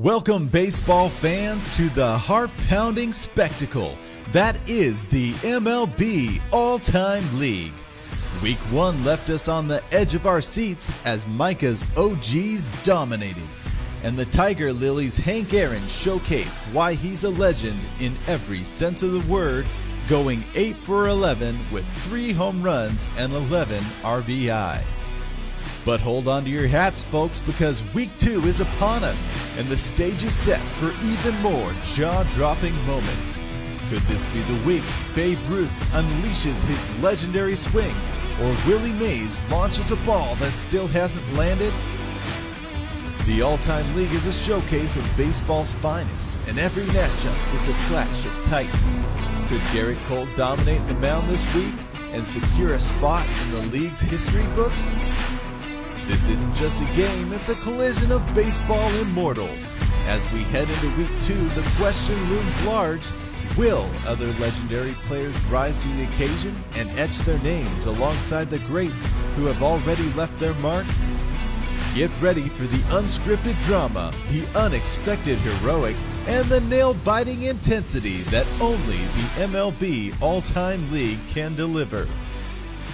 Welcome, baseball fans, to the heart-pounding spectacle that is the MLB All-Time League. Week 1 left us on the edge of our seats as Micah's OGs dominated, and the Tiger Lily's Hank Aaron showcased why he's a legend in every sense of the word, going 8 for 11 with 3 home runs and 11 RBI. But hold on to your hats, folks, because Week 2 is upon us, and the stage is set for even more jaw-dropping moments. Could this be the week Babe Ruth unleashes his legendary swing, or Willie Mays launches a ball that still hasn't landed? The All-Time League is a showcase of baseball's finest, and every matchup is a clash of titans. Could Garrett Cole dominate the mound this week and secure a spot in the league's history books? This isn't just a game, it's a collision of baseball immortals. As we head into Week 2, the question looms large. Will other legendary players rise to the occasion and etch their names alongside the greats who have already left their mark? Get ready for the unscripted drama, the unexpected heroics, and the nail-biting intensity that only the MLB All-Time League can deliver.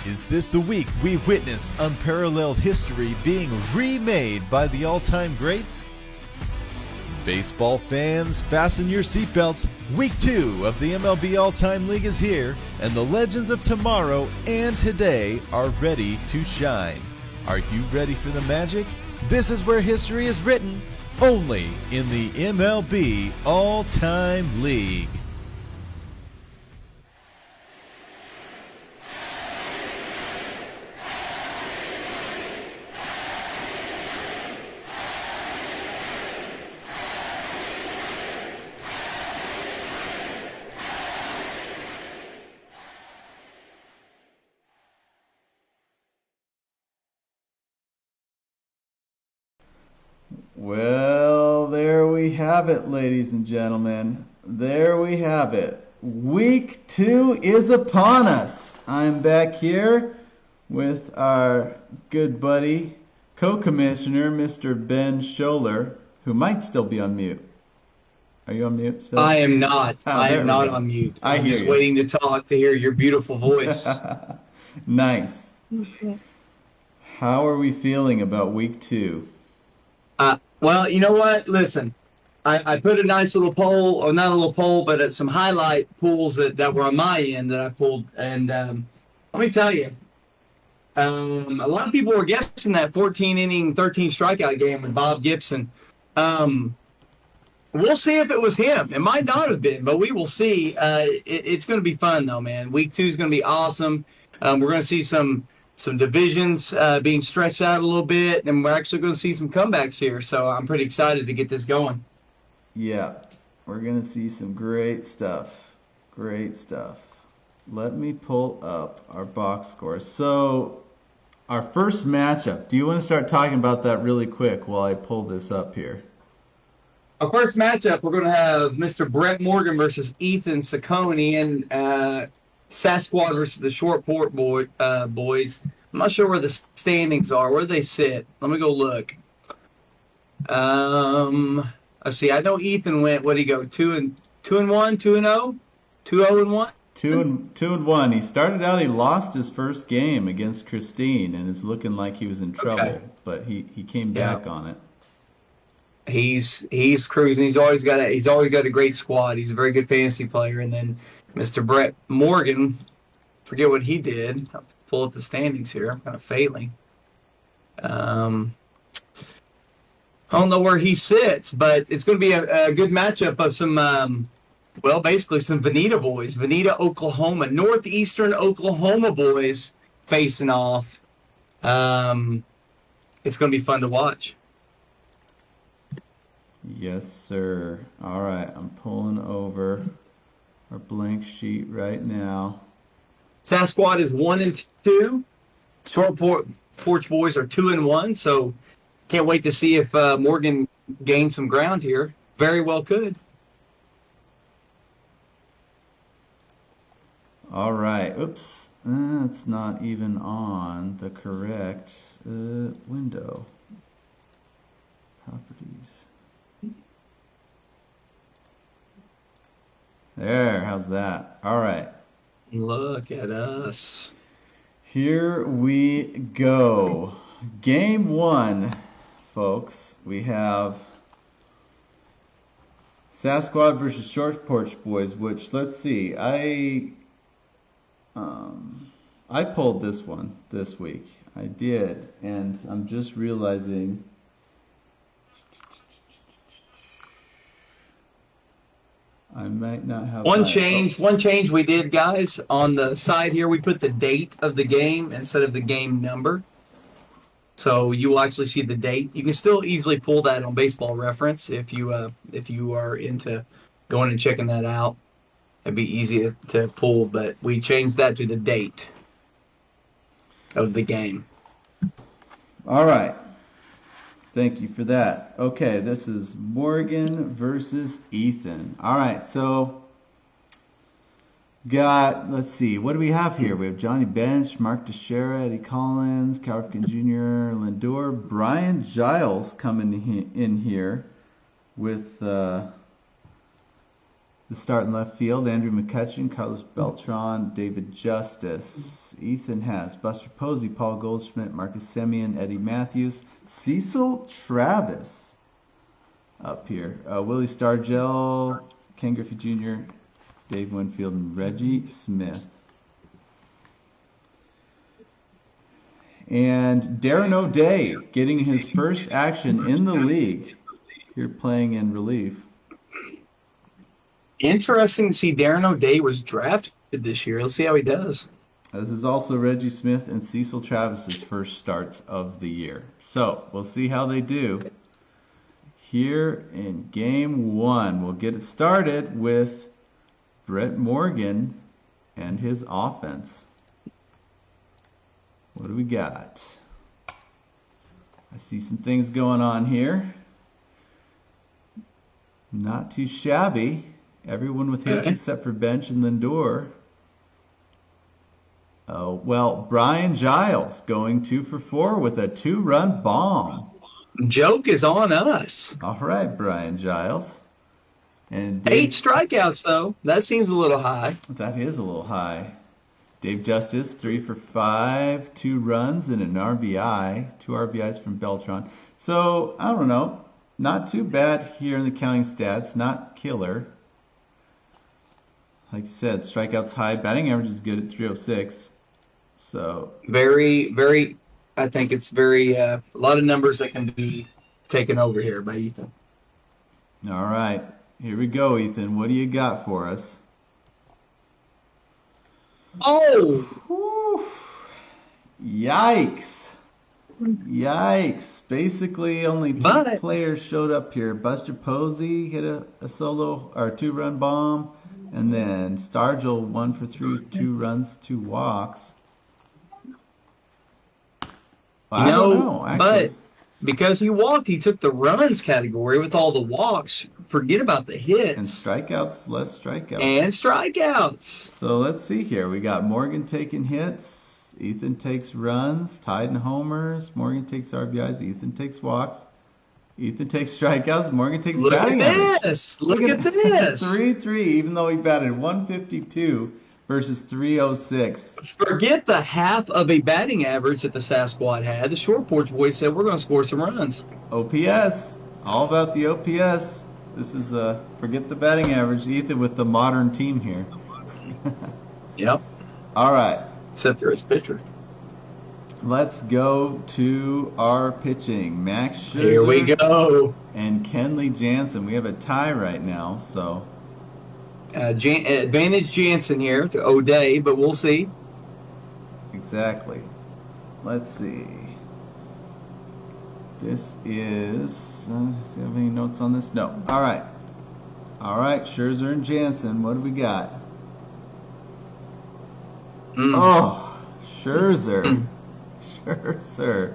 Is this the week we witness unparalleled history being remade by the all-time greats? Baseball fans, fasten your seatbelts. Week 2 of the MLB All-Time League is here, and the legends of tomorrow and today are ready to shine. Are you ready for the magic? This is where history is written, only in the MLB All-Time League. Well, there we have it, ladies and gentlemen. There we have it. Week 2 is upon us. I'm back here with our good buddy, co-commissioner, Mr. Ben Scholler, who might still be on mute. Are you on mute still? I am not. I am not go. on mute. I'm just waiting to talk to hear your beautiful voice. Nice. How are we feeling about Week 2? Well, you know what? Listen, I put a nice little poll, or not a little poll, but some highlight pools that were on my end that I pulled. And let me tell you, a lot of people were guessing that 14-inning, 13-strikeout game with Bob Gibson. We'll see if it was him. It might not have been, but we will see. It's going to be fun, though, man. Week 2 is going to be awesome. We're going to see some divisions being stretched out a little bit, and we're actually going to see some comebacks here. So I'm pretty excited to get this going. Yeah, we're going to see some great stuff. Great stuff. Let me pull up our box scores. So our first matchup, do you want to start talking about that really quick while I pull this up here? Our first matchup, we're going to have Mr. Brett Morgan versus Ethan Saccone, and Sasquatch versus the Shortport boys. I'm not sure where the standings are. Where do they sit? Let me go look. Let's see. I know Ethan went. What did he go? 2-1, 2-0, 2-0-1. 2-1. He started out. He lost his first game against Christine, and is looking like he was in trouble. Okay. But he came back on it. He's cruising. He's always got a great squad. He's a very good fantasy player. And then Mr. Brett Morgan, forget what he did. I'll pull up the standings here. I'm kind of failing. I don't know where he sits, but it's going to be a good matchup of some, basically some Veneta boys. Veneta, Oklahoma, northeastern Oklahoma boys facing off. It's going to be fun to watch. Yes, sir. All right, I'm pulling over our blank sheet right now. Sasquatch is 1-2. Short Porch Boys are 2-1. So can't wait to see if Morgan gains some ground here. Very well could. All right. Oops. It's not even on the correct window. Properties. There, how's that? All right. Look at us. Here we go. Game 1, folks. We have Sasquatch versus Short Porch Boys, which, let's see, I pulled this one this week. I did, and I'm just realizing I might not have one change we did, guys. On the side here, we put the date of the game instead of the game number. So you will actually see the date. You can still easily pull that on Baseball Reference if you are into going and checking that out. It'd be easy to pull, but we changed that to the date of the game. All right. Thank you for that. Okay, this is Morgan versus Ethan. All right, so let's see, what do we have here? We have Johnny Bench, Mark Teixeira, Eddie Collins, Cal Ripken Jr., Lindor, Brian Giles coming in here with the start in left field, Andrew McCutcheon, Carlos Beltran, David Justice. Ethan has Buster Posey, Paul Goldschmidt, Marcus Semien, Eddie Matthews, Cecil Travis up here, Willie Stargell, Ken Griffey Jr., Dave Winfield, and Reggie Smith. And Darren O'Day getting his first action in the league here playing in relief. Interesting to see Darren O'Day was drafted this year. Let's see how he does. This is also Reggie Smith and Cecil Travis's first starts of the year. So we'll see how they do here in game 1. We'll get it started with Brett Morgan and his offense. What do we got? I see some things going on here. Not too shabby. Everyone with hits except for Bench and Lindor. Oh, well, Brian Giles going 2 for 4 with a 2-run bomb. Joke is on us. All right, Brian Giles. And 8 strikeouts, though. That seems a little high. That is a little high. Dave Justice, 3 for 5, 2 runs and an RBI. 2 RBIs from Beltran. So, I don't know. Not too bad here in the counting stats. Not killer. Like you said, strikeouts high. Batting average is good at 306. So very, very, I think it's very, a lot of numbers that can be taken over here by Ethan. All right. Here we go, Ethan. What do you got for us? Oh! Whew. Yikes. Yikes. Basically, only 2 players showed up here. Buster Posey hit a solo or 2-run bomb. And then Stargell 1 for 3, 2 runs, 2 walks. Well, I don't know, actually. But because he walked, he took the runs category with all the walks. Forget about the hits. And strikeouts, less strikeouts. And strikeouts. So let's see here. We got Morgan taking hits. Ethan takes runs. Tied in homers. Morgan takes RBIs. Ethan takes walks. Ethan takes strikeouts. Morgan takes batting average. Look at this. 3-3, even though he batted 152 versus 306. Forget the half of a batting average that the Sasquatch had. The Short Porch Boys said, we're going to score some runs. OPS. All about the OPS. This is, forget the batting average. Ethan with the modern team here. Yep. All right. Except for his pitcher. Let's go to our pitching. Max Scherzer. Here we go. And Kenley Jansen. We have a tie right now, so. Advantage Jansen here to O'Day, but we'll see. Exactly. Let's see. This is. Do you have any notes on this? No. All right. All right. Scherzer and Jansen. What do we got? Oh, Scherzer. Scherzer.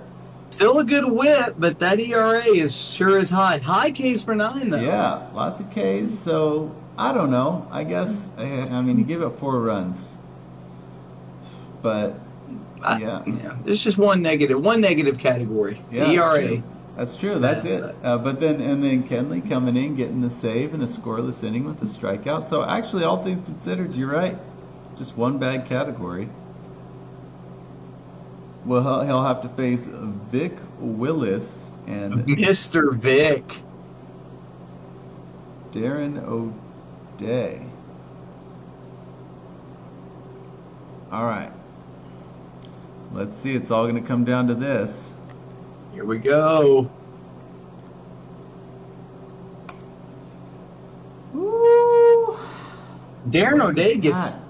Still a good whip, but that ERA is sure is high. High Ks per 9, though. Yeah, lots of Ks. So, I don't know. I guess, I mean, he gave up 4 runs. But, yeah. There's just one negative category. Yeah, ERA. That's true. That's it. But But then Kenley coming in, getting the save and a scoreless inning with a strikeout. So actually, all things considered, you're right. Just one bad category. Well, he'll have to face Vic Willis and Mr. Vic. Darren O'Day. All right. Let's see. It's all going to come down to this. Here we go. Woo! Darren O'Day gets God.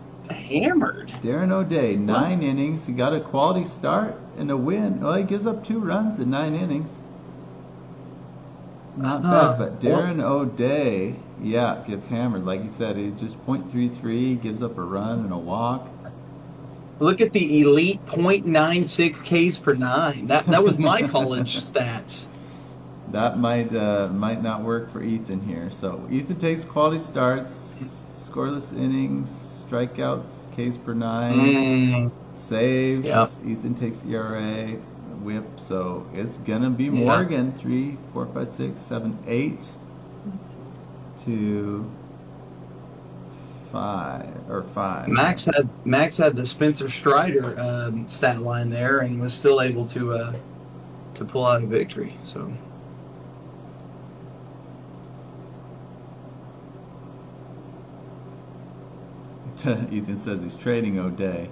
hammered. Darren O'Day, 9 innings. He got a quality start and a win. Well, he gives up 2 runs in 9 innings. Not bad, but Darren O'Day, yeah, gets hammered. Like you said, he just .33, gives up a run and a walk. Look at the elite .96 Ks per 9. That was my college stats. That might not work for Ethan here. So Ethan takes quality starts, scoreless innings, strikeouts, Ks per 9, saves. Yep. Ethan takes ERA, whip. So it's gonna be Morgan. 3, 4, 5, 6, 7, 8 to 5. Max had the Spencer Strider stat line there and was still able to pull out a victory. So Ethan says he's trading O'Day.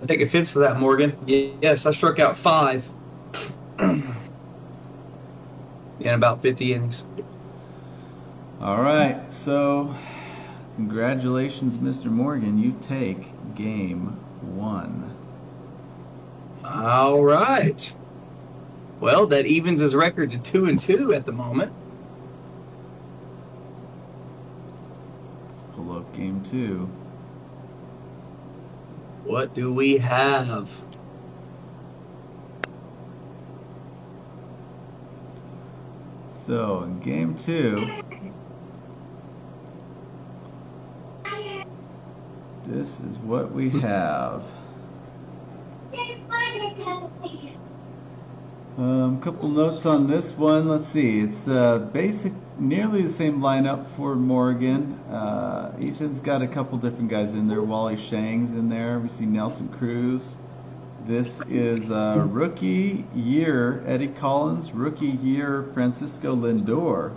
I think it fits to that, Morgan. Yes, I struck out 5 in about 50 innings. All right, so congratulations, Mr. Morgan. You take game 1. All right. Well, that evens his record to 2-2 at the moment. Let's pull up game 2. What do we have? So in game 2, this is what we have. Couple notes on this one. Let's see. It's nearly the same lineup for Morgan. Ethan's got a couple different guys in there. Wally Shang's in there. We see Nelson Cruz. This is rookie year Eddie Collins, rookie year Francisco Lindor.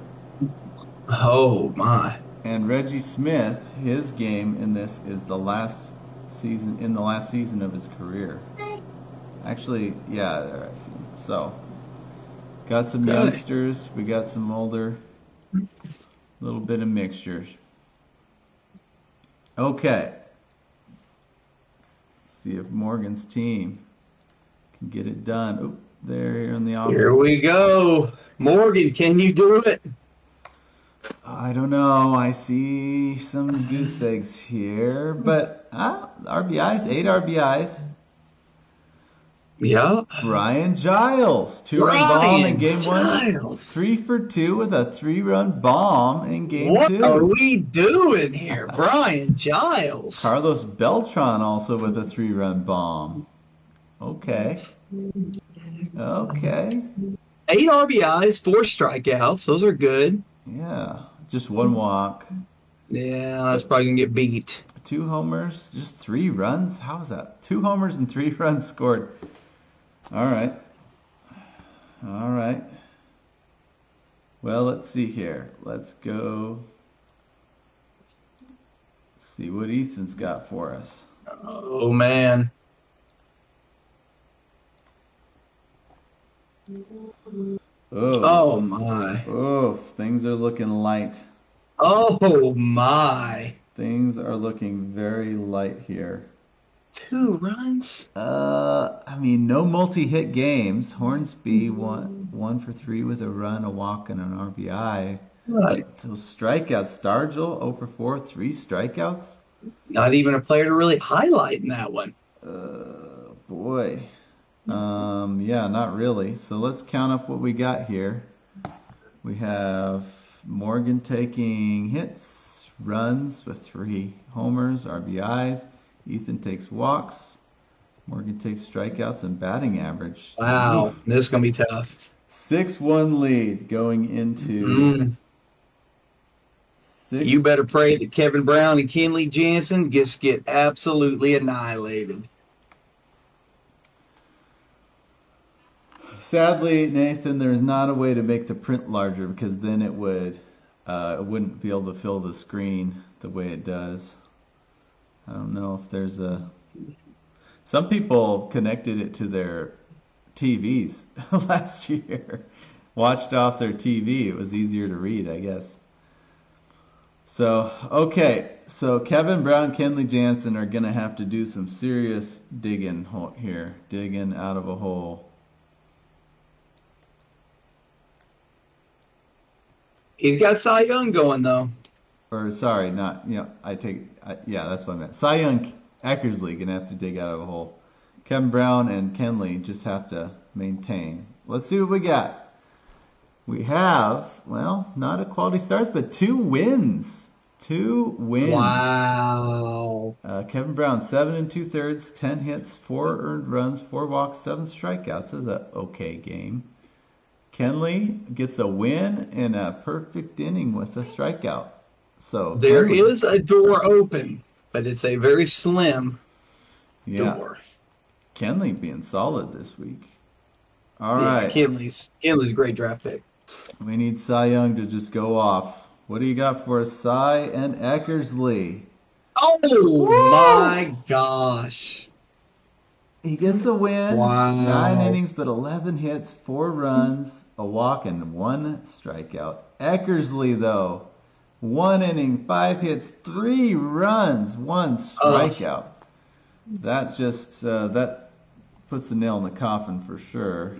Oh my! And Reggie Smith, his game in this is the last season of his career. Actually, yeah, there I see. So, got some youngsters, we got some older, little bit of mixtures. Okay. Let's see if Morgan's team can get it done. Oop, there in the office. Here we go. Morgan, can you do it? I don't know. I see some goose eggs here, but RBIs, 8 RBIs. Yeah. Brian Giles, 2-run bomb in game 1. 3 for 2 with a 3-run bomb in game 2. What are we doing here? Brian Giles. Carlos Beltran also with a 3-run bomb. Okay. 8 RBIs, 4 strikeouts. Those are good. Yeah. Just 1 walk. Yeah, that's probably going to get beat. 2 homers, just 3 runs? How is that? 2 homers and 3 runs scored. All right. Well, let's see here. Let's go see what Ethan's got for us. Oh, man. Oh, my. Oh, things are looking light. Oh, my. Things are looking very light here. 2 runs? No multi-hit games. Hornsby one for 3 with a run, a walk, and an RBI. Right. So strikeouts. Stargell 0 for 4, 3 strikeouts. Not even a player to really highlight in that one. Boy. Yeah, not really. So let's count up what we got here. We have Morgan taking hits, runs with 3 homers, RBIs. Ethan takes walks, Morgan takes strikeouts and batting average. Wow, Oof. this is gonna be tough. 6-1 lead going into Mm. six. You better pray that Kevin Brown and Kenley Jansen just get absolutely annihilated. Sadly, Nathan, there's not a way to make the print larger because then it wouldn't be able to fill the screen the way it does. I don't know if there's a. Some people connected it to their TVs last year, watched off their TV. It was easier to read, I guess. So, okay. So Kevin Brown, Kenley Jansen are going to have to do some serious digging here. Digging out of a hole. He's got Cy Young going, though. Or, sorry, not, yeah, that's what I meant. Cy Young, Eckersley going to have to dig out of a hole. Kevin Brown and Kenley just have to maintain. Let's see what we got. We have, well, not a quality starts, but 2 wins. 2 wins. Wow. Kevin Brown, 7 2/3, 10 hits, 4 earned runs, 4 walks, 7 strikeouts. This is an okay game. Kenley gets a win and a perfect inning with a strikeout. So There is a door open, but it's a very slim door. Kenley being solid this week. All right. Kenley's a great draft pick. We need Cy Young to just go off. What do you got for us, Cy and Eckersley? Oh, Woo! My gosh. He gets the win. Wow. 9 innings, but 11 hits, 4 runs, a walk, and 1 strikeout. Eckersley, though, 1 inning, 5 hits, 3 runs, 1 strikeout. That just that puts the nail in the coffin for sure.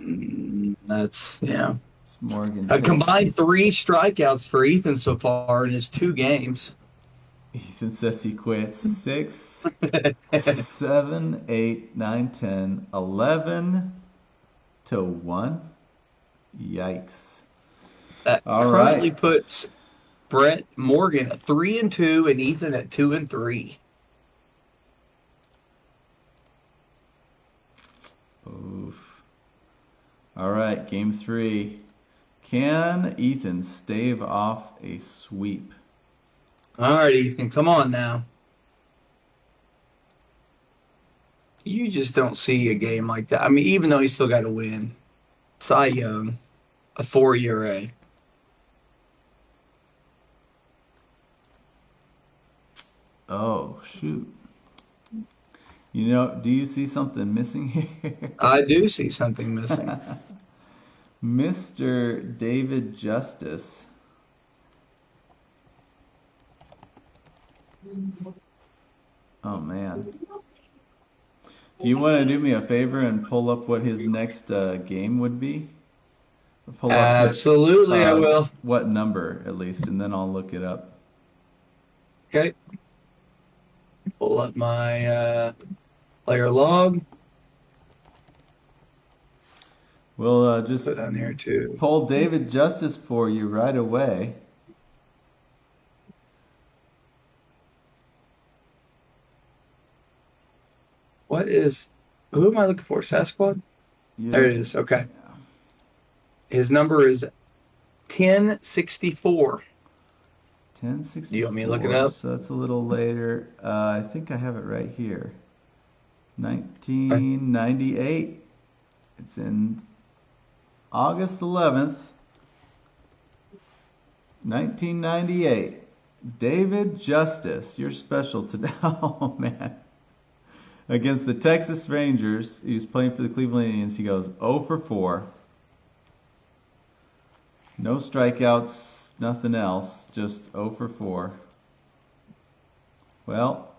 That's, yeah. It's Morgan. A combined 3 strikeouts for Ethan so far in his 2 games. Ethan says he quits. 6, 7, 8, 9, 10, 11 to 1. Yikes. That currently puts Brett Morgan at 3-2 and Ethan at 2-3. Oof. All right, game 3. Can Ethan stave off a sweep? All right, Ethan, come on now. You just don't see a game like that. I mean, even though he's still got to win. Cy Young, a 4 ERA. Oh, shoot. You know, do you see something missing here? I do see something missing. Mr. David Justice. Oh, man. Do you want to do me a favor and pull up what his next game would be? Pull up Absolutely, I will. What number, at least, and then I'll look it up. Okay. Pull up my player log. We'll just put on here too. Pull David Justice for you right away. Who am I looking for? Sasquatch? Yeah. There it is. Okay. Yeah. His number is 1064. 1064. Do you want me to look it up? So that's a little later. I think I have it right here. 1998. It's in August 11th, 1998. David Justice, you're special today. Oh, man. Against the Texas Rangers, he was playing for the Cleveland Indians. He goes 0 for 4. No strikeouts, nothing else, just 0 for 4. Well,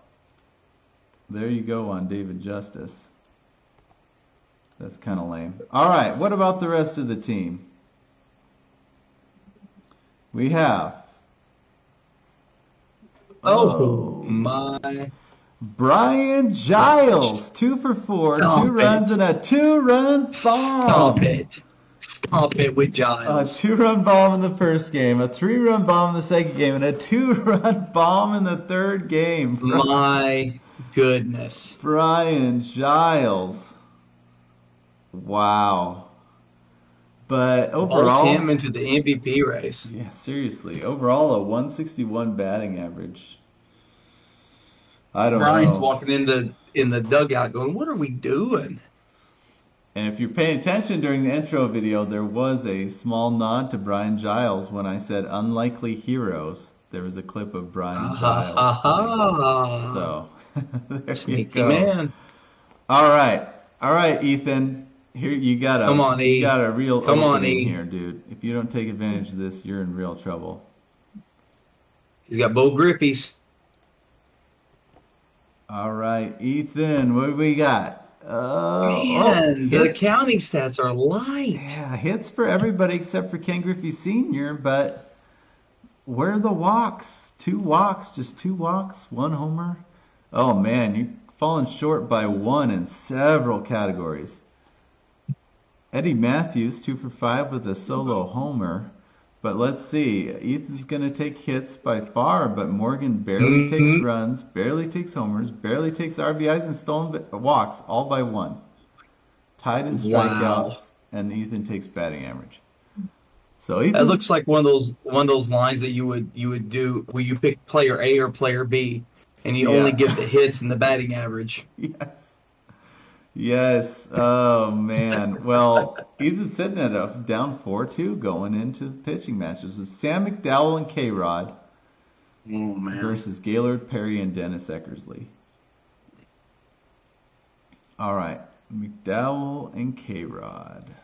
there you go on David Justice. That's kind of lame. All right, what about the rest of the team? We have... Oh my... Brian Giles, 2 for 4, Stop 2 runs and a 2-run bomb. Stop it. Stop it with Giles. A 2-run bomb in the first game, a 3-run bomb in the second game, and a 2-run bomb in the third game. My goodness. Brian Giles. Wow. But overall, Vault him into the MVP race. yeah, seriously. Overall, a 161 batting average. I don't Brian's know. walking in the dugout going, "What are we doing?" And if you're paying attention during the intro video, there was a small nod to Brian Giles when I said unlikely heroes. There was a clip of Brian Giles playing. So there you Sneaky go. man. All right, Ethan. Here you got Come on, E. a real Come on, opening E. here, dude. If you don't take advantage of this, you're in real trouble. He's got Bo Grippies. All right, Ethan. What do we got? Man, the counting stats are light. Yeah, hits for everybody except for Ken Griffey Sr., but where are the walks? 2 walks, just 2 walks, 1 homer. Oh, man, you're falling short by 1 in several categories. Eddie Matthews, 2 for 5 with a solo homer. But let's see, Ethan's going to take hits by far, but Morgan barely takes runs, barely takes homers, barely takes RBIs and stolen walks, all by 1. Tied in strikeouts, and Ethan takes batting average. So Ethan's, that looks like one of those lines that you would do where you pick player A or player B, and you only give the hits and the batting average. Yes. Oh, man. Well, Ethan's sitting at a down 4-2 going into the pitching matches with Sam McDowell and K-Rod versus Gaylord Perry and Dennis Eckersley. All right. McDowell and K-Rod.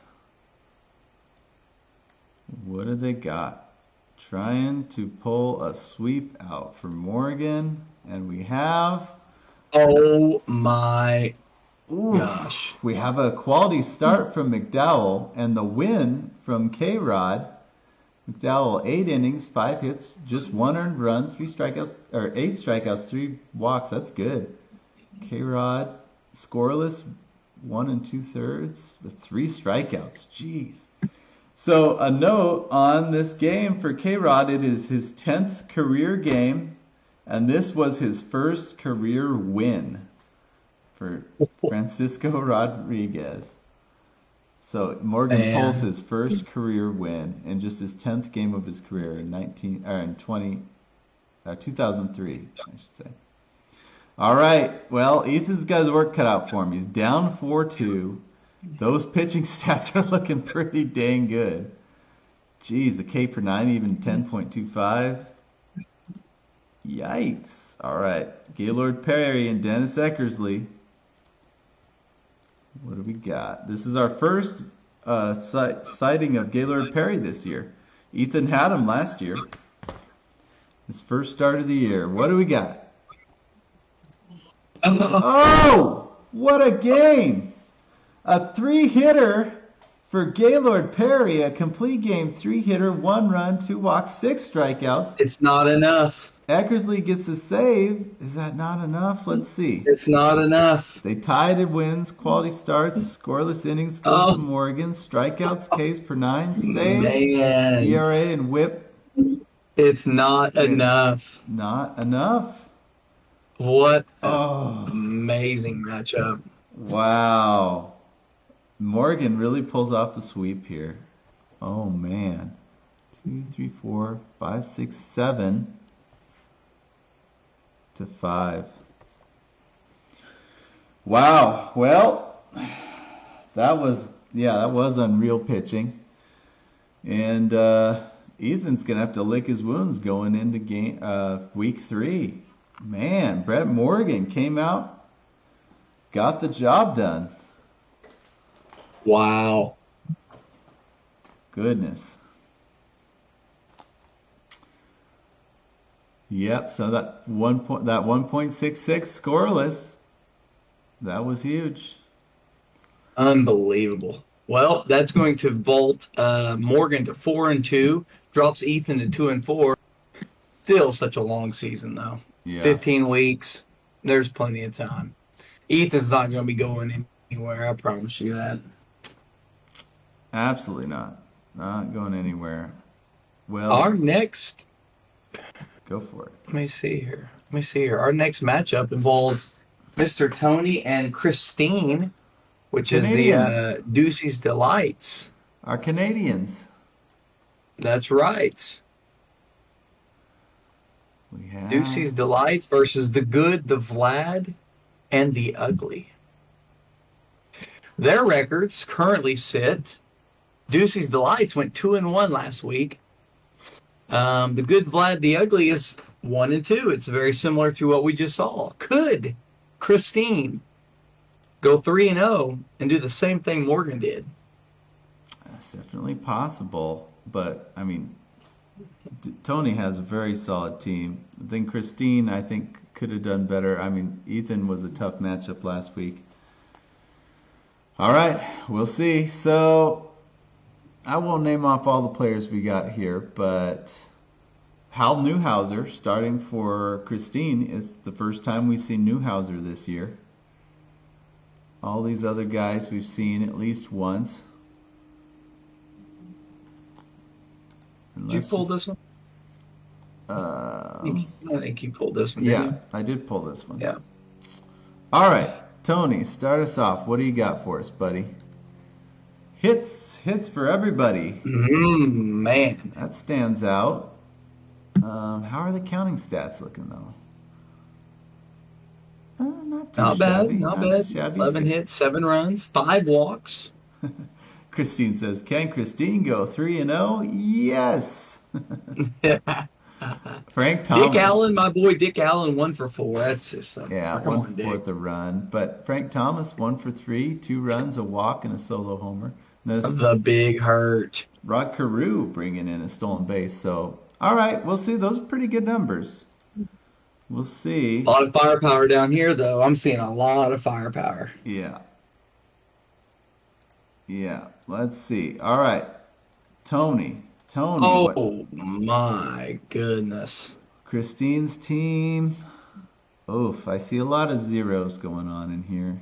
What do they got? Trying to pull a sweep out for Morgan. And we have... Oh, my gosh. We have a quality start from McDowell and the win from K-Rod. McDowell, 8 innings, 5 hits, just 1 earned run, 8 strikeouts, 3 walks. That's good. K-Rod, scoreless, 1 2/3 with 3 strikeouts. Jeez. So a note on this game for K-Rod, it is his 10th career game, and this was his first career win for Francisco Rodriguez. So Morgan pulls his first career win in just his 10th game of his career in 2003, I should say. All right, well, Ethan's got his work cut out for him. He's down 4-2. Those pitching stats are looking pretty dang good. Geez, the K per 9 even 10.25. Yikes. All right, Gaylord Perry and Dennis Eckersley. What do we got? This is our first sighting of Gaylord Perry this year. Ethan had him last year. His first start of the year. What do we got? Oh, what a game! A 3-hitter for Gaylord Perry. A complete game 3-hitter, 1 run, 2 walks, 6 strikeouts. It's not enough. Eckersley gets the save. Is that not enough? Let's see. It's not enough. They tied in wins, quality starts, scoreless innings goes to Morgan, strikeouts, Ks per 9, saves, ERA and WHIP. It's not enough. Not enough. What an amazing matchup. Wow. Morgan really pulls off the sweep here. Oh, man. 2, 3, 4, 5, 6, 7 to 5. Wow. Well, that was unreal pitching. And Ethan's going to have to lick his wounds going into week 3. Man, Brett Morgan came out, got the job done. Wow. Goodness. Yep, so that 1.66 scoreless, that was huge. Unbelievable. Well, that's going to vault Morgan to 4-2, drops Ethan to 2-4. Still such a long season, though. Yeah. 15 weeks. There's plenty of time. Ethan's not going to be going anywhere. I promise you that. Absolutely not. Not going anywhere. Well, Our next... Go for it. Let me see here. Our next matchup involves Mr. Tony and Christine, which is Canadians. the Ducey's Delights. Our Canadians. That's right. We have Ducey's Delights versus the Good, the Vlad, and the Ugly. Their records currently sit. Ducey's Delights went 2-1 last week. The Good, Vlad, the Ugly is 1-2. It's very similar to what we just saw. Could Christine go 3-0 and do the same thing Morgan did? That's definitely possible, but I mean, Tony has a very solid team. I think Christine, could have done better. I mean, Ethan was a tough matchup last week. All right, we'll see. So I won't name off all the players we got here, but Hal Newhouser starting for Christine. It's the first time we've seen Newhouser this year. All these other guys we've seen at least once. Did you pull this one? I think you pulled this one. Yeah, I did pull this one. Yeah. All right, Tony, start us off. What do you got for us, buddy? Hits for everybody. Man. That stands out. How are the counting stats looking, though? Not too shabby. Not bad. Shabby. 11 hits, 7 runs, 5 walks. Christine says, "Can Christine go 3-0?" Yes. Frank Thomas. Dick Allen, my boy Dick Allen, 1 for 4. That's just something. Yeah, Come 1 on, for 4 Dick. the run. But Frank Thomas, 1 for 3, 2 runs, a walk, and a solo homer. There's The Big Hurt. Rod Carew bringing in a stolen base. So, all right, we'll see. Those are pretty good numbers. We'll see. A lot of firepower down here, though. I'm seeing a lot of firepower. Yeah. Yeah, let's see. All right, Tony. Oh, my goodness. Christine's team. Oof, I see a lot of zeros going on in here.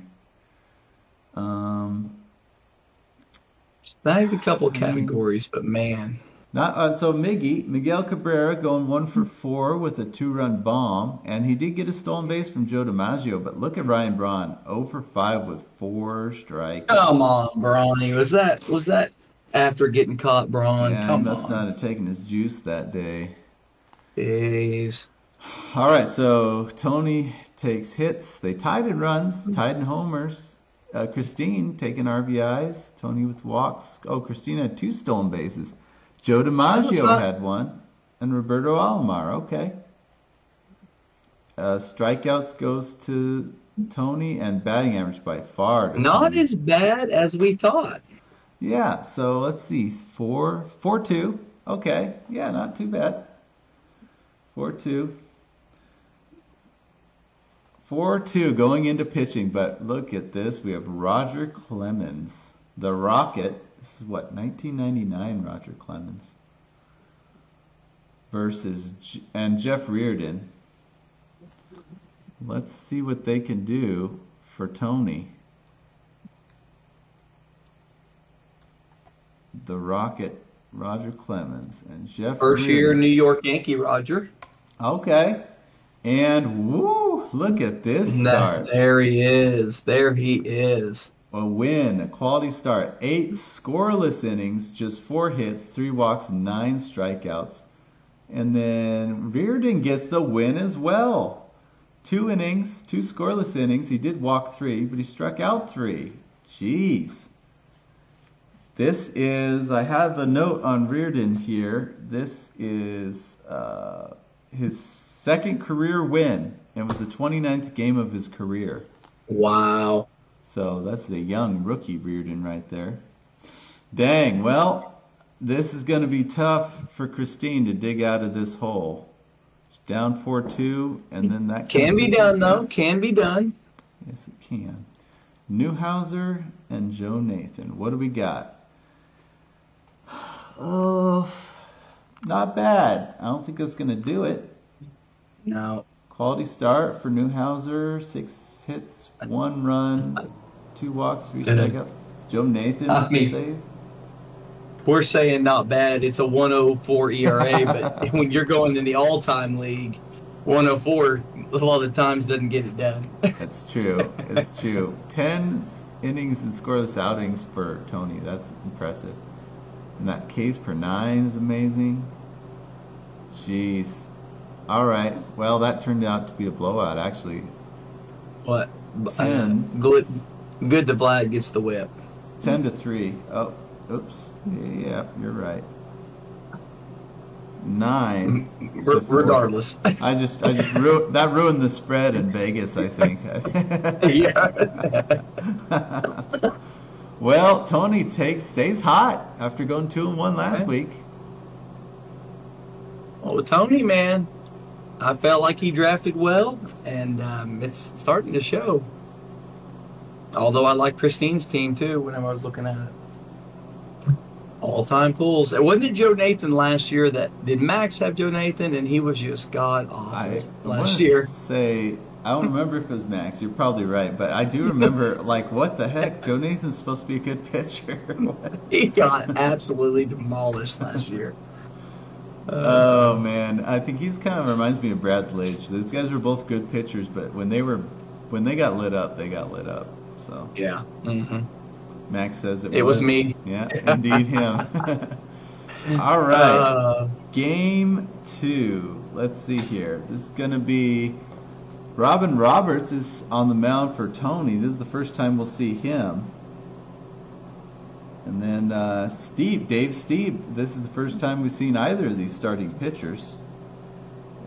Maybe a couple categories, but man. So Miguel Cabrera going 1 for 4 with a 2-run bomb, and he did get a stolen base from Joe DiMaggio. But look at Ryan Braun, 0 for 5 with 4 strikes. Come on, Bronny. Was that after getting caught, Braun? Yeah, Come he must on. not have taken his juice that day. Jeez. All right, so Tony takes hits. They tied in runs, tied in homers. Christine taking RBIs. Tony with walks. Oh, Christine had 2 stolen bases. Joe DiMaggio had 1, and Roberto Alomar. Okay. Strikeouts goes to Tony, and batting average by far. Not as bad as we thought. Yeah, so let's see. 4-2. Okay. Yeah, not too bad. 4-2. 4-2 going into pitching, but look at this. We have Roger Clemens, the Rocket. This is what, 1999 Roger Clemens versus and Jeff Reardon. Let's see what they can do for Tony. The Rocket, Roger Clemens, and Jeff First Reardon. year New York Yankee, Roger. Okay. And woo, look at this start. There he is. There he is. A win, a quality start. 8 scoreless innings, just 4 hits, 3 walks, 9 strikeouts. And then Reardon gets the win as well. 2 innings, 2 scoreless innings. He did walk 3, but he struck out 3. Jeez. This is, I have a note on Reardon here. This is his 2nd career win. It was the 29th game of his career. Wow. So that's a young rookie Reardon right there. Dang, well, this is going to be tough for Christine to dig out of this hole. Down 4-2, and then that Can be done, though. Can be done. Yes, it can. Newhouser and Joe Nathan. What do we got? Oh, not bad. I don't think that's going to do it. No. Quality start for Newhouser. 6 hits, 1 run, 2 walks, 3 strikeouts. Joe Nathan with the save. We're saying not bad. It's a 104 ERA, but when you're going in the all-time league, 104, a lot of times doesn't get it done. That's true. It's true. 10 innings and scoreless outings for Tony. That's impressive. And that Ks per 9 is amazing. Jeez. All right. Well, that turned out to be a blowout, actually. What? 10. Good the Vlad gets the whip. 10-3. Oh, oops. Yeah, you're right. 9. Regardless. I just that ruined the spread in Vegas, I think. Yeah. Well, Tony stays hot after going 2-1 last week. Oh, Tony, man, I felt like he drafted well, and it's starting to show. Although I like Christine's team too. Whenever I was looking at it. All-time pools. Wasn't it Joe Nathan last year did Max have Joe Nathan and he was just god awful last year? I don't remember if it was Max. You're probably right, but I do remember like what the heck? Joe Nathan's supposed to be a good pitcher. He got absolutely demolished last year. Oh man, I think he's kind of reminds me of Brad Lidge. Those guys were both good pitchers, but when they got lit up, they got lit up. So yeah. Mm-hmm. Max says it was me. Yeah, indeed him. All right. Game 2. Let's see here. This is going to be Robin Roberts is on the mound for Tony. This is the first time we'll see him. And then Dave Steve. This is the first time we've seen either of these starting pitchers.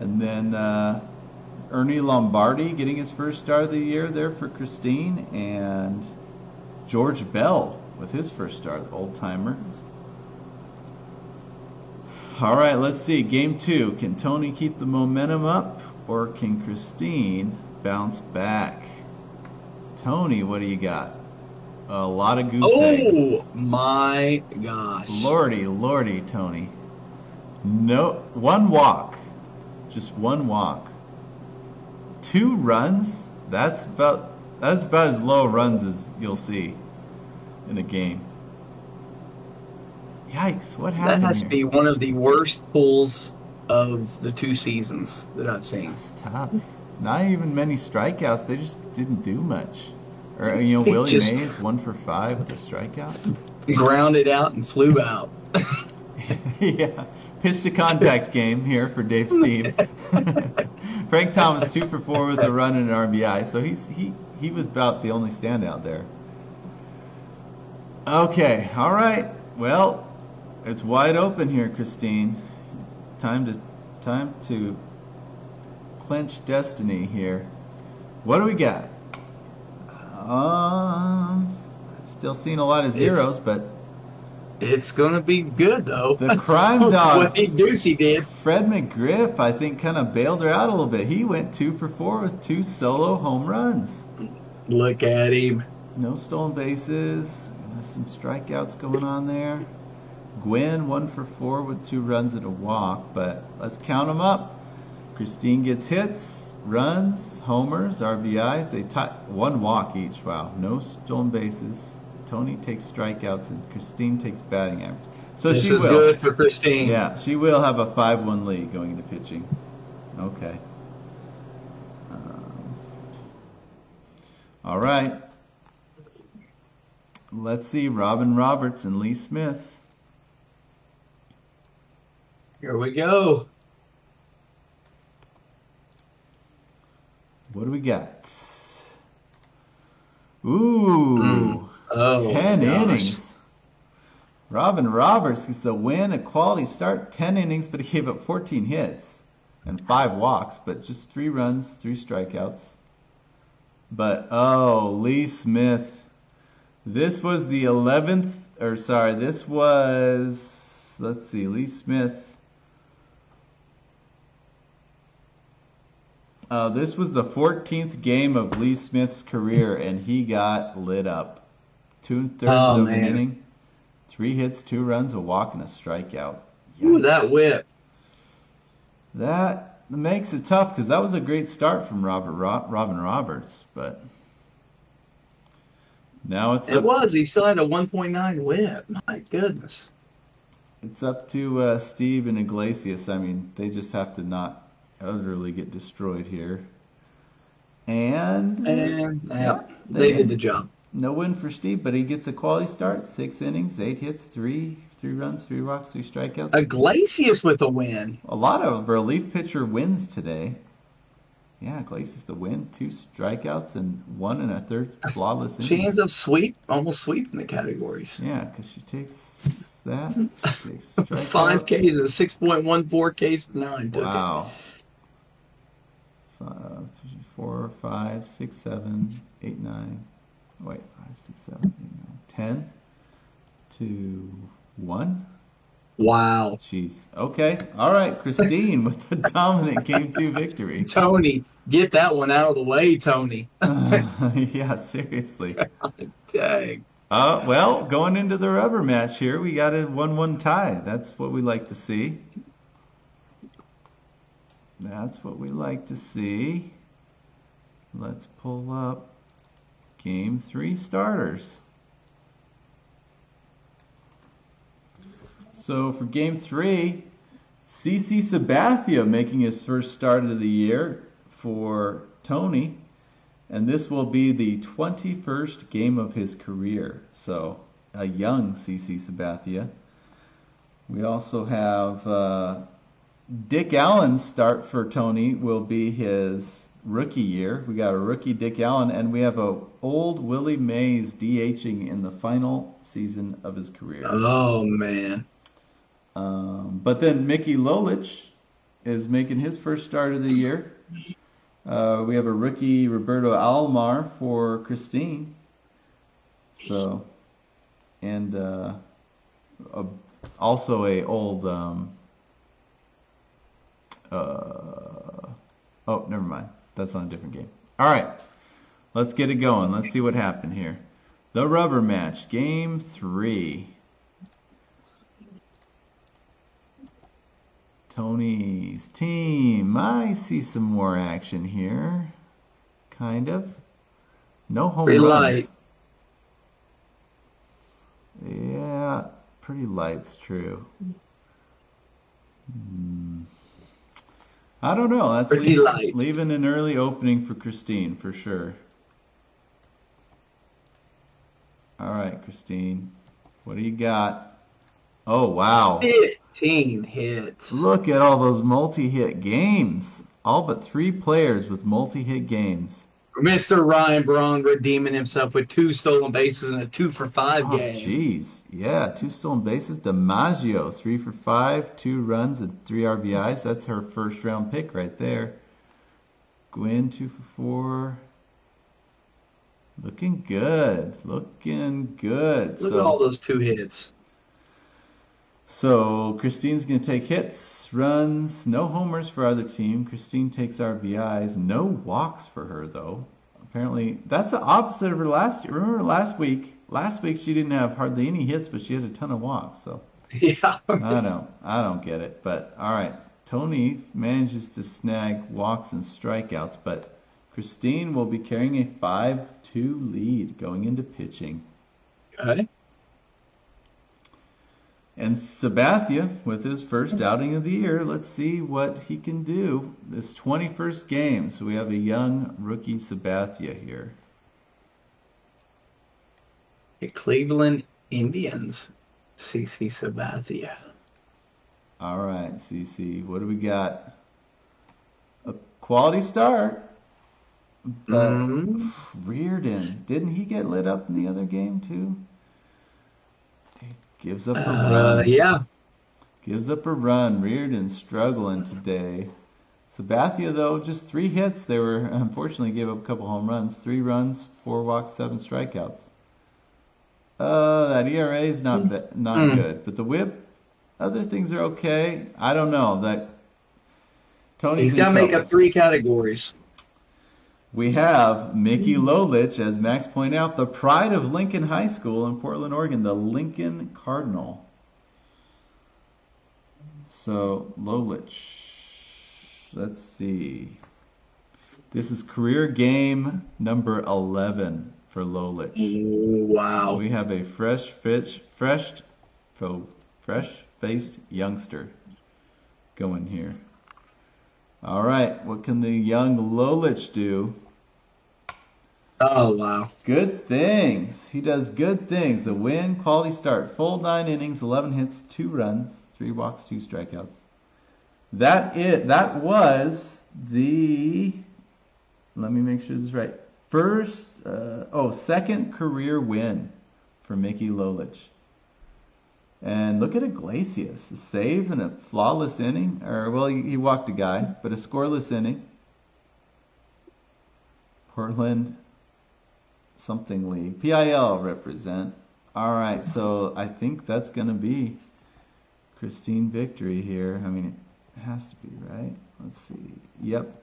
And then Ernie Lombardi getting his first start of the year there for Christine. And George Bell with his first start, old-timer. All right, let's see. Game 2. Can Tony keep the momentum up, or can Christine bounce back? Tony, what do you got? A lot of goose eggs. Oh, my gosh. Lordy, Tony. No, one walk. Just one walk. 2 runs? That's about as low runs as you'll see in a game. Yikes, what happened That has here? to be one of the worst pulls of the 2 seasons that I've seen. It's tough. Not even many strikeouts. They just didn't do much. Or, Willie Mays, 1 for 5 with a strikeout. Grounded out and flew out. Yeah. Pitch to contact game here for Dave Steve. Frank Thomas, 2 for 4 with a run and an RBI. So he was about the only standout there. Okay, all right. Well, it's wide open here, Christine. Time to clinch destiny here. What do we got? Still seeing a lot of zeros, but it's gonna be good though. the crime dog, what Big Deucey did. Fred McGriff, I think, kind of bailed her out a little bit. He went 2 for 4 with 2 solo home runs. Look at him. No stolen bases. There's some strikeouts going on there. Gwen 1 for 4 with 2 runs and a walk, but let's count them up. Christine gets hits, runs, homers, RBIs. They 1 walk each. Wow, no stolen bases. Tony takes strikeouts and Christine takes batting average. So this she will. Is good for Christine. Yeah, she will have a 5-1 lead going into pitching. Okay. All right. Let's see, Robin Roberts and Lee Smith. Here we go. What do we got? Ooh, 10 innings. Robin Roberts gets a win, a quality start, 10 innings, but he gave up 14 hits and 5 walks, but just 3 runs, 3 strikeouts. But, Lee Smith. This was the 11th, this was, let's see, Lee Smith. This was the 14th game of Lee Smith's career, and he got lit up. 2 3rds of an inning, 3 hits, 2 runs, a walk, and a strikeout. Ooh, that whip. That makes it tough because that was a great start from Robin Roberts, but now It was. He still had a 1.9 whip. My goodness. It's up to Steve and Iglesias. I mean, they just have to not utterly get destroyed here. And yeah, they did the job. No win for Steve, but he gets a quality start. 6 innings, 8 hits, three runs, 3 walks, 3 strikeouts. Iglesias with a win. A lot of relief pitcher wins today. Yeah, Iglesias the win, 2 strikeouts and 1 1/3 flawless innings. She ends up almost sweeping the categories. Yeah, because she takes that. She takes strikeouts. 5 Ks and 6.14 Ks per 9. Wow. 4, 5, 6, 7, 8, 9. Wait, 5, 6, 7, 8, 9, 10 to 1. Wow. Jeez. Okay. All right. Christine with the dominant Game 2 victory. Tony, get that one out of the way, Tony. Yeah, seriously. Dang. Well, going into the rubber match here, we got a 1-1 tie. That's what we like to see. That's what we like to see. Let's pull up Game 3 starters. So for Game 3, CC Sabathia making his first start of the year for Tony. And this will be the 21st game of his career. So a young CC Sabathia. We also have Dick Allen's start for Tony will be his rookie year. We got a rookie Dick Allen, and we have a old Willie Mays DHing in the final season of his career. Oh, man. But then Mickey Lolich is making his first start of the year. We have a rookie Roberto Alomar for Christine. So, and also a old. Oh, never mind. That's on a different game. All right, let's get it going. Let's see what happened here. The rubber match, Game 3. Tony's team. I see some more action here. Kind of. No home runs. Light. Yeah, pretty light's true. I don't know. That's leaving an early opening for Christine for sure. All right, Christine. What do you got? Oh, wow. 15 hits. Look at all those multi-hit games. All but 3 players with multi-hit games. Mr. Ryan Braun redeeming himself with 2 stolen bases and a 2-for-5 game. Jeez. Yeah, 2 stolen bases. DiMaggio, 3 for 5, 2 runs and 3 RBIs. That's her first round pick right there. Gwynn, 2 for 4. Looking good. Looking good. Look at all those 2 hits. So Christine's going to take hits, runs, no homers for other team. Christine takes RBIs, no walks for her though. Apparently that's the opposite of her last year. Remember last week? Last week she didn't have hardly any hits, but she had a ton of walks. So yeah, I don't get it. But all right, Tony manages to snag walks and strikeouts, but Christine will be carrying a 5-2 lead going into pitching. Okay. And Sabathia, with his first outing of the year, let's see what he can do. This 21st game, so we have a young rookie Sabathia here. The Cleveland Indians, CC Sabathia. All right, CC, what do we got? A quality start. But Reardon, didn't he get lit up in the other game too? Gives up a run. Yeah. Gives up a run. Reardon struggling today. Sabathia, though, just 3 hits. They were, unfortunately, gave up a couple home runs. 3 runs, 4 walks, 7 strikeouts. That ERA is not good. But the whip, other things are okay. I don't know. That Tony's He's got to make up 3 categories. We have Mickey Lolich, as Max pointed out, the pride of Lincoln High School in Portland, Oregon, the Lincoln Cardinal. So, Lolich, let's see. This is career game number 11 for Lolich. Wow. We have a fresh-faced youngster going here. All right, what can the young Lolich do? Oh, wow. Good things. He does good things. The win, quality start, full 9 innings, 11 hits, 2 runs, 3 walks, 2 strikeouts. That was the. Let me make sure this is right. Second career win for Mickey Lolich. And look at Iglesias, a save and a flawless inning. He walked a guy, but a scoreless inning. Portland something league. PIL represent. All right, so I think that's going to be Christine victory here. I mean, it has to be, right? Let's see. Yep.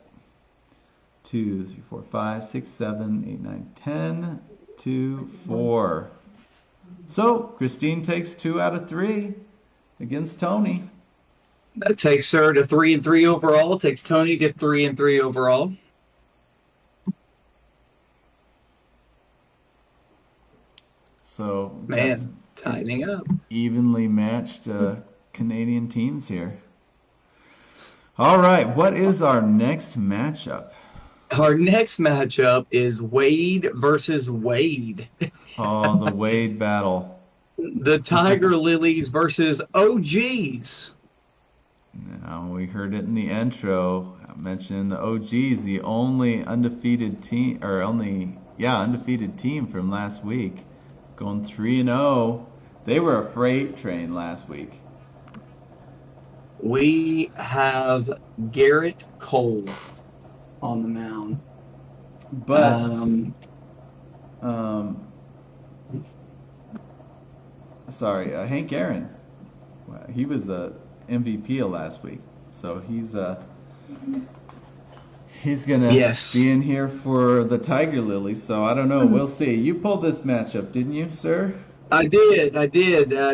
2, 3, 4, 5, 6, 7, 8, 9, 10, 2, 4. So Christine takes 2 out of 3 against Tony. That takes her to 3-3 overall. Takes Tony to 3-3 overall. So man, tightening up. Evenly matched Canadian teams here. All right, what is our next matchup? Our next matchup is Wade versus Wade. Oh, the Wade battle. The Tiger Lilies versus OGs. Now, we heard it in the intro. I mentioned the OGs, the only undefeated team from last week. Going 3-0. They were a freight train last week. We have Garrett Cole on the mound. But Hank Aaron, he was a MVP of last week, so he's gonna be in here for the Tiger Lilies. So I don't know, we'll see. You pulled this matchup, didn't you, sir? I did.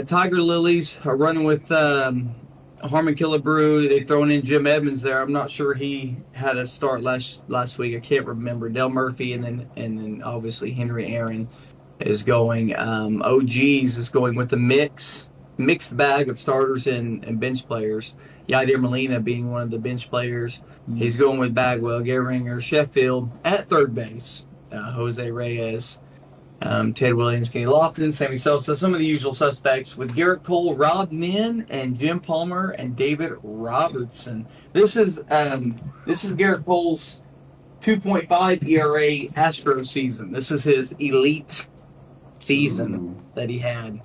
Tiger Lilies are running with Harmon Killebrew. They've thrown in Jim Edmonds there. I'm not sure he had a start last week. I can't remember. Del Murphy and then obviously Henry Aaron is going. OGs is going with the mixed bag of starters and bench players. Yadier Molina being one of the bench players. He's going with Bagwell, Gehringer, Sheffield at third base. Jose Reyes, Ted Williams, Kenny Lofton, Sammy Sosa, some of the usual suspects with Garrett Cole, Rob Nin, and Jim Palmer and David Robertson. This is Garrett Cole's 2.5 ERA Astro season. This is his elite season that he had.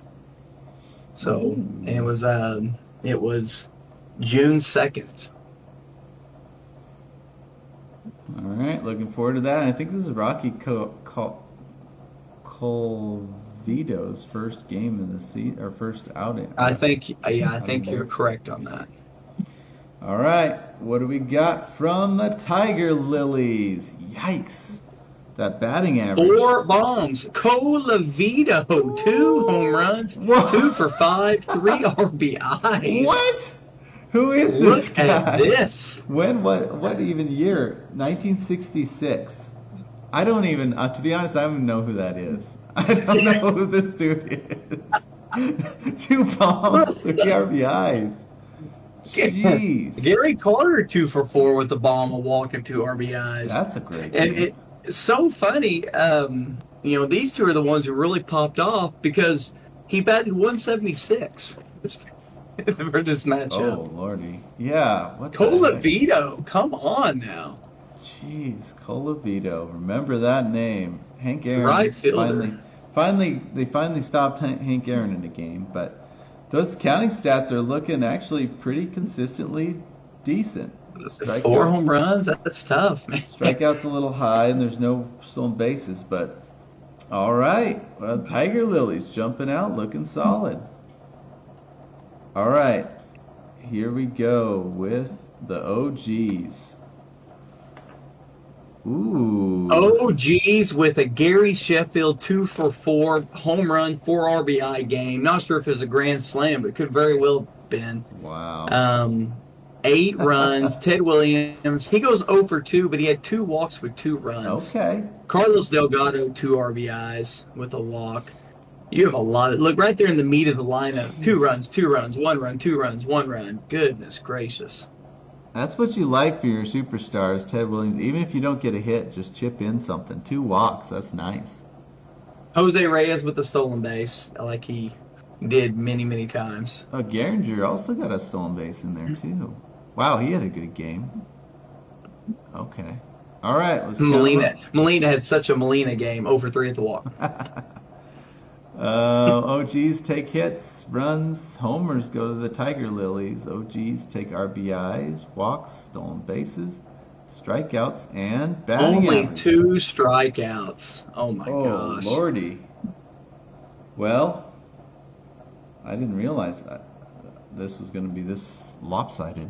So it was June 2nd. All right, looking forward to that. I think this is Rocky Colvito's first game in the season, or first outing. I think you're correct on that. All right, what do we got from the Tiger Lilies? Yikes. That batting average. 4 bombs. Colavito, 2 home runs, Whoa. 2 for 5, 3 RBIs. What? Who is this Look guy? at this. When, what even year? 1966. I don't even, to be honest, I don't even know who that is. I don't know who this dude is. 2 bombs, 3 RBIs. Jeez. Gary Carter, 2 for 4 with a bomb, a walk, and 2 RBIs. That's a great game. And it's so funny. These two are the ones who really popped off because he batted 176 for this matchup. Oh, Lordy. Yeah. What Colavito, come on now. Jeez, Colavito. Remember that name. Hank Aaron. Right fielder. They finally stopped Hank Aaron in the game, but those counting stats are looking actually pretty consistently decent. 4 home runs, that's tough, man. Strikeouts a little high, and there's no stolen bases, but all right. Well, Tiger Lilies jumping out, looking solid. All right, here we go with the OGs. Ooh. OGs with a Gary Sheffield 2 for 4 home run, 4 RBI game. Not sure if it was a grand slam, but it could very well have been. Wow. 8 runs. Ted Williams, he goes 0 for 2, but he had 2 walks with 2 runs. Okay. Carlos Delgado, 2 RBIs with a walk. You have a lot. Look right there in the meat of the lineup. 2 runs, 2 runs, 1 run, 2 runs, 1 run. Goodness gracious. That's what you like for your superstars, Ted Williams. Even if you don't get a hit, just chip in something. 2 walks, that's nice. Jose Reyes with the stolen base, like he did many, many times. Oh, Gehringer also got a stolen base in there, too. Wow, he had a good game. Okay. All right, let's Molina had such a Molina game, over 3 at the walk. OGs take hits, runs, homers go to the Tiger Lilies. OGs take RBIs, walks, stolen bases, strikeouts, and batting Only average. 2 strikeouts. Oh my gosh. Lordy. Well, I didn't realize that this was going to be this lopsided.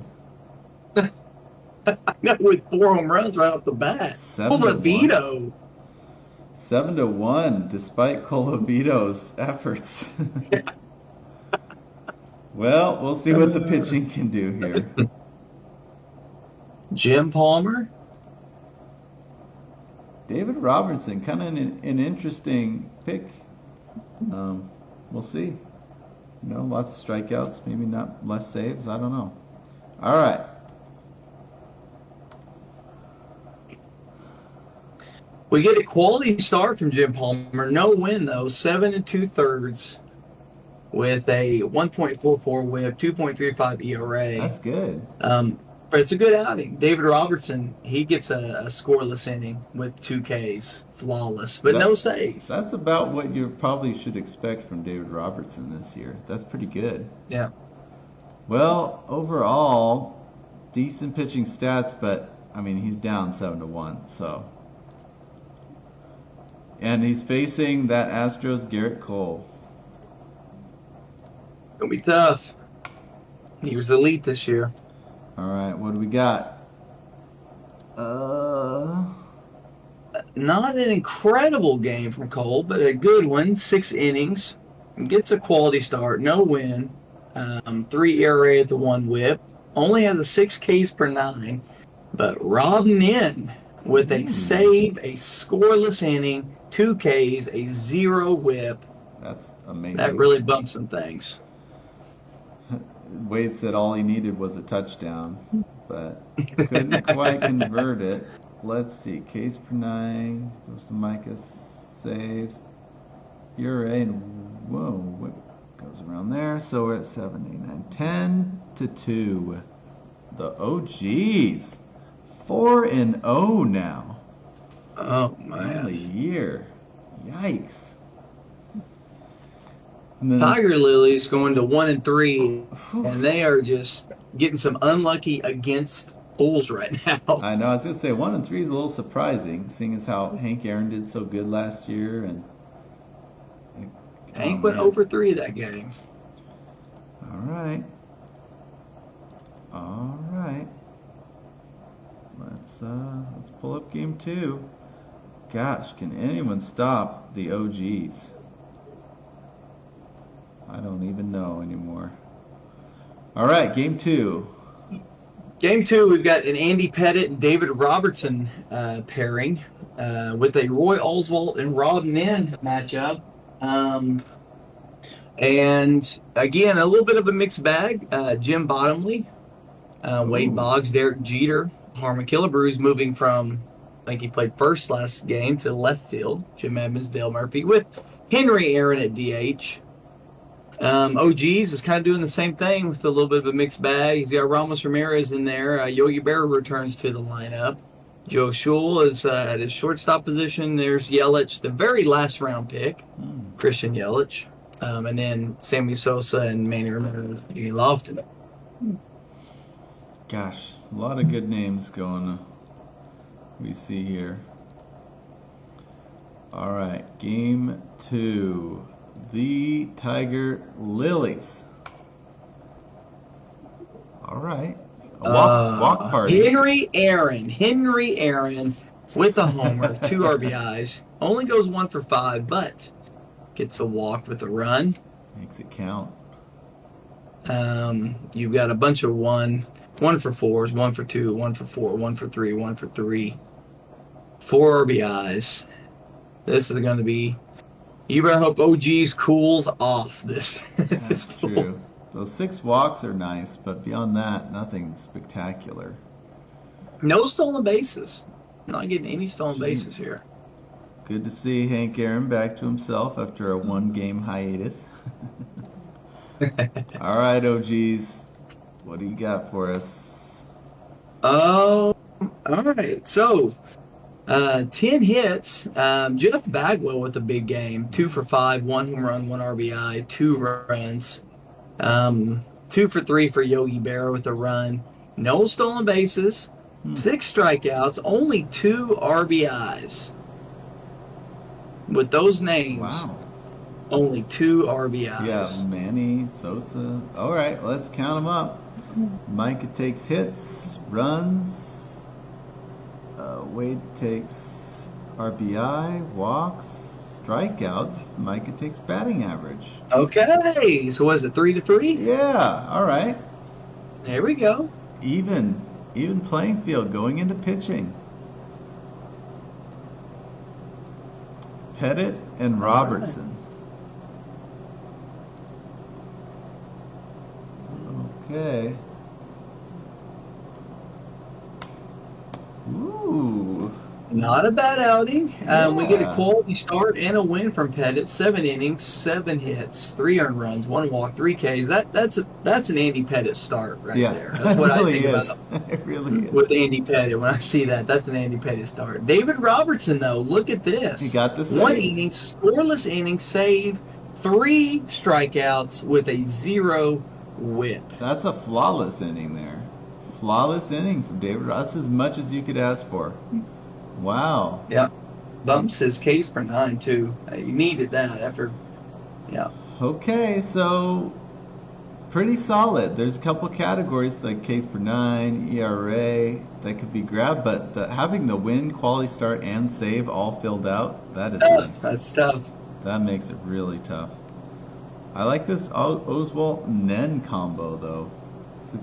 With 4 home runs right off the bat. 7-1. 7-1, despite Colavito's efforts. Well, we'll see what the pitching can do here. Jim Palmer. David Robertson, kind of an interesting pick. We'll see. Lots of strikeouts, maybe not less saves. I don't know. All right. We get a quality start from Jim Palmer. No win, though. 7 2/3 with a 1.44 whip, 2.35 ERA. That's good. But it's a good outing. David Robertson, he gets a scoreless inning with 2 Ks. Flawless, but no save. That's about what you probably should expect from David Robertson this year. That's pretty good. Yeah. Well, overall, decent pitching stats, but, he's down 7-1, so... And he's facing that Astros Garrett Cole. It'll be tough. He was elite this year. All right, what do we got? Not an incredible game from Cole, but a good one. 6 innings. Gets a quality start. No win. 3 ERA at the 1 whip. Only has a 6 Ks per 9. But Rob Nin with a save, a scoreless inning, 2 Ks, a 0 whip. That's amazing. That really bumped some things. Wade said all he needed was a touchdown, but couldn't quite convert it. Let's see. Ks per 9 goes to Micah, saves. ERA and whip goes around there. So we're at 7, 8, 9, 10-2. The OGs 4-0 now. Oh man! The year, yikes! Tiger Lilies going to 1-3, and they are just getting some unlucky against Bulls right now. I know. I was gonna say 1-3 is a little surprising, seeing as how Hank Aaron did so good last year, and Hank went over 3 that game. All right. Let's pull up game 2. Gosh, can anyone stop the OGs? I don't even know anymore. All right, game 2. Game 2, we've got an Andy Pettit and David Robertson pairing with a Roy Oswalt and Rob Nin matchup. And again, a little bit of a mixed bag. Jim Bottomley, Wade Boggs, Derek Jeter, Harmon Killebrew's moving from, I think he played first last game, to left field. Jim Edmonds, Dale Murphy, with Henry Aaron at DH. OGs is kind of doing the same thing with a little bit of a mixed bag. He's got Ramos Ramirez in there. Yogi Berra returns to the lineup. Joe Schul is at his shortstop position. There's Yelich, the very last round pick, Christian Yelich. And then Sammy Sosa and Manny Ramirez. He loved it. Gosh, a lot of good names going. We see here. All right, game 2. The Tiger Lilies. All right. A walk party. Henry Aaron with a homer, 2 RBIs. Only goes 1 for 5, but gets a walk with a run. Makes it count. You've got a bunch of 1 for 4s, 1 for 2, 1 for 4, 1 for 3, 1 for 3. 4 RBIs. This is going to be... You better hope OGs cools off this. That's true. Those 6 walks are nice, but beyond that, nothing spectacular. No stolen bases. Not getting any stolen bases here. Good to see Hank Aaron back to himself after a 1-game hiatus. All right, OGs. What do you got for us? Oh, all right. So, 10 hits. Jeff Bagwell with a big game. 2 for 5, 1 home run, 1 RBI, 2 runs. 2 for 3 for Yogi Berra with a run. No stolen bases. 6 strikeouts. Only 2 RBIs. With those names. Wow. Only 2 RBIs. Yeah, Manny, Sosa. All right, let's count them up. Micah takes hits, runs. Wade takes RBI, walks, strikeouts. Micah takes batting average. Okay, so was it 3-3? Yeah, all right. There we go. Even playing field going into pitching. Pettit and Robertson. Okay. Ooh. Not a bad outing. We get a Yeah. quality start and a win from Pettit. 7 innings, 7 hits, 3 earned runs, 1 walk, 3 Ks. That's an Andy Pettit start right there. That's what it really I think is. about It really is. with Andy Pettit. When I see that, that's an Andy Pettit start. David Robertson, though, look at this. He got the save. 1 inning, scoreless inning, save, 3 strikeouts with a 0 whip. That's a flawless inning there. Flawless inning from David. That's as much as you could ask for. Wow. Yeah. Bumps his Ks per 9, too. You needed that after, yeah. Okay, so pretty solid. There's a couple categories like Ks per 9, ERA that could be grabbed, but having the win, quality start, and save all filled out, that is nice. That's tough. That makes it really tough. I like this Oswalt Nen combo though.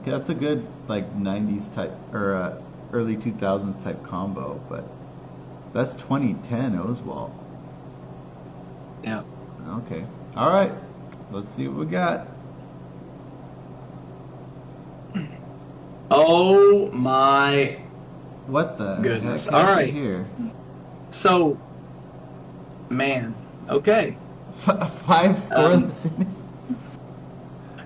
That's a good like 90s type or early 2000s type combo, but that's 2010 Oswalt. Yeah. Okay. All right. Let's see what we got. Oh my What the goodness. heck All happened right. here? So, man, okay. 5 scoreless innings.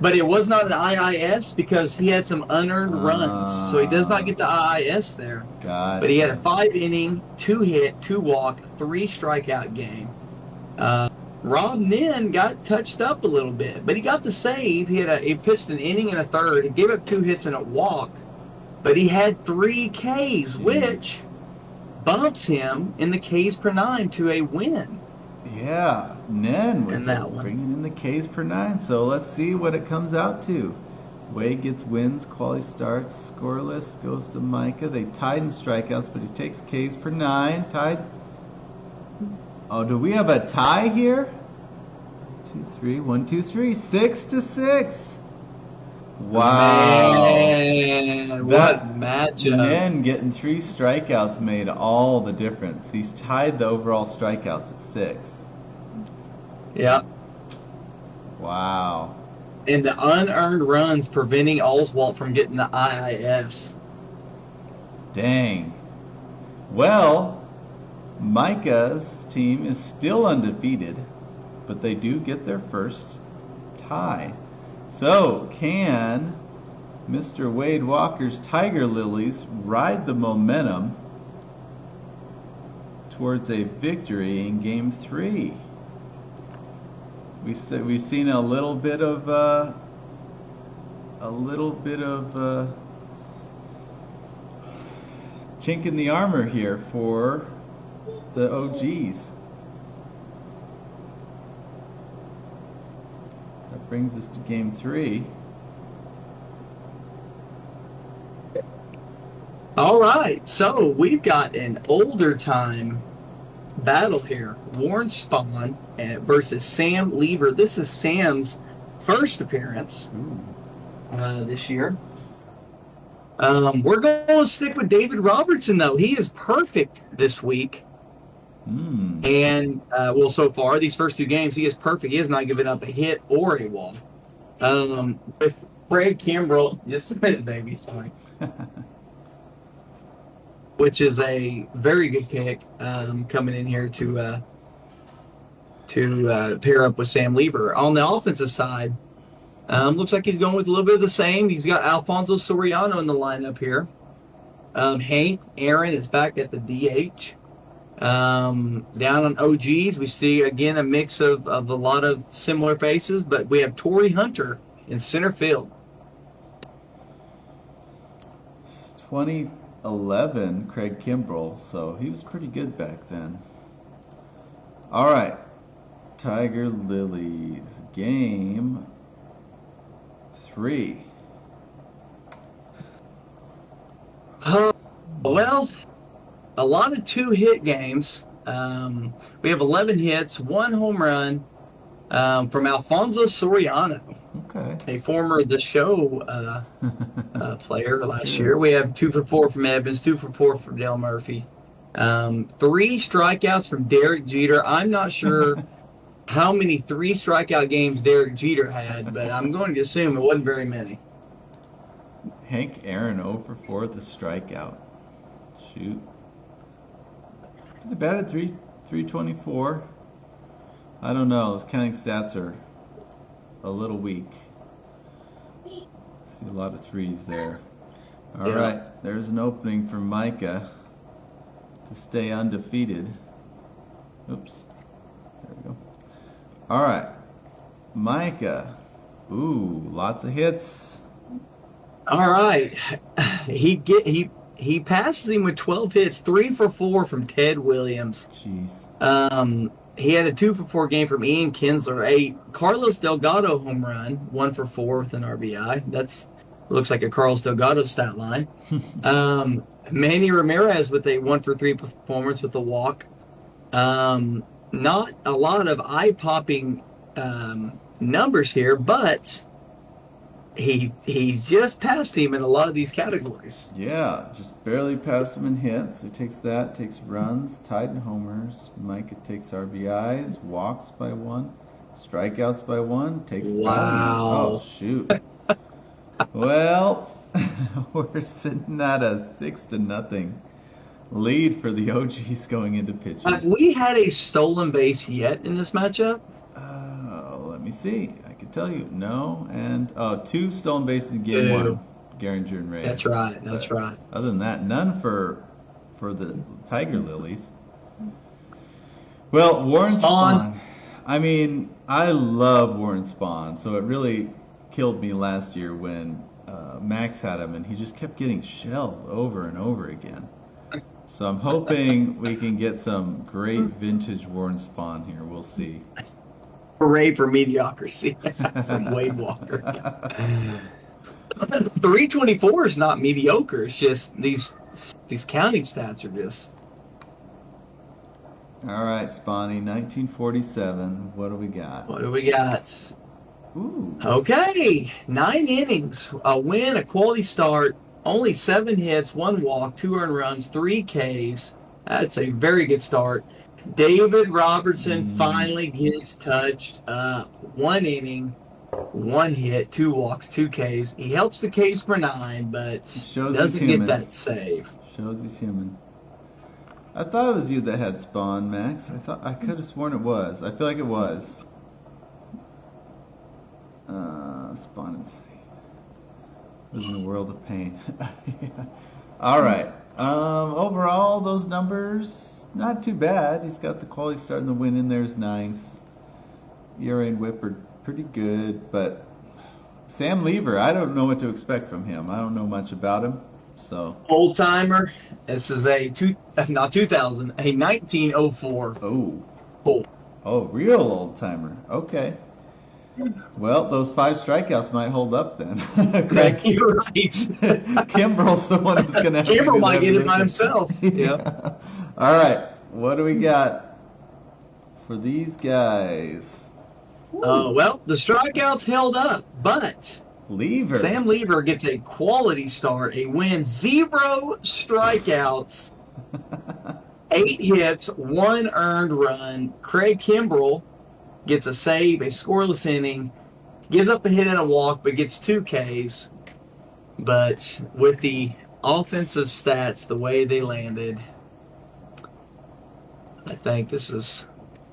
But it was not an IIS because he had some unearned runs. So he does not get the IIS there. God. But he had a 5-inning, 2-hit, 2-walk, 3 strikeout game. Rob Nen got touched up a little bit, but he got the save. He pitched an inning and a third. He gave up 2 hits and a walk, but he had 3 Ks, which bumps him in the Ks per 9 to a win. Yeah, Nen with And that one. bringing in the Ks per 9. So let's see what it comes out to. Wade gets wins, quality starts, scoreless, goes to Micah. They tied in strikeouts, but he takes Ks per 9. Tied. Oh, do we have a tie here? 2, 3, 1, 2, 3, 6-6. Wow. Man, what a matchup. Nen getting 3 strikeouts made all the difference. He's tied the overall strikeouts at 6. Yeah. Wow. And the unearned runs preventing Oswalt from getting the IIS. Dang. Well, Micah's team is still undefeated, but they do get their first tie. So, can Mr. Wade Walker's Tiger Lilies ride the momentum towards a victory in Game 3? We've seen a little bit of chink in the armor here for the OGs. That brings us to Game 3. All right, so we've got an older time battle here. Warren Spahn versus Sam Lever. This is Sam's first appearance this year. We're going to stick with David Robertson, though. He is perfect this week. And, well, so far, these first 2 games, he is perfect. He has not given up a hit or a walk. With Craig Kimbrell, just a minute, baby, sorry. Which is a very good pick coming in here to pair up with Sam Lever. On the offensive side, looks like he's going with a little bit of the same. He's got Alfonso Soriano in the lineup here. Hank Aaron is back at the DH. Down on OGs, we see again a mix of a lot of similar faces, but we have Torrey Hunter in center field. 2011 Craig Kimbrell, so he was pretty good back then. All right, Tiger Lilies, game 3. Well, a lot of 2-hit games. We have 11 hits, 1 home run from Alfonso Soriano, Okay. a former The Show player last year. We have 2 for 4 from Evans, 2 for 4 from Dale Murphy. 3 strikeouts from Derek Jeter. I'm not sure how many 3 strikeout games Derek Jeter had, but I'm going to assume it wasn't very many. Hank Aaron 0 for 4 with a strikeout. Shoot. They batted 324. I don't know. Those counting stats are a little weak. See a lot of 3s there. All right. There's an opening for Micah to stay undefeated. Oops. There we go. All right. Micah. Ooh, lots of hits. All right. He passes him with 12 hits, 3 for 4 from Ted Williams. Jeez. He had a 2 for 4 game from Ian Kinsler, a Carlos Delgado home run, 1 for 4 with an RBI. That's looks like a Carlos Delgado stat line. Manny Ramirez with a 1 for 3 performance with a walk. Not a lot of eye-popping numbers here, but he's just passed him in a lot of these categories. Yeah, just barely passed him in hits. So he takes that, takes runs, tied in homers. Micah takes RBIs, walks by 1, strikeouts by 1, takes Wow. Oh, shoot. Well, we're sitting at a 6-0 lead for the OGs going into pitching. We had a stolen base yet in this matchup? Let me see. I can tell you. No, and 2 stolen bases in game 1. Garinger and Reyes. That's right. That's right. Other than that, none for the Tiger Lilies. Well, Warren Spahn. I mean, I love Warren Spahn, so it really killed me last year when Max had him, and he just kept getting shelled over and over again. So I'm hoping we can get some great vintage Warren Spahn here. We'll see. Hooray for mediocrity from Wade Walker. 324 is not mediocre. It's just these counting stats are just. All right, Spawny, 1947. What do we got? What do we got? Ooh. Okay, 9 innings, a win, a quality start, only 7 hits, 1 walk, 2 earned runs, 3 Ks. That's a very good start. David Robertson finally gets touched up. 1 inning, 1 hit, 2 walks, 2 Ks. He helps the Ks for 9, but doesn't get that save. Shows he's human. I thought it was you that had Spawn, Max. I could have sworn it was. I feel like it was. Spawn insane. Was in a world of pain. All right. Overall, those numbers not too bad. He's got the quality start and the win in there is nice. ERA and WHIP are pretty good, but Sam Lever, I don't know what to expect from him. I don't know much about him. So old timer. This is a 1904. Oh, real old timer. Okay. Well, those 5 strikeouts might hold up then. Craig, you're right. Kimbrell's the one who's going to have to Kimbrell might get it by himself. Yeah. All right. What do we got for these guys? Oh, well, the strikeouts held up, but Lever. Sam Lever gets a quality start, a win, 0 strikeouts, 8 hits, 1 earned run. Craig Kimbrell gets a save, a scoreless inning, gives up a hit and a walk, but gets 2 Ks. But with the offensive stats, the way they landed, I think this is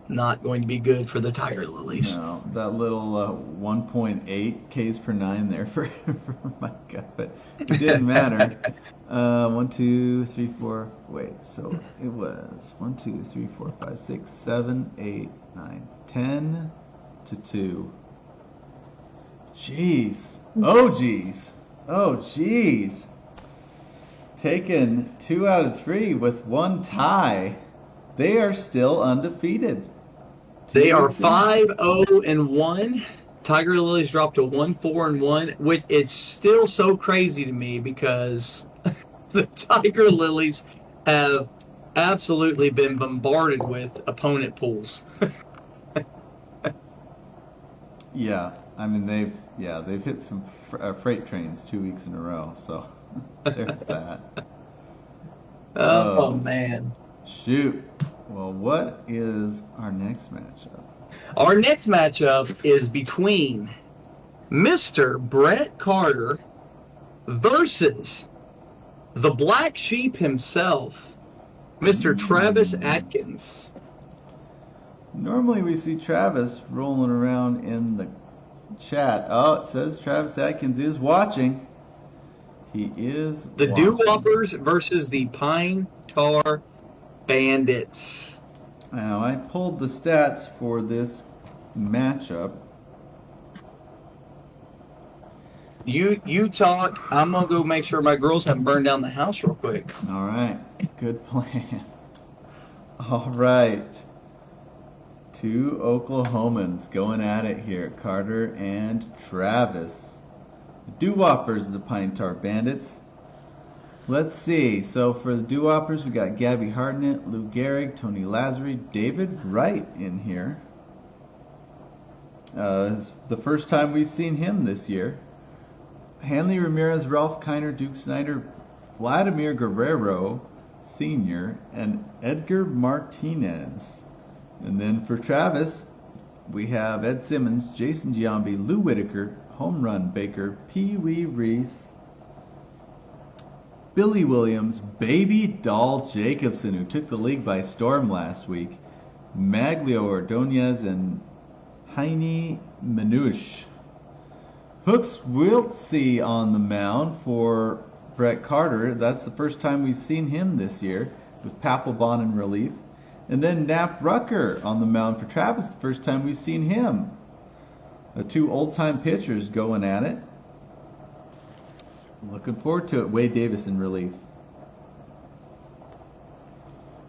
not going to be good for the Tiger Lilies. No, that little 1.8 Ks per 9 there for Micah, but it didn't matter. 1, 2, 3, 4. Wait, so it was 1, 2, 3, 4, 5, 6, 7, 8, 9, 10 to 2. Jeez. Oh, jeez. Oh, jeez. Taken 2 out of 3 with 1 tie. They are still undefeated. They are 5-0-1. Tiger Lilies dropped to 1-4-1, which it's still so crazy to me because the Tiger Lilies have absolutely been bombarded with opponent pools. Yeah, I mean they've hit some freight trains 2 weeks in a row, so there's that. Oh man. Shoot. Well, what is our next matchup? Our next matchup is between Mr. Brett Carter versus the black sheep himself, Mr. Travis Atkins. Normally we see Travis rolling around in the chat. Oh, it says Travis Atkins is watching. He is The watching. Doo-Woppers versus the Pine Tar Bandits. Now, I pulled the stats for this matchup. You talk. I'm going to go make sure my girls haven't burned down the house real quick. All right, good plan. All right. 2 Oklahomans going at it here, Carter and Travis. The Doo-Woppers, the Pine Tar Bandits. Let's see. So for the Doo-Woppers, we got Gabby Hartnett, Lou Gehrig, Tony Lazary, David Wright in here. It's the first time we've seen him this year. Hanley Ramirez, Ralph Kiner, Duke Snyder, Vladimir Guerrero Sr., and Edgar Martinez. And then for Travis, we have Ed Simmons, Jason Giambi, Lou Whitaker, Home Run Baker, Pee Wee Reese, Billy Williams, Baby Doll Jacobson, who took the league by storm last week, Maglio Ordonez, and Heine Manouche. Hooks Wiltsey on the mound for Brett Carter. That's the first time we've seen him this year, with Papelbon in relief. And then Knapp Rucker on the mound for Travis. The first time we've seen him. The 2 old-time pitchers going at it. Looking forward to it. Wade Davis in relief.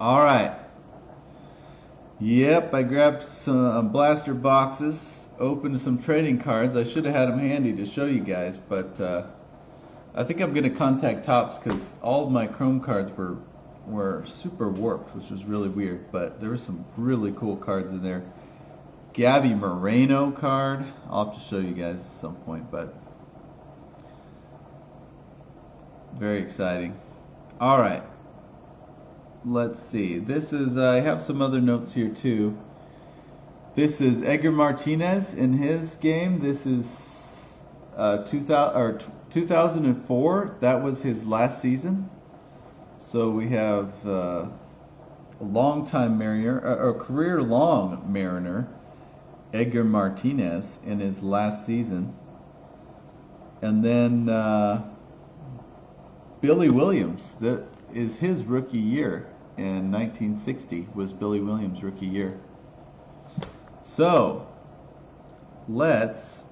All right. Yep, I grabbed some blaster boxes, opened some trading cards. I should have had them handy to show you guys, but I think I'm going to contact Topps because all of my Chrome cards were super warped, which was really weird, but there were some really cool cards in there. Gabby Moreno card. I'll have to show you guys at some point, but very exciting. All right. Let's see. This is, I have some other notes here too. This is Edgar Martinez in his game. This is 2004. That was his last season. So we have a long-time Mariner, or career-long Mariner, Edgar Martinez in his last season. And then Billy Williams, that is his rookie year in 1960, was Billy Williams' rookie year. So, let's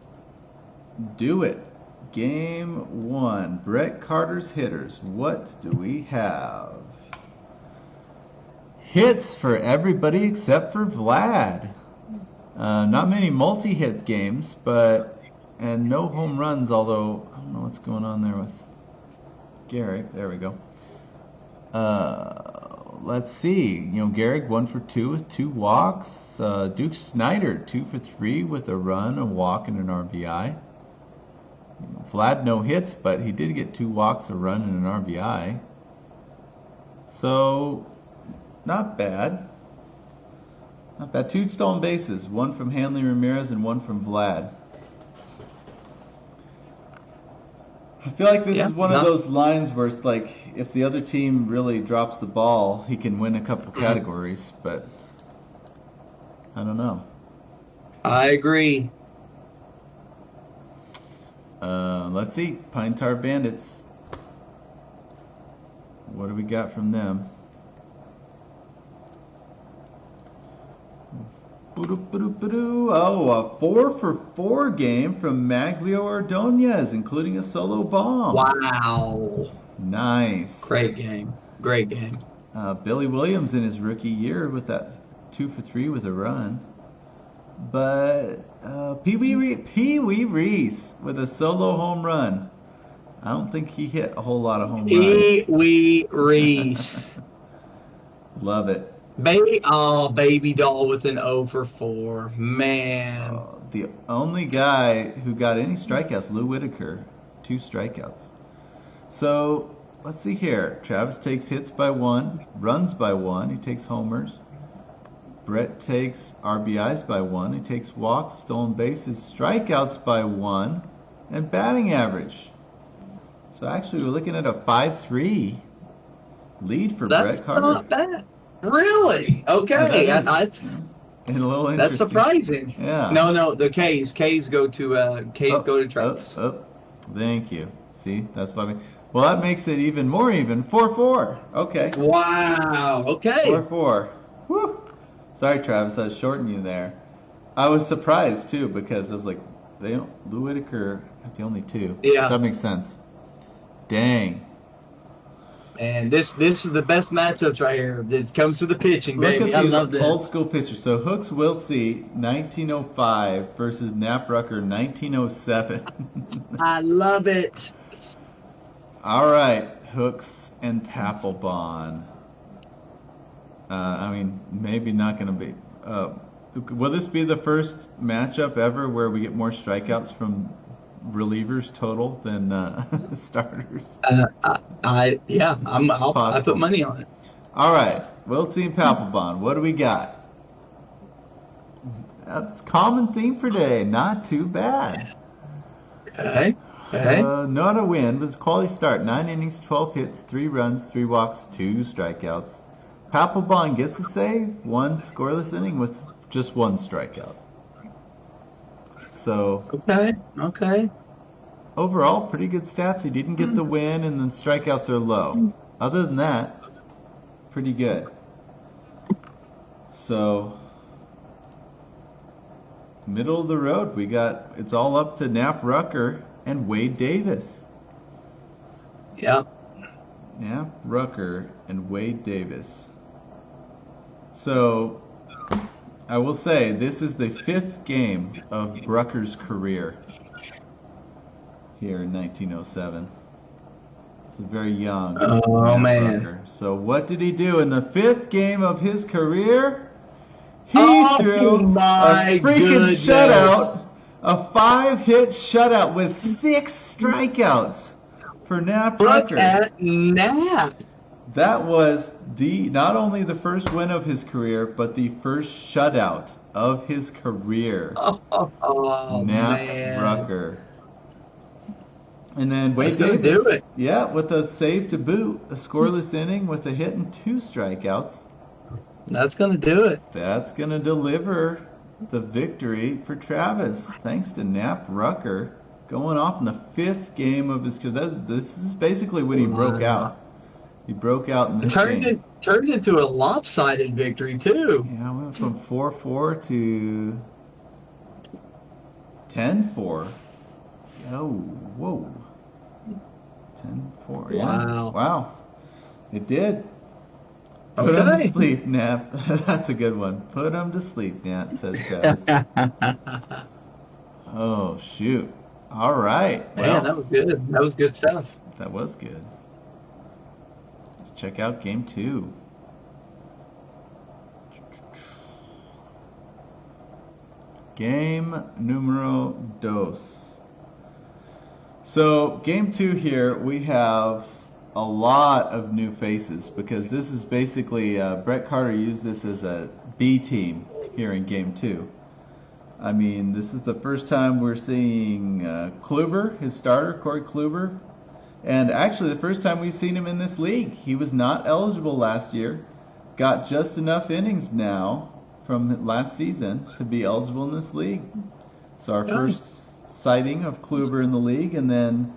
do it. Game 1, Brett Carter's hitters. What do we have? Hits for everybody except for Vlad. Not many multi-hit games, and no home runs, although I don't know what's going on there with Gehrig. There we go. Let's see. Gehrig 1 for 2 with 2 walks. Duke Snyder 2 for 3 with a run, a walk, and an RBI. Vlad no hits, but he did get 2 walks, a run, and an RBI. So, not bad. Not bad. 2 stolen bases. 1 from Hanley Ramirez and 1 from Vlad. I feel like this Yeah, is one of no. those lines where it's like if the other team really drops the ball, he can win a couple categories, but I don't know. I agree. Let's see. Pine Tar Bandits. What do we got from them? Oh, a 4-for-4 game from Maglio Ordonez, including a solo bomb. Wow. Nice. Great game. Great game. Billy Williams in his rookie year with that 2-for-3 with a run. But Pee Wee Reese with a solo home run. I don't think he hit a whole lot of home runs. Pee Wee Reese. Love it. Baby doll with an 0 for 4. Man. The only guy who got any strikeouts, Lou Whitaker, 2 strikeouts. So let's see here. Travis takes hits by 1, runs by 1. He takes homers. Brett takes RBIs by 1. He takes walks, stolen bases, strikeouts by 1, and batting average. So actually, we're looking at a 5-3 lead for Brett Carter. That's not bad. Really? Okay. And a little That's surprising. Yeah. No. The K's go to Travis. Thank you. See, that's why well, that makes it even more even. 4-4. Okay. Wow. Okay. 4-4. Woo. Sorry, Travis, I was shorting you there. I was surprised too because I was like, Lou Whitaker had the only 2. Yeah. That makes sense. Dang. And this is the best matchups right here. This comes to the pitching, baby. Look at I these love this. old school pitchers. So Hooks Wiltsey, 1905 versus Knapp Rucker, 1907. I love it. All right, Hooks and Papelbon. I mean, maybe not going to be. Will this be the first matchup ever where we get more strikeouts from relievers total than starters? I put money on it. All right, Wiltsey and Papelbon. What do we got? That's a common theme for today. Not too bad. Okay. Not a win, but it's a quality start. 9 innings, 12 hits, 3 runs, 3 walks, 2 strikeouts. Papelbon gets the save, 1 scoreless inning with just 1 strikeout. So Okay. overall, pretty good stats. He didn't get the win, and then strikeouts are low. Other than that, pretty good. So middle of the road, it's all up to Knapp Rucker and Wade Davis. Yeah. Knapp Rucker and Wade Davis. So I will say this is the 5th game of Rucker's career here in 1907. He's very young. Oh, man. Rucker. So what did he do in the 5th game of his career? He threw a freaking shutout, a 5-hit shutout with 6 strikeouts for Knapp Rucker. Look at Knapp. That was not only the first win of his career, but the first shutout of his career. Oh, Knapp man. Rucker. And then Wade That's gonna Davis, do it. yeah, with a save to boot, a scoreless inning with a hit and 2 strikeouts. That's going to do it. That's going to deliver the victory for Travis, thanks to Knapp Rucker going off in the 5th game of his career. This is basically when he broke out. He broke out in this game. It turned into a lopsided victory, too. Yeah, we went from 4-4 to 10-4. Oh, whoa. 10-4. Yeah. Wow. It did. Put him to sleep, Knapp. That's a good one. Put him to sleep, Nat, says Travis. Oh, shoot. All right. Well, Man, that was good. That was good stuff. That was good. Let's check out game 2. Game numero dos. So, game 2 here, we have a lot of new faces because this is basically, Brett Carter used this as a B team here in game 2. I mean, this is the first time we're seeing Kluber, his starter, Corey Kluber, And actually, the first time we've seen him in this league. He was not eligible last year. Got just enough innings now from last season to be eligible in this league. So our first sighting of Kluber in the league. And then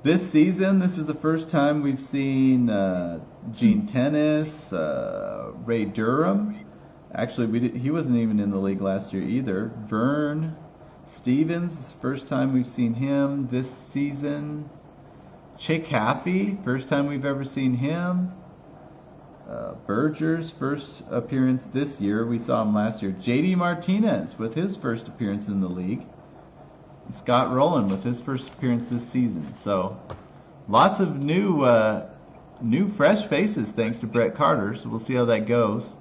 this season, this is the first time we've seen Gene Tennis, Ray Durham. Actually, he wasn't even in the league last year either. Vern Stevens, first time we've seen him this season. Chick Haffey, first time we've ever seen him. Berger's first appearance this year. We saw him last year. JD Martinez with his first appearance in the league. And Scott Rowland with his first appearance this season. So lots of new fresh faces thanks to Brett Carter. So we'll see how that goes.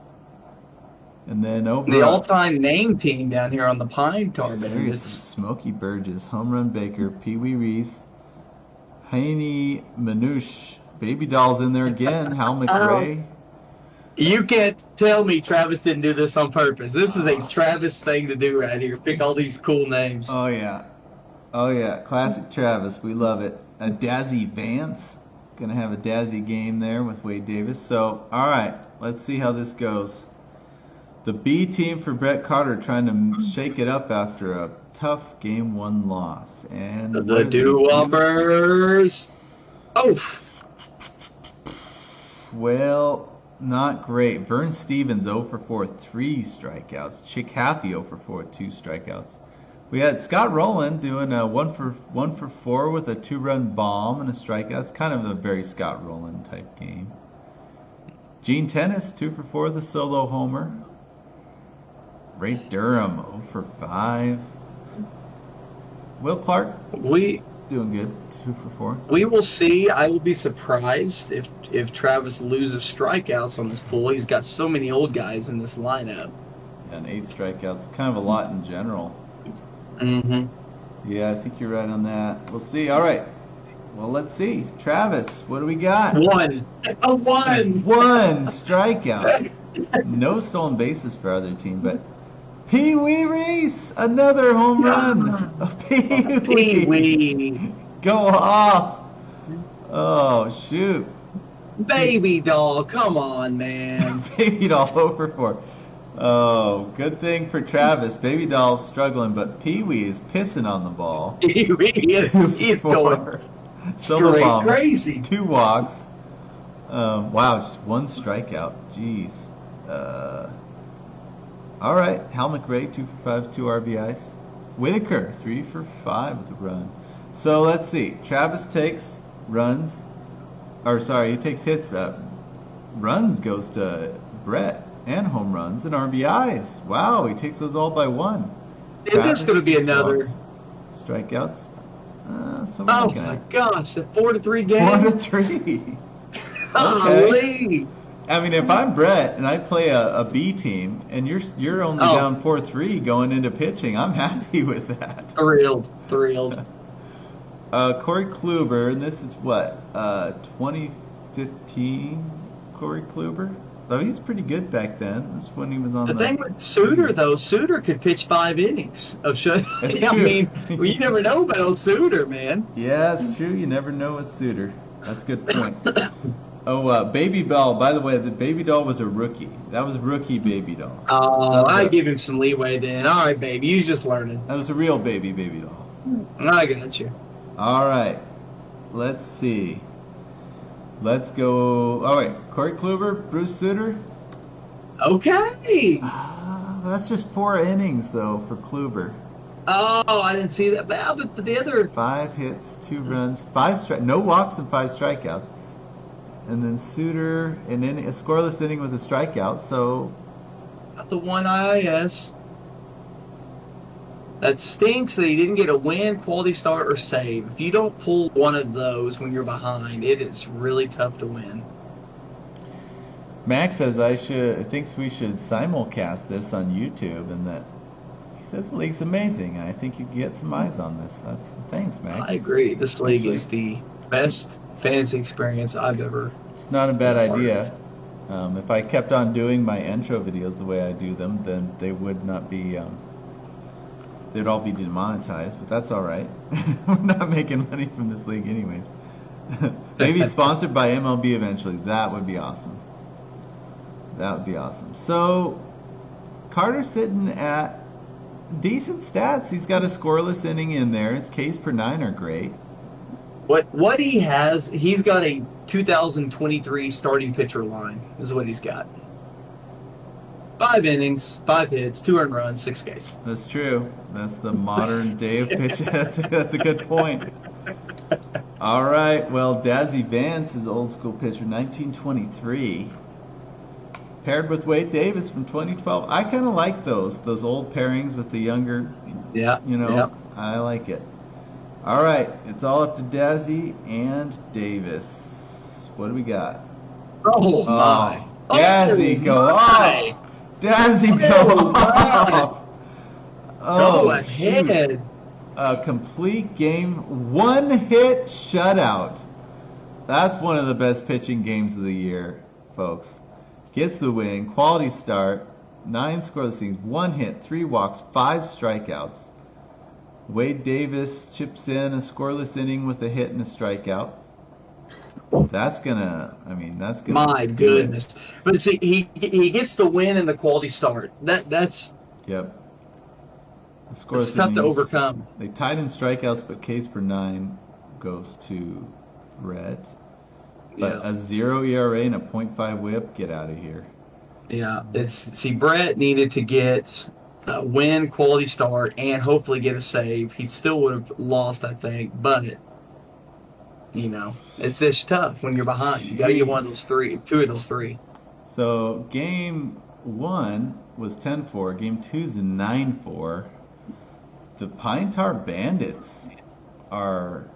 And then over the all-time name team down here on the Pine Tar Band. Seriously, Smokey Burgess, Home Run Baker, Pee Wee Reese, Haney Manouche, Baby Doll's in there again, Hal McRae. You can't tell me Travis didn't do this on purpose. This is a Travis thing to do right here. Pick all these cool names. Oh yeah, classic Travis. We love it. A Dazzy Vance, gonna have a Dazzy game there with Wade Davis. So all right, let's see how this goes. The B team for Brett Carter trying to shake it up after a tough Game 1 loss. And the Do-Wompers. Oh. Well, not great. Vern Stevens 0 for 4, 3 strikeouts. Chick Haffey 0 for 4, 2 strikeouts. We had Scott Rowland doing a 1 for 4 with a 2-run bomb and a strikeout. It's kind of a very Scott Rowland type game. Gene Tennis 2 for 4 with a solo homer. Ray Durham 0 for 5. Will Clark doing good, 2 for 4. We will see. I will be surprised if Travis loses strikeouts on this pool. He's got so many old guys in this lineup. And 8 strikeouts, kind of a lot in general. Mm-hmm. Yeah, I think you're right on that. We'll see. All right. Well, let's see. Travis, what do we got? 1. A 1. 1 strikeout. No stolen bases for other team, but Pee Wee Reese, another home run. Pee Wee. Go off. Oh, shoot. Baby doll, come on, man. Baby doll over 4. Oh, good thing for Travis. Baby doll's struggling, but Pee Wee is pissing on the ball. Pee Wee is going solo bomb. Crazy. 2 walks. Wow, just 1 strikeout. Jeez. All right, Hal McRae 2 for 5, 2 RBIs. Whitaker 3 for 5 with a run. So let's see. Travis takes runs, or sorry, he takes hits. Runs goes to Brett, and home runs and RBIs. Wow, he takes those all by 1. Is this going to be another strikeouts? Oh my gosh, a 4-3 game. 4-3. Holy. I mean, if I'm Brett and I play a B team and you're only down 4-3 going into pitching, I'm happy with that. Thrilled. Corey Kluber, and this is what 2015. Corey Kluber. So he's pretty good back then. That's when he was on the thing with Suter, though. Suter could pitch 5 innings of I mean, well, you never know about Suter, man. Yeah, it's true. You never know with Suter. That's a good point. Baby Doll. By the way, the Baby Doll was a rookie. That was rookie Baby Doll. Oh, I give him some leeway then. All right, baby, you just learning. That was a real Baby Doll. I got you. All right, let's see. Let's go. All right, Corey Kluber, Bruce Sutter. Okay. That's just 4 innings though for Kluber. Oh, I didn't see that. But the other 5 hits, 2 runs, 5 no walks and 5 strikeouts. And then Suter, a scoreless inning with a strikeout. So the 1 IIS. That stinks that he didn't get a win, quality start, or save. If you don't pull one of those when you're behind, it is really tough to win. Max says thinks we should simulcast this on YouTube, and that he says the league's amazing. And I think you can get some eyes on this. Thanks, Max. I agree. This league is the best fantasy experience I've ever. It's not a bad idea. If I kept on doing my intro videos the way I do them, then they would not be. They'd all be demonetized, but that's all right. We're not making money from this league anyways. Maybe sponsored by MLB eventually. That would be awesome. That would be awesome. So, Carter's sitting at decent stats. He's got a scoreless inning in there. His Ks per 9 are great. What he has, he's got a 2023 starting pitcher line, is what he's got. 5 innings, 5 hits, 2 earned runs, 6 Ks. That's true. That's the modern day of pitching. That's a good point. All right. Well, Dazzy Vance is old school pitcher, 1923. Paired with Wade Davis from 2012. I kind of like those old pairings with the younger. Yeah. I like it. All right. It's all up to Dazzy and Davis. What do we got? Oh, my. Dazzy, go off. Dazzy, go off. Go ahead. Shoot. A complete game, 1-hit shutout. That's one of the best pitching games of the year, folks. Gets the win, quality start, 9 scoreless innings, 1 hit, 3 walks, 5 strikeouts. Wade Davis chips in a scoreless inning with a hit and a strikeout. That's gonna. My goodness! But see, he gets the win and the quality start. That's. Yep. It's tough to overcome. They tied in strikeouts, but Ks per 9 goes to Brett. But a 0 ERA and a .5 WHIP. Get out of here. Yeah, Brett needed to get a win, quality start, and hopefully get a save. He still would have lost, I think, but. It's tough when you're behind. You got to get 2 of those 3. So game 1 was 10-4. Game 2 is 9-4. The Pine Tar Bandits are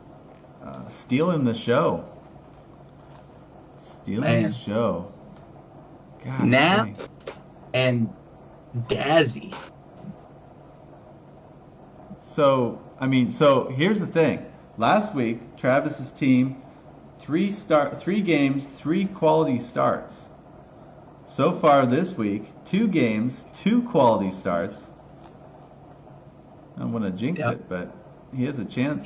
stealing the show. The show. God, Nap and Dazzy. So here's the thing. Last week, Travis's team, 3 games, 3 quality starts. So far this week, 2 games, 2 quality starts. I don't want to jinx it, but he has a chance.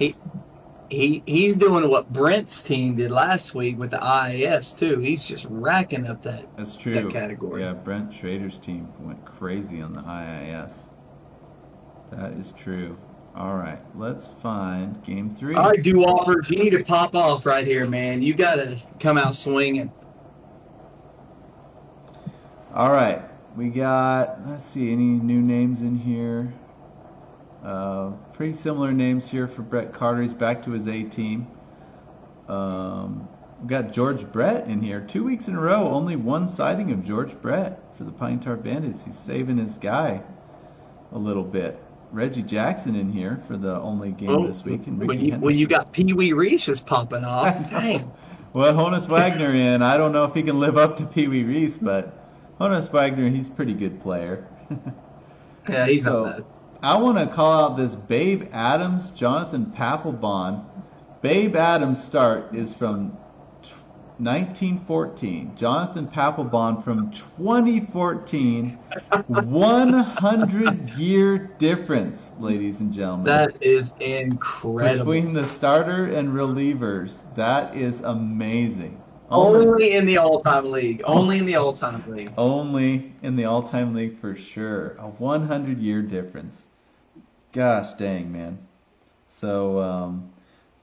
He's doing what Brent's team did last week with the IAS too. He's just racking up that. That's true. That category. Yeah, Brent Schrader's team went crazy on the IIS. That is true. All right, let's find game 3. All right, Dewalbers, you need to pop off right here, man. You got to come out swinging. All right, we got, let's see, any new names in here? Pretty similar names here for Brett Carter. He's back to his A team. We got George Brett in here. 2 weeks in a row, only 1 sighting of George Brett for the Pine Tar Bandits. He's saving his guy a little bit. Reggie Jackson in here for the only game this week. And when you got Pee Wee Reese just popping off, dang. Well, Honus Wagner in. I don't know if he can live up to Pee Wee Reese, but Honus Wagner, he's a pretty good player. Yeah, he's not bad. I want to call out this Babe Adams, Jonathan Papelbon. Babe Adams' start is from 1914. Jonathan Papelbon from 2014. 100-year difference, ladies and gentlemen. That is incredible. Between the starter and relievers. That is amazing. Only in the All-Time League. Only in the All-Time League. Only in the All-Time League for sure. A 100-year difference. Gosh dang, man. So,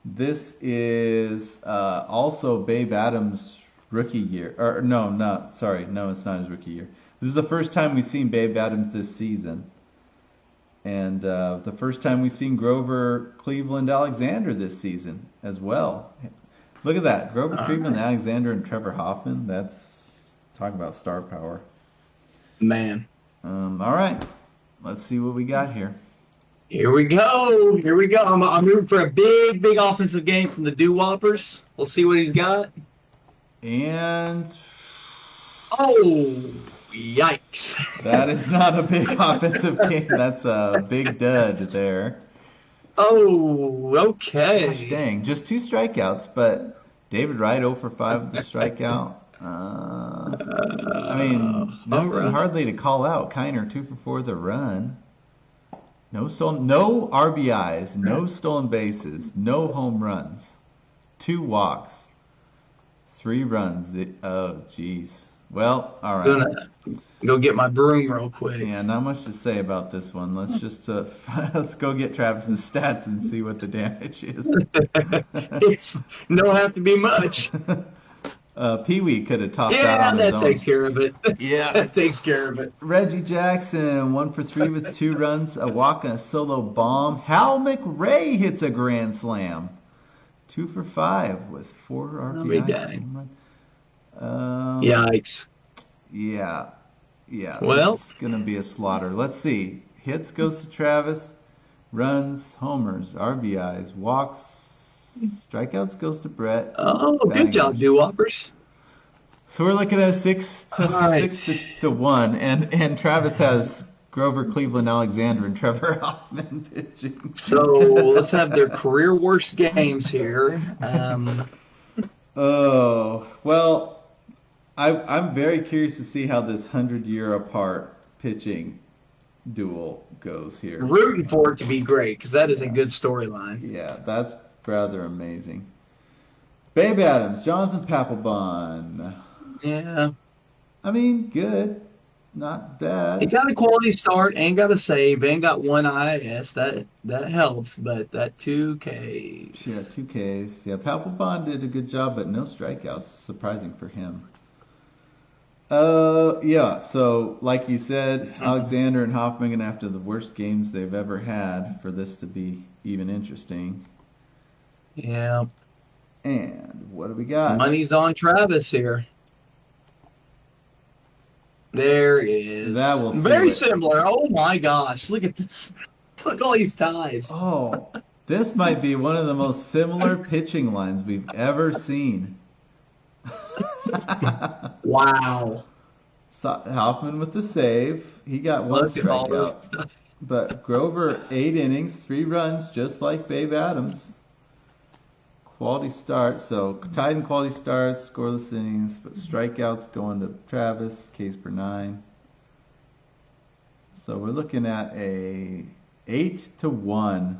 this is also Babe Adams' rookie year. No, it's not his rookie year. This is the first time we've seen Babe Adams this season. And the first time we've seen Grover Cleveland Alexander this season as well. Look at that. Grover Cleveland Alexander and Trevor Hoffman. That's, talk about star power. Man. All right. Let's see what we got here. Here we go. I'm rooting for a big offensive game from the Doo-Woppers. We'll see what he's got. And... oh, yikes. That is not a big offensive game. That's a big dud there. Oh, okay. Gosh dang. Just 2 strikeouts, but David Wright 0 for 5 with the strikeout. Nothing hardly to call out. Kiner 2 for 4 with a run. No RBIs, no stolen bases, no home runs. 2 walks, 3 runs. Oh, jeez. Well, all right. Gonna go get my broom real quick. Yeah, not much to say about this one. Let's just let's go get Travis's stats and see what the damage is. It's don't have to be much. Pee Wee could have topped out Yeah, on his that own. takes care of it. Yeah. That takes care of it. Reggie Jackson, 1 for 3 with 2 runs, a walk and a solo bomb. Hal McRae hits a grand slam. 2 for 5 with 4 RBIs. I'll be dang. Yikes. Yeah. Well, it's going to be a slaughter. Let's see. Hits goes to Travis. Runs, homers, RBIs, walks, strikeouts goes to Brett. oh, good Bangers. job, doo-woppers. So we're looking at 6 to 1, and Travis has Grover, Cleveland, Alexander, and Trevor Hoffman pitching. So let's have their career worst games here. Oh, well, I'm very curious to see how this 100-year apart pitching duel goes here. Rooting for it to be great because that is a good storyline. Yeah, that's rather amazing. Babe Adams, Jonathan Papelbon. Yeah. I mean, good. Not He bad. got a quality start and got a save and got 1 IS. That helps, but that 2 Ks. Yeah, 2 Ks. Yeah, Papelbon did a good job, but no strikeouts. Surprising for him. Yeah, so like you said, Alexander and Hoffman gonna have to have the worst games they've ever had for this to be even interesting. Yeah. And what do we got? Money's on Travis here. There is. That will Very seal it. similar. Oh my gosh. Look at this. Look at all these ties. Oh, this might be one of the most similar pitching lines we've ever seen. Wow. Hoffman with the save. He got 1 Look at all this strikeout. stuff. But Grover, 8 innings, 3 runs, just like Babe Adams. Quality start. So tied in quality starts, scoreless innings, but strikeouts going to Travis, Ks per 9. So we're looking at a 8-1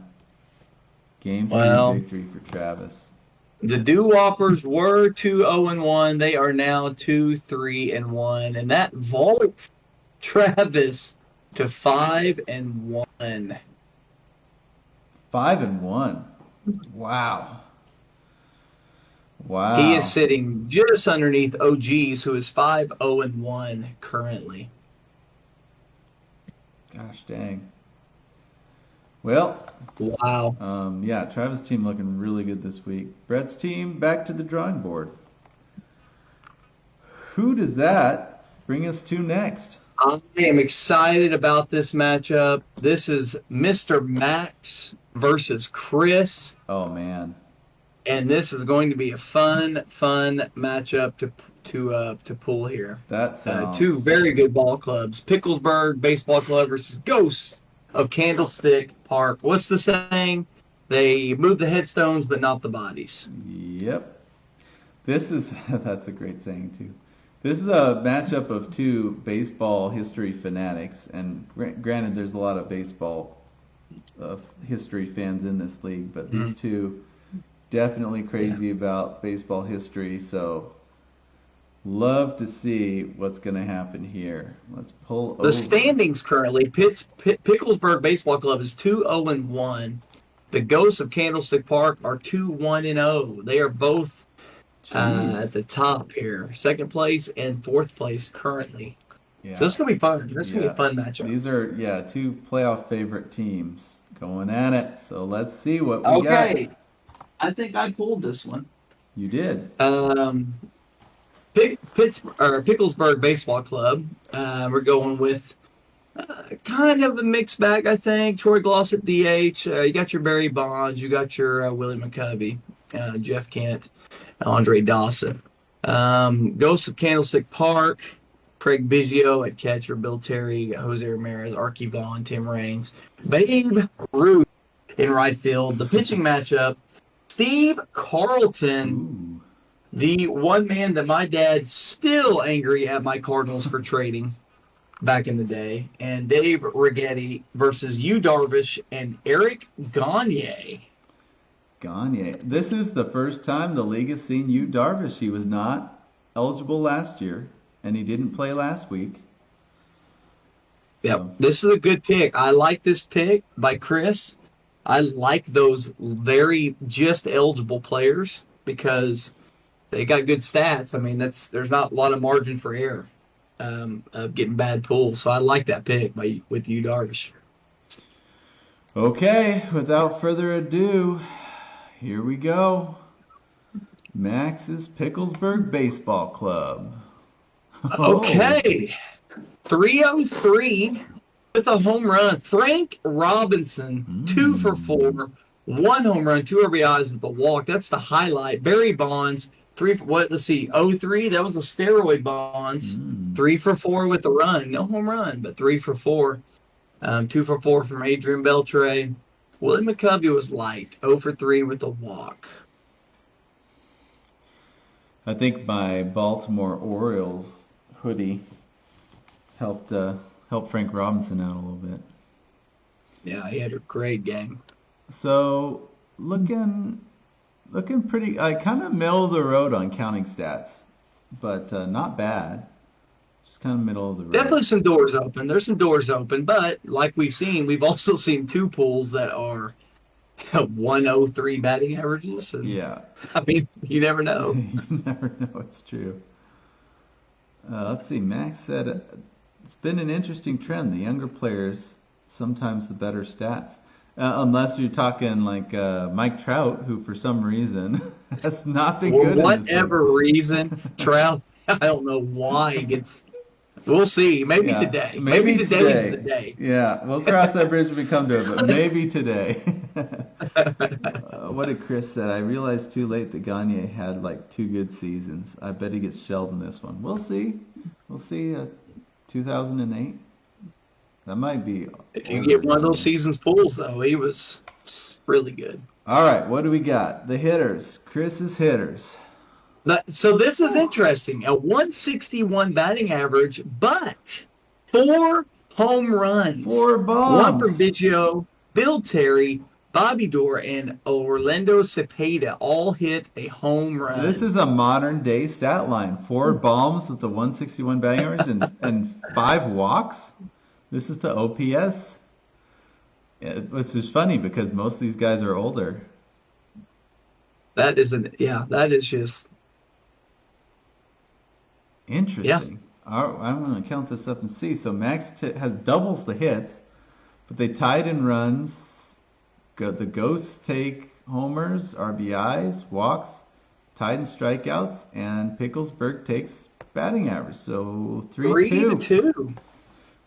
game 3 Well, victory for Travis. the Doo-Woppers were 2-0-1. They are now 2-3-1. And that vaults Travis to 5-1. 5-1. Wow. Wow. He is sitting just underneath OG's, who is 5-0-1 currently. Gosh dang. Well, Wow. yeah, Travis' team looking really good this week. Brett's team back to the drawing board. Who does that bring us to next? I am excited about this matchup. This is Mr. Max versus Chris, Oh man, and this is going to be a fun matchup to pull here. that sounds 2 very good ball clubs: Picklesburg Baseball Club versus Ghosts of Candlestick Park. What's the saying? They move the headstones, but not the bodies. Yep. This is that's a great saying too. This is a matchup of 2 baseball history fanatics, and granted, there's a lot of baseball history fans in this league, but these 2 definitely crazy about baseball history. So, love to see what's going to happen here. Let's pull over. The standings currently: Picklesburg Baseball Club is 2-0-1. The Ghosts of Candlestick Park are 2-1-0. They are both at the top here, 2nd place and 4th place currently. Yeah. So this is gonna be fun. This is gonna be a fun matchup. These are 2 playoff favorite teams going at it. So let's see what we got. Okay, I think I pulled this one. You did. Picklesburg Baseball Club. We're going with kind of a mixed bag, I think. Troy Gloss at DH. You got your Barry Bonds. You got your Willie McCovey, Jeff Kent, Andre Dawson. Ghosts of Candlestick Park. Craig Biggio at catcher. Bill Terry, Jose Ramirez, Archie Vaughn, Tim Raines, Babe Ruth in right field. The pitching matchup: Steve Carlton. Ooh. The one man that my dad's still angry at my Cardinals for trading back in the day, and Dave Righetti versus Yu Darvish and Eric Gagne. Gagne. This is the first time the league has seen Yu Darvish. He was not eligible last year, and he didn't play last week. Yep, this is a good pick. I like this pick by Chris. I like those very just eligible players because they got good stats. I mean, there's not a lot of margin for error of getting bad pulls. So I like that pick with Yu Darvish. Okay, without further ado, here we go. Max's Picklesburg Baseball Club. Okay. 303 with a home run. Frank Robinson, 2 for 4, 1 home run, 2 RBIs with a walk. That's the highlight. Barry Bonds, 3 for what? Let's see, 03. That was the steroid Bonds. 3 for 4 with the run. No home run, but 3 for 4. 2 for 4 from Adrian Beltre. Willie McCovey was light, 0 for 3 with a walk. I think my Baltimore Orioles hoodie helped Frank Robinson out a little bit. Yeah, he had a great game. So looking pretty, kind of middle of the road on counting stats, but not bad. Just kind of middle of the road. Definitely some doors open. There's some doors open, but like we've also seen 2 pools that are 103 batting averages. And, yeah. I mean, you never know. You never know. It's true. Let's see. Max said it's been an interesting trend. The younger players, sometimes the better stats. Unless you're talking like Mike Trout, who for some reason has not been good. For whatever reason, Trout, I don't know why he gets. We'll see. Maybe today. Maybe today's the day. Yeah, we'll cross that bridge when we come to it, but maybe today. What did Chris said? I realized too late that Gagne had like 2 good seasons. I bet he gets shelled in this one. We'll see. 2008. That might be. If you get one of those seasons pulls, though, he was really good. All right, what do we got? The hitters. Chris's hitters. So this is interesting. A 161 batting average, but 4 home runs. 4 bombs. 1 from Biggio, Bill Terry, Bobby Dorr, and Orlando Cepeda all hit a home run. This is a modern day stat line. 4 bombs with the 161 batting average and 5 walks. This is the OPS. Which is funny because most of these guys are older. That is just interesting. Yeah. I'm going to count this up and see. So Max has doubles the hits, but they tied in runs. The Ghosts take homers, RBIs, walks, tied in strikeouts, and Picklesburg takes batting average. So 3-2.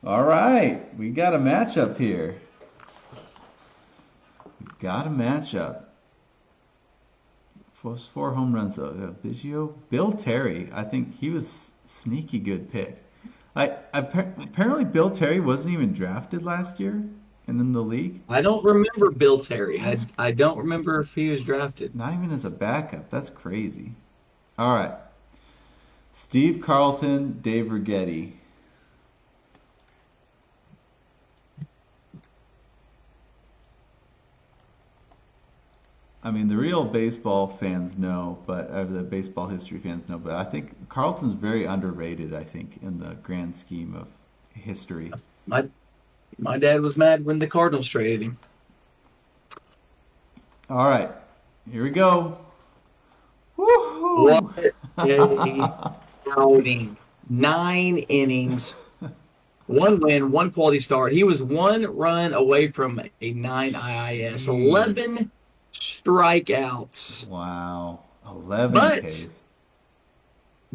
All right, we got a matchup here. First 4 home runs though. Biggio, Bill Terry. I think he was sneaky good pick. Apparently Bill Terry wasn't even drafted last year and in the league. I don't remember Bill Terry. I don't remember if he was drafted. Not even as a backup. That's crazy. All right. Steve Carlton, Dave Righetti. I mean, the real baseball fans know, but the baseball history fans know. But I think Carlton's very underrated. I think in the grand scheme of history. My dad was mad when the Cardinals traded him. All right, here we go. Woo-hoo. What a outing! 9 innings, 1 win, 1 quality start. He was 1 run away from a 9 IIS. 11 strikeouts. Wow. 11 But Ks.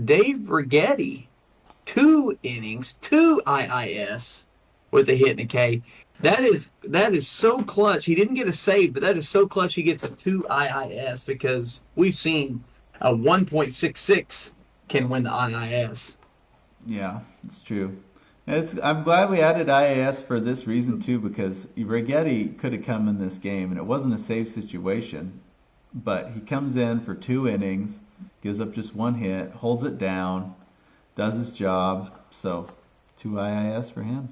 Dave Righetti, 2 innings, 2 IIS with a hit and a K. That is so clutch. He didn't get a save, but that is so clutch he gets a 2 IIS because we've seen a 1.66 can win the IIS. Yeah, it's true. I'm glad we added IAS for this reason too, because Righetti could have come in this game, and it wasn't a safe situation. But he comes in for 2 innings, gives up just 1 hit, holds it down, does his job. So 2 IIS for him.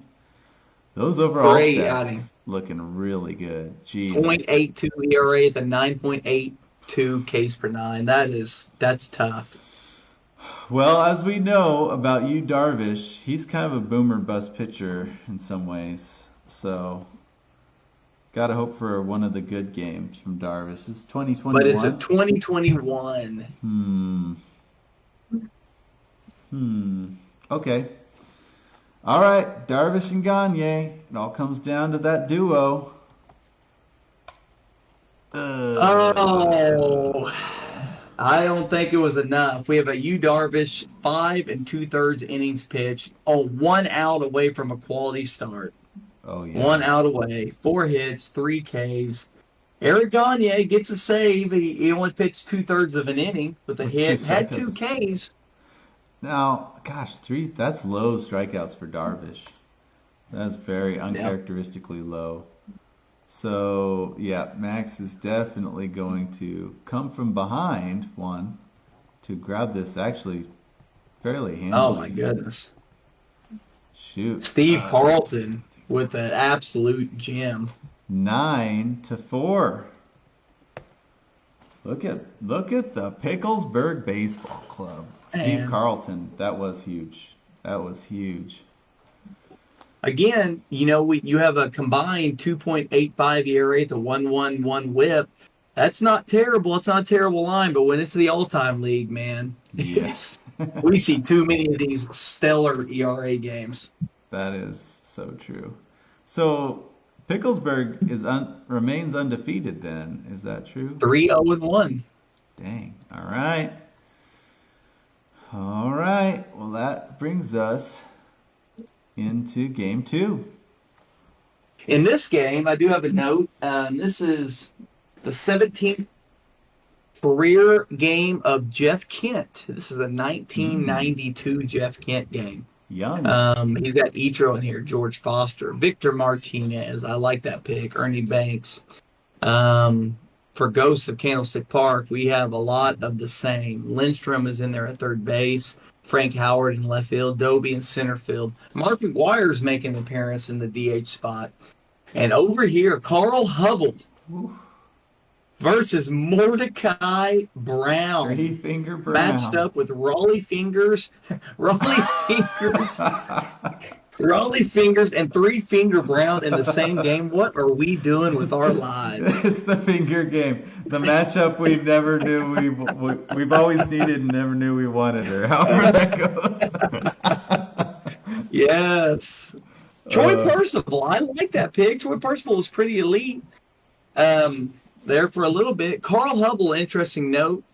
Those overall Great stats. outing. looking really good. Jeez. .82 ERA, the 9.82 Ks per nine. That's tough. Well, as we know about you, Darvish, he's kind of a boomer bust pitcher in some ways. So, gotta hope for one of the good games from Darvish. This is 2021. But it's a 2021. Okay. All right, Darvish and Gagne. It all comes down to that duo. Oh, I don't think it was enough. We have a Yu Darvish 5 2/3 innings pitched, 1 out away from a quality start. Oh yeah. 1 out away, 4 hits, 3 Ks. Eric Gagne gets a save. He only pitched 2/3 of an inning with a hit, had 2 Ks. Now, gosh, 3, that's low strikeouts for Darvish. That's very uncharacteristically low. So, yeah, Max is definitely going to come from behind one to grab this actually fairly handily. Oh, my goodness. Shoot. Steve Carlton with an absolute gem. 9-4. Look at the Picklesburg Baseball Club. Steve Carlton, that was huge. That was huge. Again, you have a combined 2.85 ERA to 1.11 WHIP. That's not terrible. It's not a terrible line, but when it's the All-Time League, man, yes, we see too many of these stellar ERA games. That is so true. So Picklesburg remains undefeated. Then is that true? 3-0-1. Dang. All right. All right. Well, that brings us into game 2. In this game, I do have a note. This is the 17th career game of Jeff Kent. This is a 1992 Jeff Kent game. Young. He's got Ichiro in here, George Foster, Victor Martinez. I like that pick. Ernie Banks. For Ghosts of Candlestick Park, we have a lot of the same. Lindstrom is in there at third base. Frank Howard in left field. Doby in center field. Mark McGuire's making an appearance in the DH spot. And over here, Carl Hubble versus Mordecai Brown. Three-finger Brown. Matched up with Raleigh Fingers. Raleigh Fingers and Three-Finger Brown in the same game. What are we doing with our lives? It's the finger game. The matchup we never knew we've always needed and never knew we wanted, or however that goes. Yes. Troy Percival. I like that pick. Troy Percival was pretty elite there for a little bit. Carl Hubble, interesting note,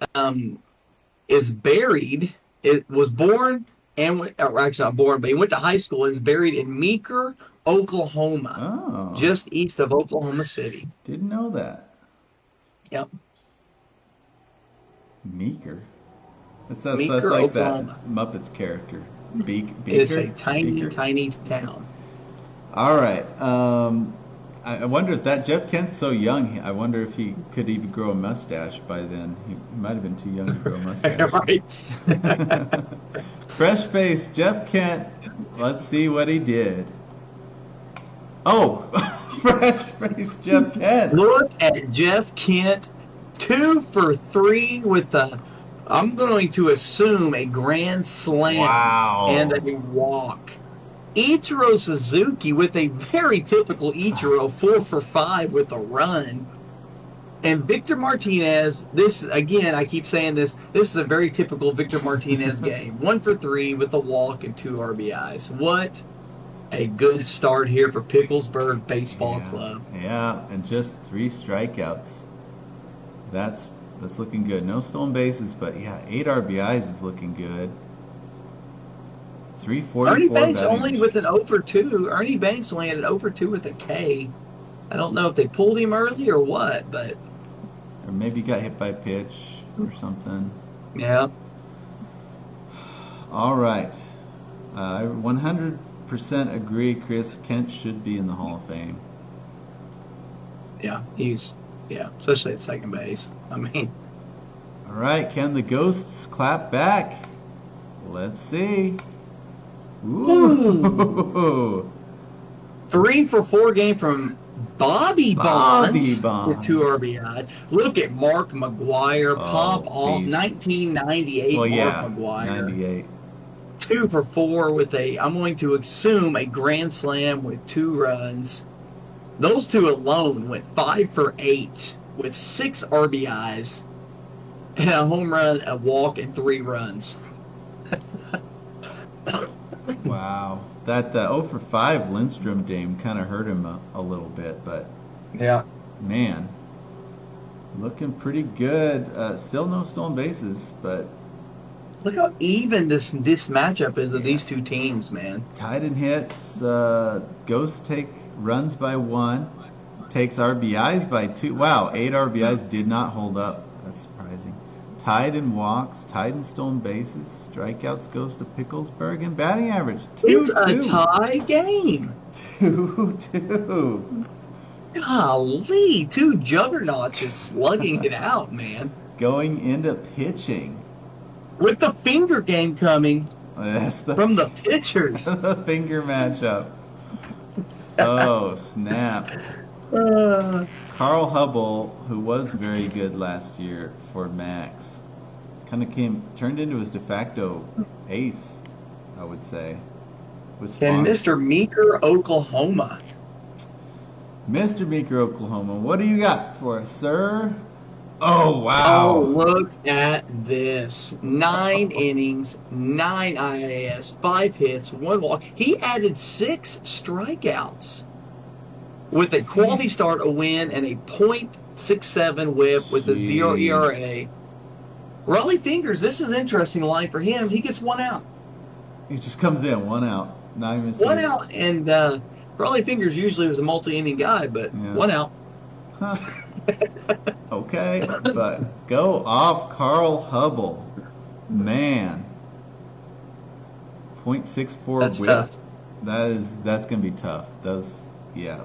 is buried. It was born and actually not born, but he went to high school and is buried in Meeker, Oklahoma, just east of Oklahoma City. Didn't know that. Yep. Meeker. That's Meeker, like Oklahoma. that Muppets character. Beaker. It's a tiny town. All right. I wonder if that Jeff Kent's so young. I wonder if he could even grow a mustache by then. He might have been too young to grow a mustache. Right. Fresh face Jeff Kent. Let's see what he did. Oh, fresh face Jeff Kent. Look at Jeff Kent, 2 for 3 with I'm going to assume a grand slam and a walk. Ichiro Suzuki with a very typical Ichiro, 4 for 5 with a run. And Victor Martinez, this, again, I keep saying this is a very typical Victor Martinez game. 1 for 3 with a walk and 2 RBIs. What a good start here for Picklesburg Baseball Club. Yeah, and just 3 strikeouts. That's looking good. No stolen bases, but yeah, 8 RBIs is looking good. 344. Ernie Banks only with an 0 for 2. Ernie Banks only had an 0 for 2 with a K. I don't know if they pulled him early or what, but or maybe he got hit by a pitch or something. Yeah. All right. I 100% agree Chris Kent should be in the Hall of Fame. Yeah, especially at second base. I mean. All right, can the Ghosts clap back? Let's see. Ooh. 3 for 4 game from Bobby Bobby Bonds with 2 Bonds. RBIs. Look at Mark McGuire pop Oh, off. beast. 1998 Well, Mark yeah, McGuire. 98. 2 for 4 with I'm going to assume a grand slam with 2 runs. Those 2 alone went 5 for 8 with 6 RBIs and a home run, a walk, and 3 runs. Wow. That 0 for 5 Lindstrom game kind of hurt him a little bit, but Yeah. man, looking pretty good. Still no stolen bases, but Look how even this matchup is of these 2 teams, man. tied in hits. Ghosts take runs by 1, takes RBIs by 2. Wow, 8 RBIs did not hold up. That's surprising. Tied in walks, tied in stolen bases, strikeouts goes to Picklesburg, and batting average 2-2. It's a tie game. 2-2. Golly, 2 juggernauts just slugging it out, man. Going into pitching. With the finger game coming That's from the pitchers. the finger matchup. Oh, snap. Carl Hubble, who was very good last year for Max, kind of turned into his de facto ace, I would say. And Mr. Meeker, Oklahoma. Mr. Meeker, Oklahoma, what do you got for us, sir? Oh, wow. Oh, look at this. 9 innings, 9 IAS, 5 hits, 1 walk. He added 6 strikeouts with a quality start, a win, and a .67 whip with a 0 ERA. Raleigh Fingers, this is an interesting line for him. He gets 1 out. He just comes in, 1 out. Not even 1 out, and Raleigh Fingers usually was a multi-inning guy, but 1 out. Huh. Okay, but go off Carl Hubble. Man. .64 That's whip. tough. That's gonna be tough. Yeah.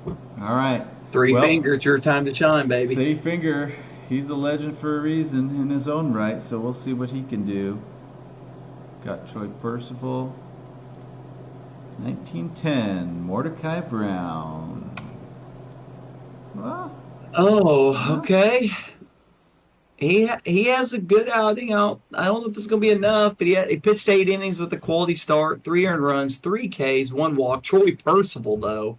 All right. 3 finger, it's your time to shine, baby. 3 finger. He's a legend for a reason in his own right, so we'll see what he can do. Got Troy Percival. 1910, Mordecai Brown. Well, Oh, okay. He has a good outing out. I don't know if it's going to be enough, but he pitched 8 innings with a quality start, 3 earned runs, 3 Ks, 1 walk. Troy Percival, though,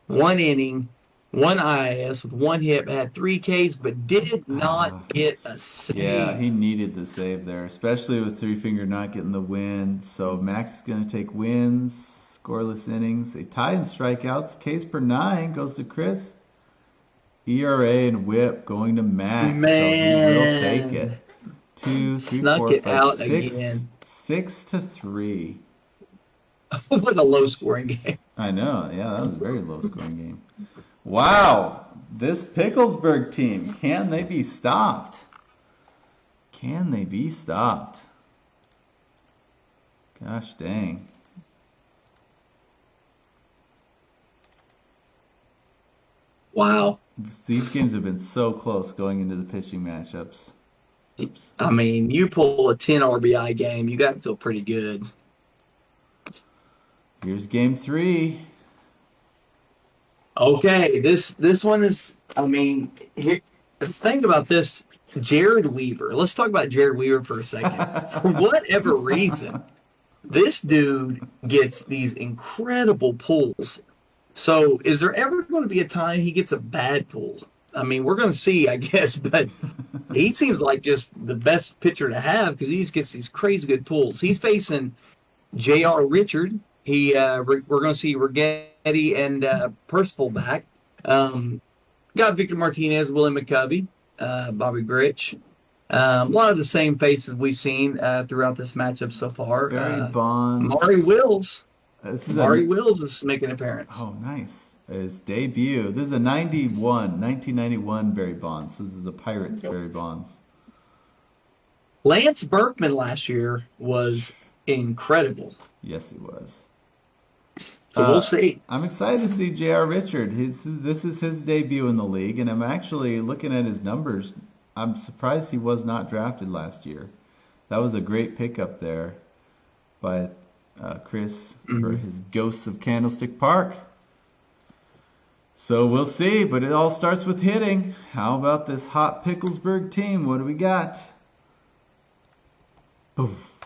1 inning, 1 IS with 1 hit, had 3 Ks, but did not get a save. yeah, he needed the save there, especially with 3 finger not getting the win. So Max is going to take wins, scoreless innings, a tie in strikeouts. Ks per 9 goes to Chris. ERA and whip going to Max. Man. So he will take it. 2, 3, Snuck 4, it 5, out 6, again. 6-3. What a low-scoring game. I know. Yeah, that was a very low-scoring game. Wow. This Picklesburg team, can they be stopped? Can they be stopped? Gosh dang. Wow. These games have been so close going into the pitching matchups. Oops. I mean, you pull a 10 RBI game, you got to feel pretty good. Here's game 3. Okay, this one is, I mean, here, the thing about this, Jared Weaver. Let's talk about Jared Weaver for a second. For whatever reason, this dude gets these incredible pulls. So is there ever going to be a time he gets a bad pull? I mean, we're going to see, I guess, but he seems like just the best pitcher to have because he gets these crazy good pulls. He's facing J.R. Richard. We're going to see Rigetti and Percival back. Got Victor Martinez, Willie McCovey, Bobby Grich. A lot of the same faces we've seen throughout this matchup so far. Barry Bonds. Maury Wills. Maury Wills is making an appearance. Oh, nice. His debut. This is a 1991 Barry Bonds. This is a Pirates Barry Bonds. Lance Berkman last year was incredible. Yes, he was. So we'll see. I'm excited to see J.R. Richard. This is his debut in the league, and I'm actually looking at his numbers. I'm surprised he was not drafted last year. That was a great pickup there by Chris for his Ghosts of Candlestick Park. So we'll see, but it all starts with hitting. How about this hot Picklesburg team? What do we got? Oof.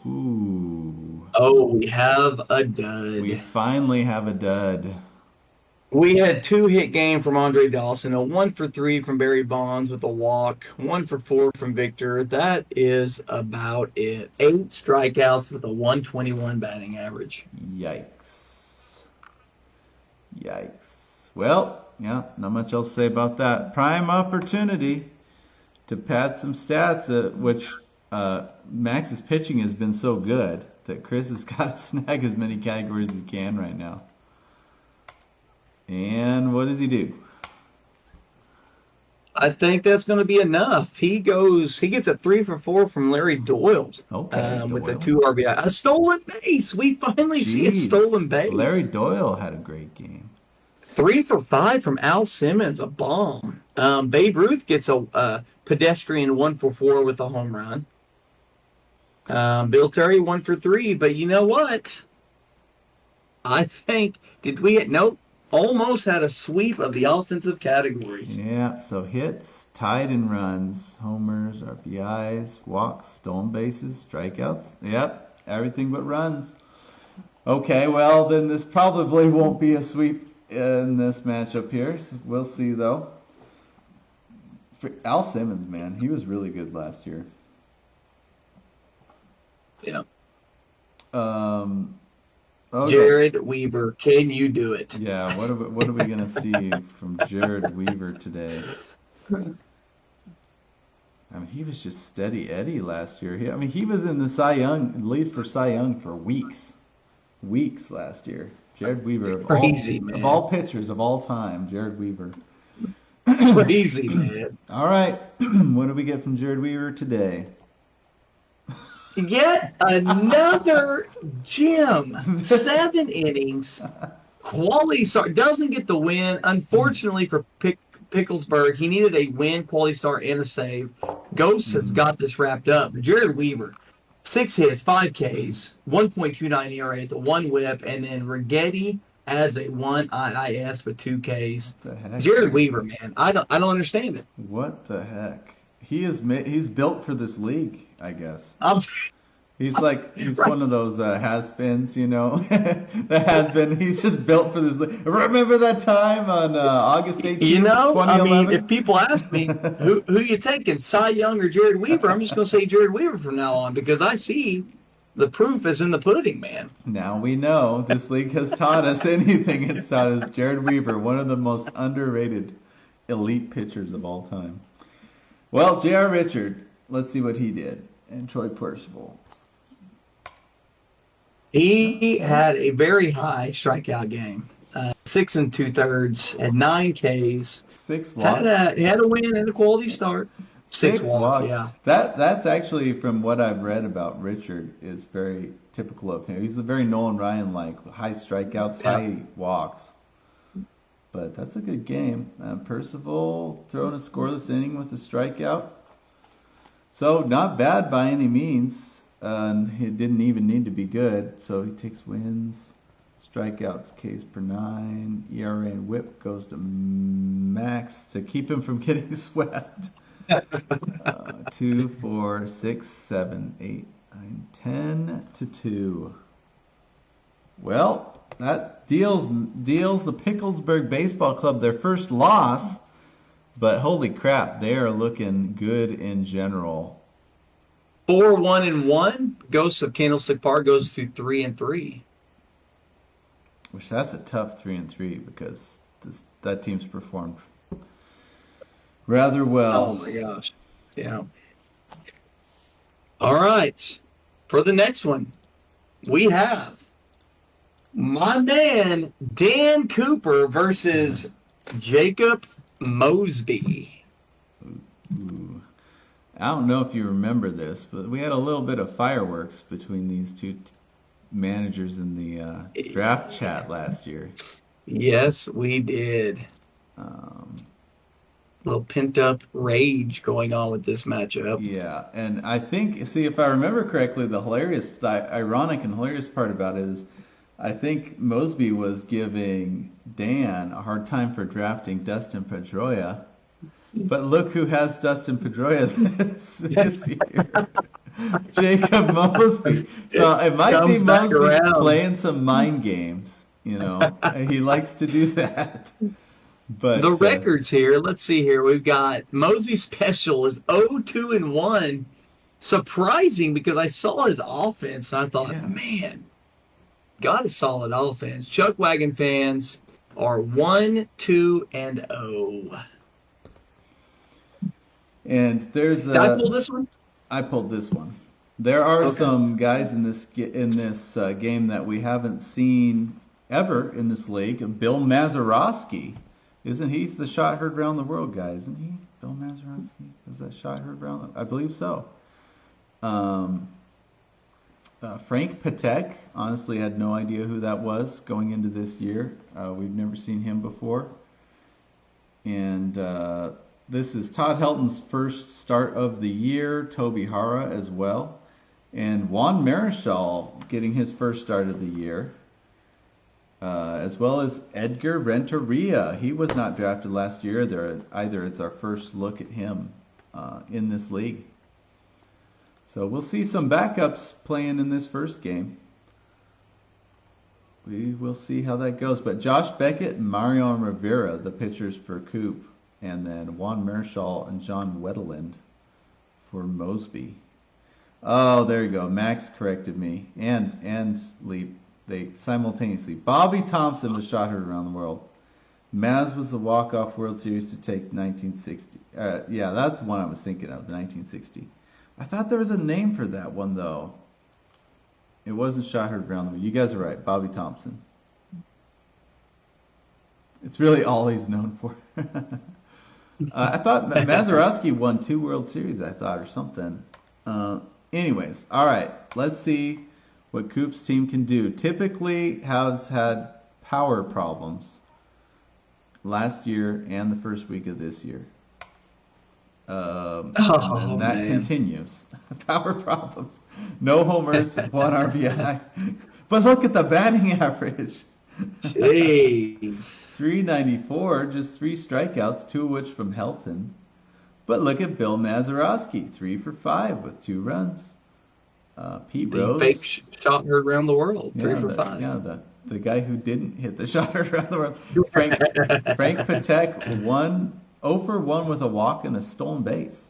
Ooh. Oh, we have a dud. We finally have a dud. We had 2-hit game from Andre Dawson, a 1-for-3 from Barry Bonds with a walk, 1-for-4 from Victor. That is about it. 8 strikeouts with a 121 batting average. Yikes. Yikes. Well, yeah, not much else to say about that. Prime opportunity to pad some stats, which Max's pitching has been so good that Chris has got to snag as many categories as he can right now. And what does he do? I think that's going to be enough. He gets a 3-for-4 from Larry Doyle. Okay, with the Doyle. 2 RBI. A stolen base. We finally see a stolen base. Larry Doyle had a great game. 3-for-5 from Al Simmons, a bomb. Babe Ruth gets a pedestrian 1-for-4 with a home run. Bill Terry 1-for-3, but you know what? I think nope. Almost had a sweep of the offensive categories. Yeah, so hits, tied in runs, homers, RBIs, walks, stolen bases, strikeouts. Yep, everything but runs. Okay, well, then this probably won't be a sweep in this matchup here. So we'll see, though. For Al Simmons, man, he was really good last year. Yeah. Okay. Jared Weaver, can you do it? Yeah, what are we gonna see from Jared Weaver today? I mean, he was just steady Eddie last year. He was in the lead for Cy Young for weeks last year. Jared Weaver, of all pitchers of all time, Jared Weaver. Crazy, man. All right, what do we get from Jared Weaver today? Yet another gem. 7 innings. Quality start. Doesn't get the win. Unfortunately for Picklesburg, he needed a win, quality start, and a save. Ghosts has got this wrapped up. Jared Weaver, 6 hits, 5 Ks, 1.29 ERA, the 1 whip, and then Rigetti adds a 1 IIS with 2 Ks. Jared Weaver, man, I don't understand it. What the heck? He's built for this league, I guess. He's right. One of those has-beens, the has-been. He's just built for this league. Remember that time on August 18th, 2011? If people ask me, who you taking, Cy Young or Jared Weaver, I'm just going to say Jared Weaver from now on because I see the proof is in the pudding, man. Now we know this league has taught us anything. It's taught us Jared Weaver, one of the most underrated elite pitchers of all time. Well, J.R. Richard, let's see what he did. And Troy Percival. He had a very high strikeout game. 6 2/3, had 9 Ks. 6 walks. Had a win and a quality start. 6 walks, yeah. That's actually, from what I've read about Richard, is very typical of him. He's a very Nolan Ryan-like, high strikeouts, high walks. But that's a good game. Percival throwing a scoreless inning with a strikeout. So not bad by any means. He didn't even need to be good. So he takes wins, strikeouts, Ks per 9, ERA and WHIP goes to max to keep him from getting swept. 2, 4, 6, 7, 8, 9, 10 to 2. Well, that deals the Picklesburg Baseball Club their first loss, but holy crap, they are looking good in general. 4-1-1. Ghosts of Candlestick Park goes to 3-3. Which that's a tough 3-3 because that team's performed rather well. Oh my gosh, yeah. All right, for the next one, we have my man Dan Cooper versus Jacob Mosby. Ooh. I don't know if you remember this, but we had a little bit of fireworks between these two managers in the draft chat last year. Yes, we did. Little pent-up rage going on with this matchup. Yeah, and I think, if I remember correctly, the ironic and hilarious part about it is I think Mosby was giving Dan a hard time for drafting Dustin Pedroia. But look who has Dustin Pedroia this year. Jacob Mosby. So it might be Comes back Mosby around. playing some mind games. He likes to do that. But The records here, let's see here. We've got Mosby special is 0-2-1. Surprising because I saw his offense and I thought, man, got a solid offense. Chuck Wagon fans are 1-2-0. And there's Did I pull this one? I pulled this one. There are some guys in this game that we haven't seen ever in this league. Bill Mazeroski, isn't he's the shot heard around the world guy? Isn't he? Bill Mazeroski, is that shot heard around? I believe so. Frank Patek, honestly had no idea who that was going into this year. We've never seen him before. And this is Todd Helton's first start of the year, Toby Hara as well. And Juan Marichal getting his first start of the year, as well as Edgar Renteria. He was not drafted last year either. It's our first look at him in this league. So we'll see some backups playing in this first game. We will see how that goes. But Josh Beckett and Marion Rivera, the pitchers for Coop, and then Juan Marichal and John Wetteland for Mosby. Oh, there you go. Max corrected me. And Leap. They simultaneously. Bobby Thompson was shot heard around the world. Maz was the walk-off World Series to take 1960. Yeah, that's the one I was thinking of, the 1960. I thought there was a name for that one, though. It wasn't shot heard around the world. You guys are right. Bobby Thompson. It's really all he's known for. I thought Mazeroski won 2 World Series, I thought, or something. Anyways, all right. Let's see what Coop's team can do. Typically has had power problems last year and the first week of this year. And that continues. Power problems. No homers, 1 RBI. But look at the batting average. Jeez. 394, just 3 strikeouts, 2 of which from Helton. But look at Bill Mazeroski, 3 for 5 with 2 runs. Pete Rose. Fake shot heard around the world, 3 for 5. Yeah, the guy who didn't hit the shot around the world. Frank Patek, 0 for 1 with a walk and a stolen base.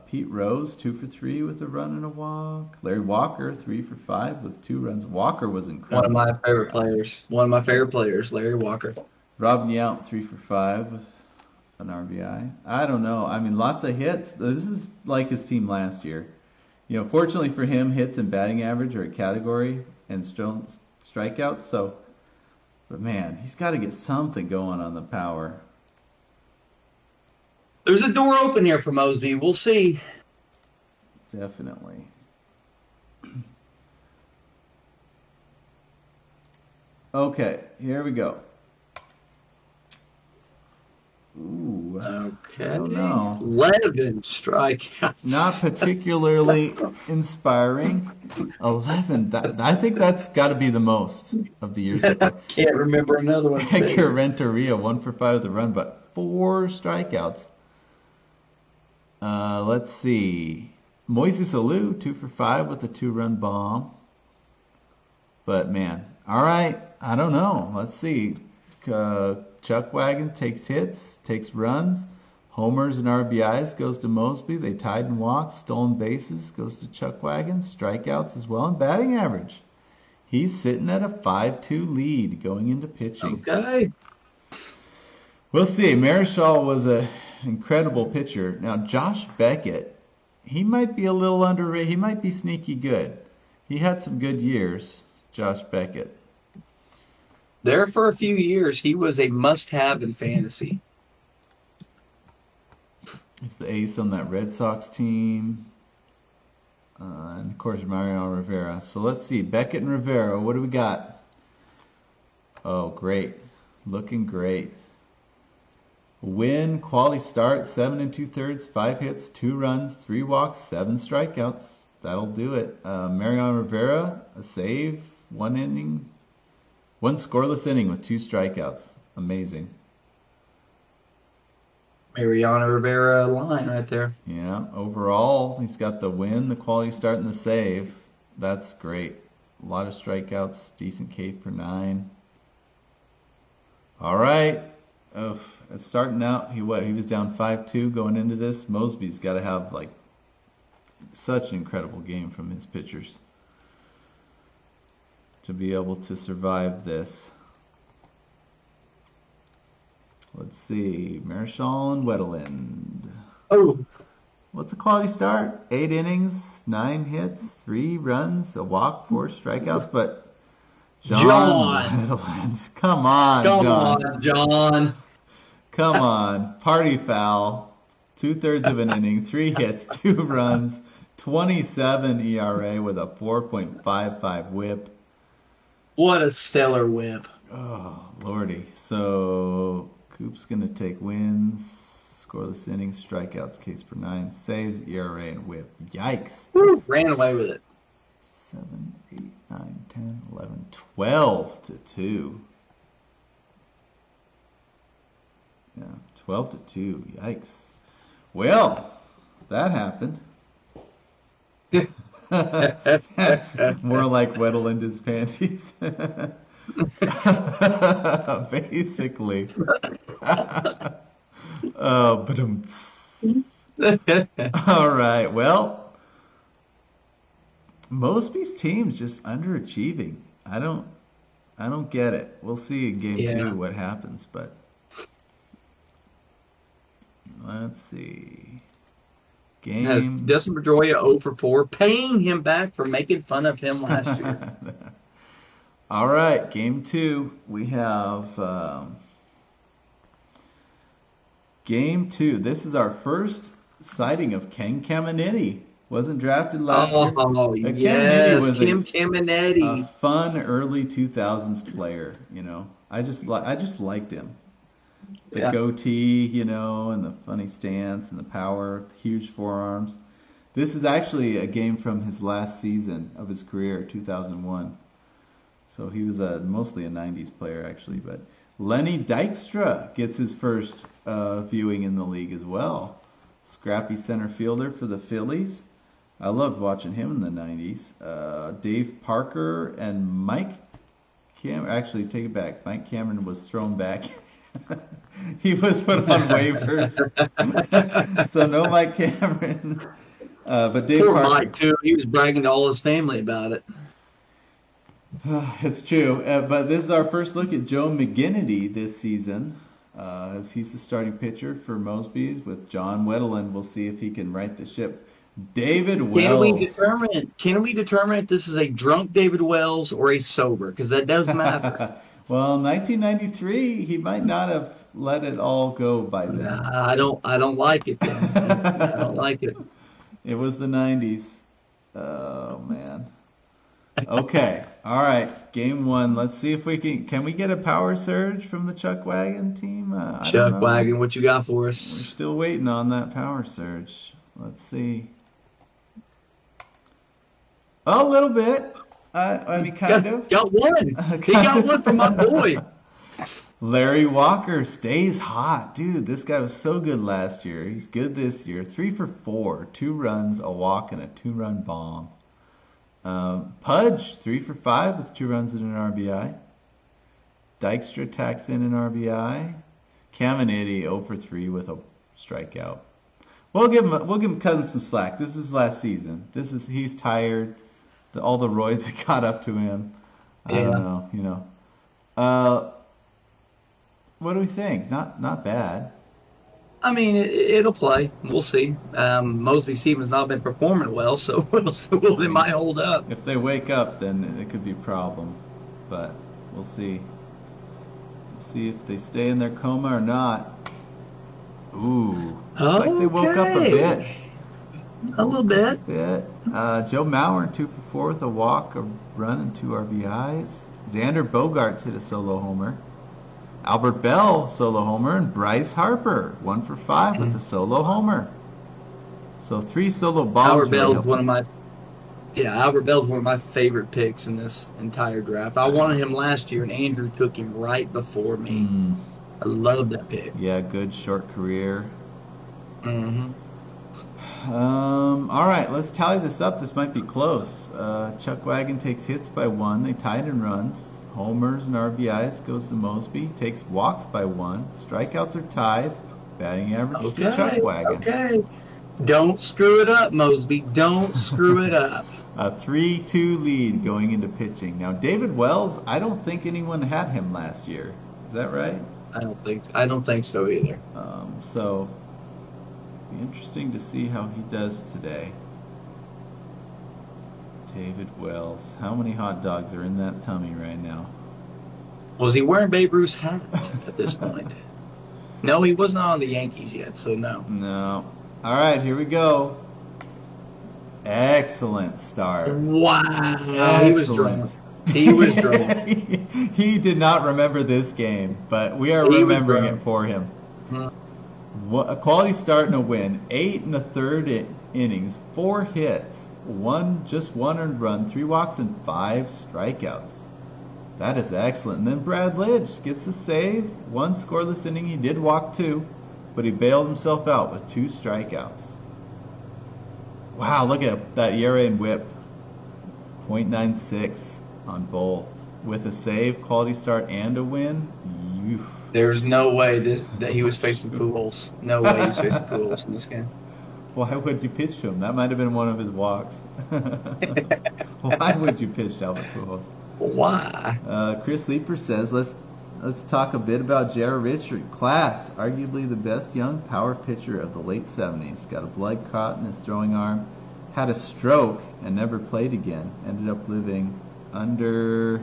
Pete Rose, 2 for 3 with a run and a walk. Larry Walker, 3 for 5 with 2 runs. Walker was incredible. One of my favorite players. Larry Walker. Rob Yount, 3 for 5 with an RBI. I don't know. I mean, lots of hits. This is like his team last year. Fortunately for him, hits and batting average are a category, and strikeouts. So, but man, he's got to get something going on the power. There's a door open here for Mosby. We'll see. Definitely. Okay, here we go. Ooh. Okay. I don't know. 11 strikeouts. Not particularly inspiring. 11. I think that's got to be the most of the years. Can't remember another one. Edgar Renteria, 1 for 5 with a run, but 4 strikeouts. Let's see. Moises Alou, 2 for 5 with a 2-run bomb. But man, all right. I don't know. Let's see. Chuck Wagon takes hits, takes runs, homers and RBIs goes to Mosby. They tied in walks, stolen bases goes to Chuck Wagon, strikeouts as well, and batting average. He's sitting at a 5-2 lead going into pitching. Okay. We'll see. Marichal was an incredible pitcher. Now, Josh Beckett, he might be a little underrated. He might be sneaky good. He had some good years, Josh Beckett. There for a few years, he was a must-have in fantasy. He's the ace on that Red Sox team. And, of course, Mario Rivera. So let's see. Beckett and Rivera, what do we got? Oh, great. Looking great. Win, quality start, 7 2/3, 5 hits, 2 runs, 3 walks, 7 strikeouts. That'll do it. Mariano Rivera, a save, one scoreless inning with 2 strikeouts. Amazing. Mariano Rivera line right there. Yeah, overall, he's got the win, the quality start, and the save. That's great. A lot of strikeouts, decent K per 9. All right. It's starting out. He was down 5-2 going into this. Mosby's got to have like such an incredible game from his pitchers to be able to survive this. Let's see, Marichal and Wetteland. Oh, What's a quality start? 8 innings, 9 hits, 3 runs, a walk, 4 strikeouts. But John Wetteland, come on, John. Come on, party foul. 2/3 of an inning, 3 hits, 2 runs, 27 ERA with a 4.55 WHIP. What a stellar whip. Oh, lordy. So Coop's going to take wins, scoreless innings, strikeouts, Ks per 9, saves, ERA, and WHIP. Yikes. Woo, ran away with it. 7, 8, 9, 10, 11, 12-2. Yeah, 12-2. Yikes. Well, that happened. More like Wetteland his panties. Basically. Oh, but all right. Well, Mosby's team's just underachieving. I don't get it. We'll see in game 2 what happens, but let's see. Dustin Pedroia 0 for 4, paying him back for making fun of him last year. All right, game 2. We have game 2. This is our first sighting of Ken Caminiti. Wasn't drafted last year. Oh, yes, Kim Caminiti. A fun early 2000s player, you know. I just liked him. The goatee, you know, and the funny stance and the power, huge forearms. This is actually a game from his last season of his career, 2001. So he was mostly a 90s player, actually. But Lenny Dykstra gets his first viewing in the league as well. Scrappy center fielder for the Phillies. I loved watching him in the 90s. Dave Parker and Mike Cameron. Actually, take it back. Mike Cameron was thrown back. He was put on waivers. So no Mike Cameron. But Dave Poor Parker. Mike, too. He was bragging to all his family about it. It's true. But this is our first look at Joe McGinnity this season. As he's the starting pitcher for Mosby with John Wetteland. We'll see if he can right the ship. David Wells. Can we determine if this is a drunk David Wells or a sober? Because that does matter. Well, 1993, he might not have let it all go by then. Nah, I don't like it. Then. I don't like it. It was the 90s. Oh man. Okay. All right. Game 1. Let's see if we can we get a power surge from the Chuck Wagon team? Chuck Wagon, what you got for We're us? still waiting on that power surge. Let's see. A little bit. I mean, kind of. Got one. He got one from my boy. Larry Walker stays hot. Dude, this guy was so good last year. He's good this year. 3 for 4. 2 runs, a walk, and a 2-run bomb. Pudge, 3 for 5 with 2 runs and an RBI. Dykstra tacks in an RBI. Caminiti 0 for 3 with a strikeout. We'll give him cut him some slack. This is his last season. He's tired. All the roids that got up to him. I don't know, you know. What do we think? Not bad. I mean, it'll play. We'll see. Mosby Stevens not been performing well, so they might hold up. If they wake up, then it could be a problem. But we'll see. We'll see if they stay in their coma or not. Ooh. Looks like they woke up a bit. A little bit. Joe Mauer 2 for 4 with a walk, a run, and 2 RBIs. Xander Bogaerts hit a solo homer. Albert Bell solo homer, and Bryce Harper 1 for 5 with a solo homer. So 3 solo bombs. Albert Bell is one of my Yeah, Albert Bell's one of my favorite picks in this entire draft. I wanted him last year, and Andrew took him right before me. I love that pick. Yeah, good short career. Mm-hmm. All right, let's tally this up. This might be close. Chuck Wagon takes hits by 1. They tied in runs. Homers and RBIs goes to Mosby. Takes walks by 1. Strikeouts are tied. Batting average to Chuck Wagon. Okay. Don't screw it up, Mosby. Don't screw it up. A 3-2 lead going into pitching. Now, David Wells, I don't think anyone had him last year. Is that right? I don't think so either. So be interesting to see how he does today. David Wells. How many hot dogs are in that tummy right now? Was he wearing Babe Ruth's hat at this point? No, he was not on the Yankees yet, so no. No. All right, here we go. Excellent start. Wow. Excellent. He was drunk. He was drunk. He did not remember this game, but we are remembering it for him. A quality start and a win. 8 1/3 innings, 4 hits, just one earned run, 3 walks, and 5 strikeouts. That is excellent. And then Brad Lidge gets the save. 1 scoreless inning. He did walk 2, but he bailed himself out with 2 strikeouts. Wow, look at that ERA and WHIP. 0.96 on both. With a save, quality start, and a win. There's no way that he was facing Pujols. No way he was facing Pujols in this game. Why would you pitch to him? That might have been one of his walks. Why would you pitch to Albert Pujols? Why? Chris Leeper says, let's talk a bit about J.R. Richard. Class, arguably the best young power pitcher of the late 70s. Got a blood clot in his throwing arm. Had a stroke and never played again. Ended up living under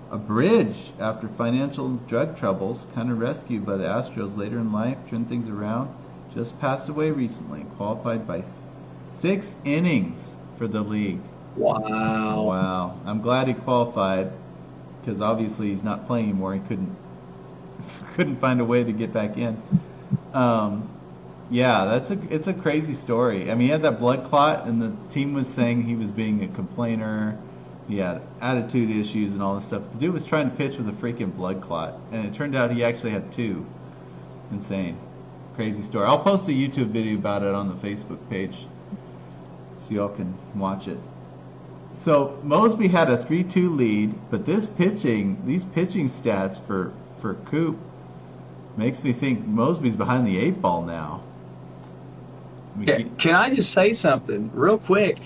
a bridge after financial drug troubles. Kind of rescued by the Astros later in life. Turned things around. Just passed away recently. Qualified by 6 innings for the league. Wow. Wow. I'm glad he qualified because obviously he's not playing anymore. He couldn't find a way to get back in. Yeah, it's a crazy story. I mean, he had that blood clot, and the team was saying he was being a complainer. He had attitude issues and all this stuff. The dude was trying to pitch with a freaking blood clot, and it turned out he actually had 2. Insane. Crazy story. I'll post a YouTube video about it on the Facebook page so y'all can watch it. So Mosby had a 3-2 lead, but these pitching stats for Coop makes me think Mosby's behind the 8 ball now. Can I just say something real quick?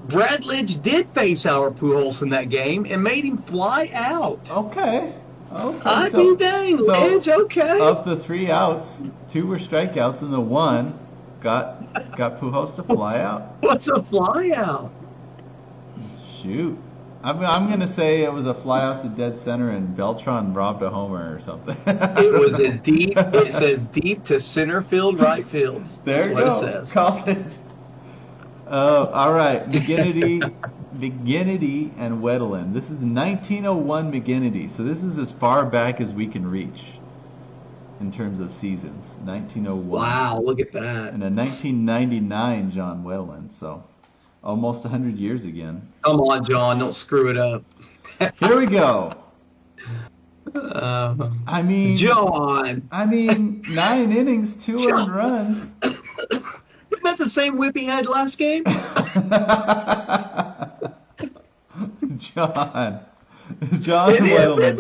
Brad Lidge did face Albert Pujols in that game and made him fly out. Okay. I mean, dang, Lidge, okay. Of the 3 outs, 2 were strikeouts, and the 1 got Pujols to fly out. What's a fly out? Shoot. I'm going to say it was a fly out to dead center and Beltran robbed a homer or something. It says deep to center field, right field. There you go. That's what it says. Called it. All right. McGinnity and Wedelin. This is the 1901 McGinnity. So this is as far back as we can reach in terms of seasons. 1901. Wow, look at that. And a 1999 John Wedelin. So almost 100 years again. Come on, John. Don't screw it up. Here we go. John. 9 innings, 2 earned runs. Isn't that the same whip he had last game? John Wedelin.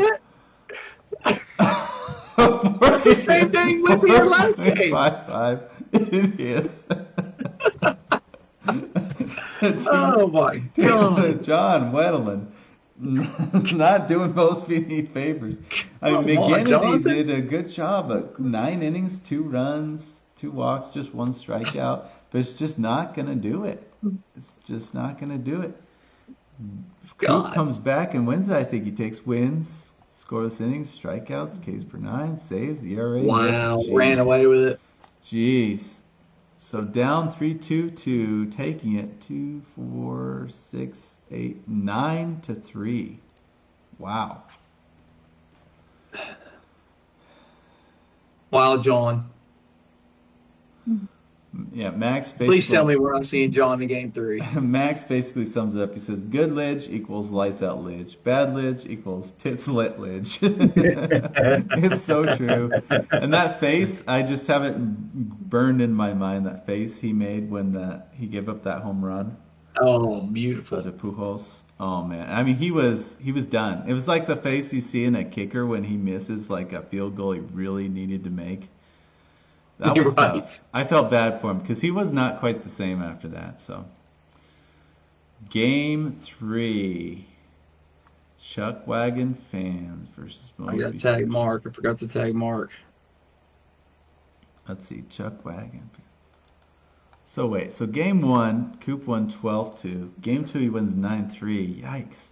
That's the same thing whip he had last game. 5'5". It is. Oh my God. John Wedelin. Not doing Mosby any favors. I mean, McGinnity did a good job. 9 innings, 2 runs, 2 walks, just 1 strikeout. But it's just not going to do it. It's just not going to do it. Coop comes back and wins it. I think he takes wins, scoreless innings, strikeouts, Ks per 9, saves, ERA. Wow, ran away with it. Jeez. So down 3-2 to taking it 2, 4, 6, 8, 9 to 3. Wow. Wow, John. Yeah, Max basically. Please tell me we're not seeing John in game 3. Max basically sums it up. He says, "Good lidge equals lights out lidge. Bad lidge equals tits lit lidge." It's so true. And that face, I just have it burned in my mind. That face he made when he gave up that home run Oh, beautiful. to Pujols. Oh man, I mean he was done. It was like the face you see in a kicker when he misses like a field goal he really needed to make. That was Right. tough. I felt bad for him because he was not quite the same after that. So, game 3, Chuck Wagon fans versus I Mosby. got tag Mark. I forgot to tag Mark. Let's see, Chuck Wagon. So wait, so game 1, Coop won 12-2. Game 2, he wins 9-3. Yikes.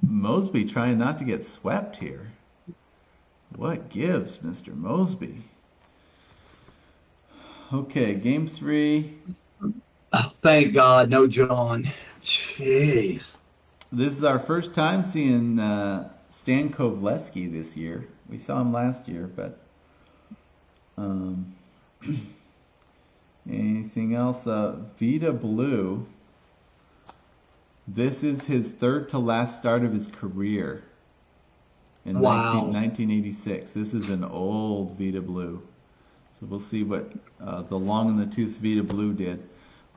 Mosby trying not to get swept here. What gives, Mr. Mosby? Okay, game 3. Oh, thank God, no John. Jeez. This is our first time seeing Stan Kovaleski this year. We saw him last year, but anything else? Vita Blue. This is his third to last start of his career in Wow. 1986. This is an old Vita Blue. So we'll see what the long in the tooth Vita Blue did.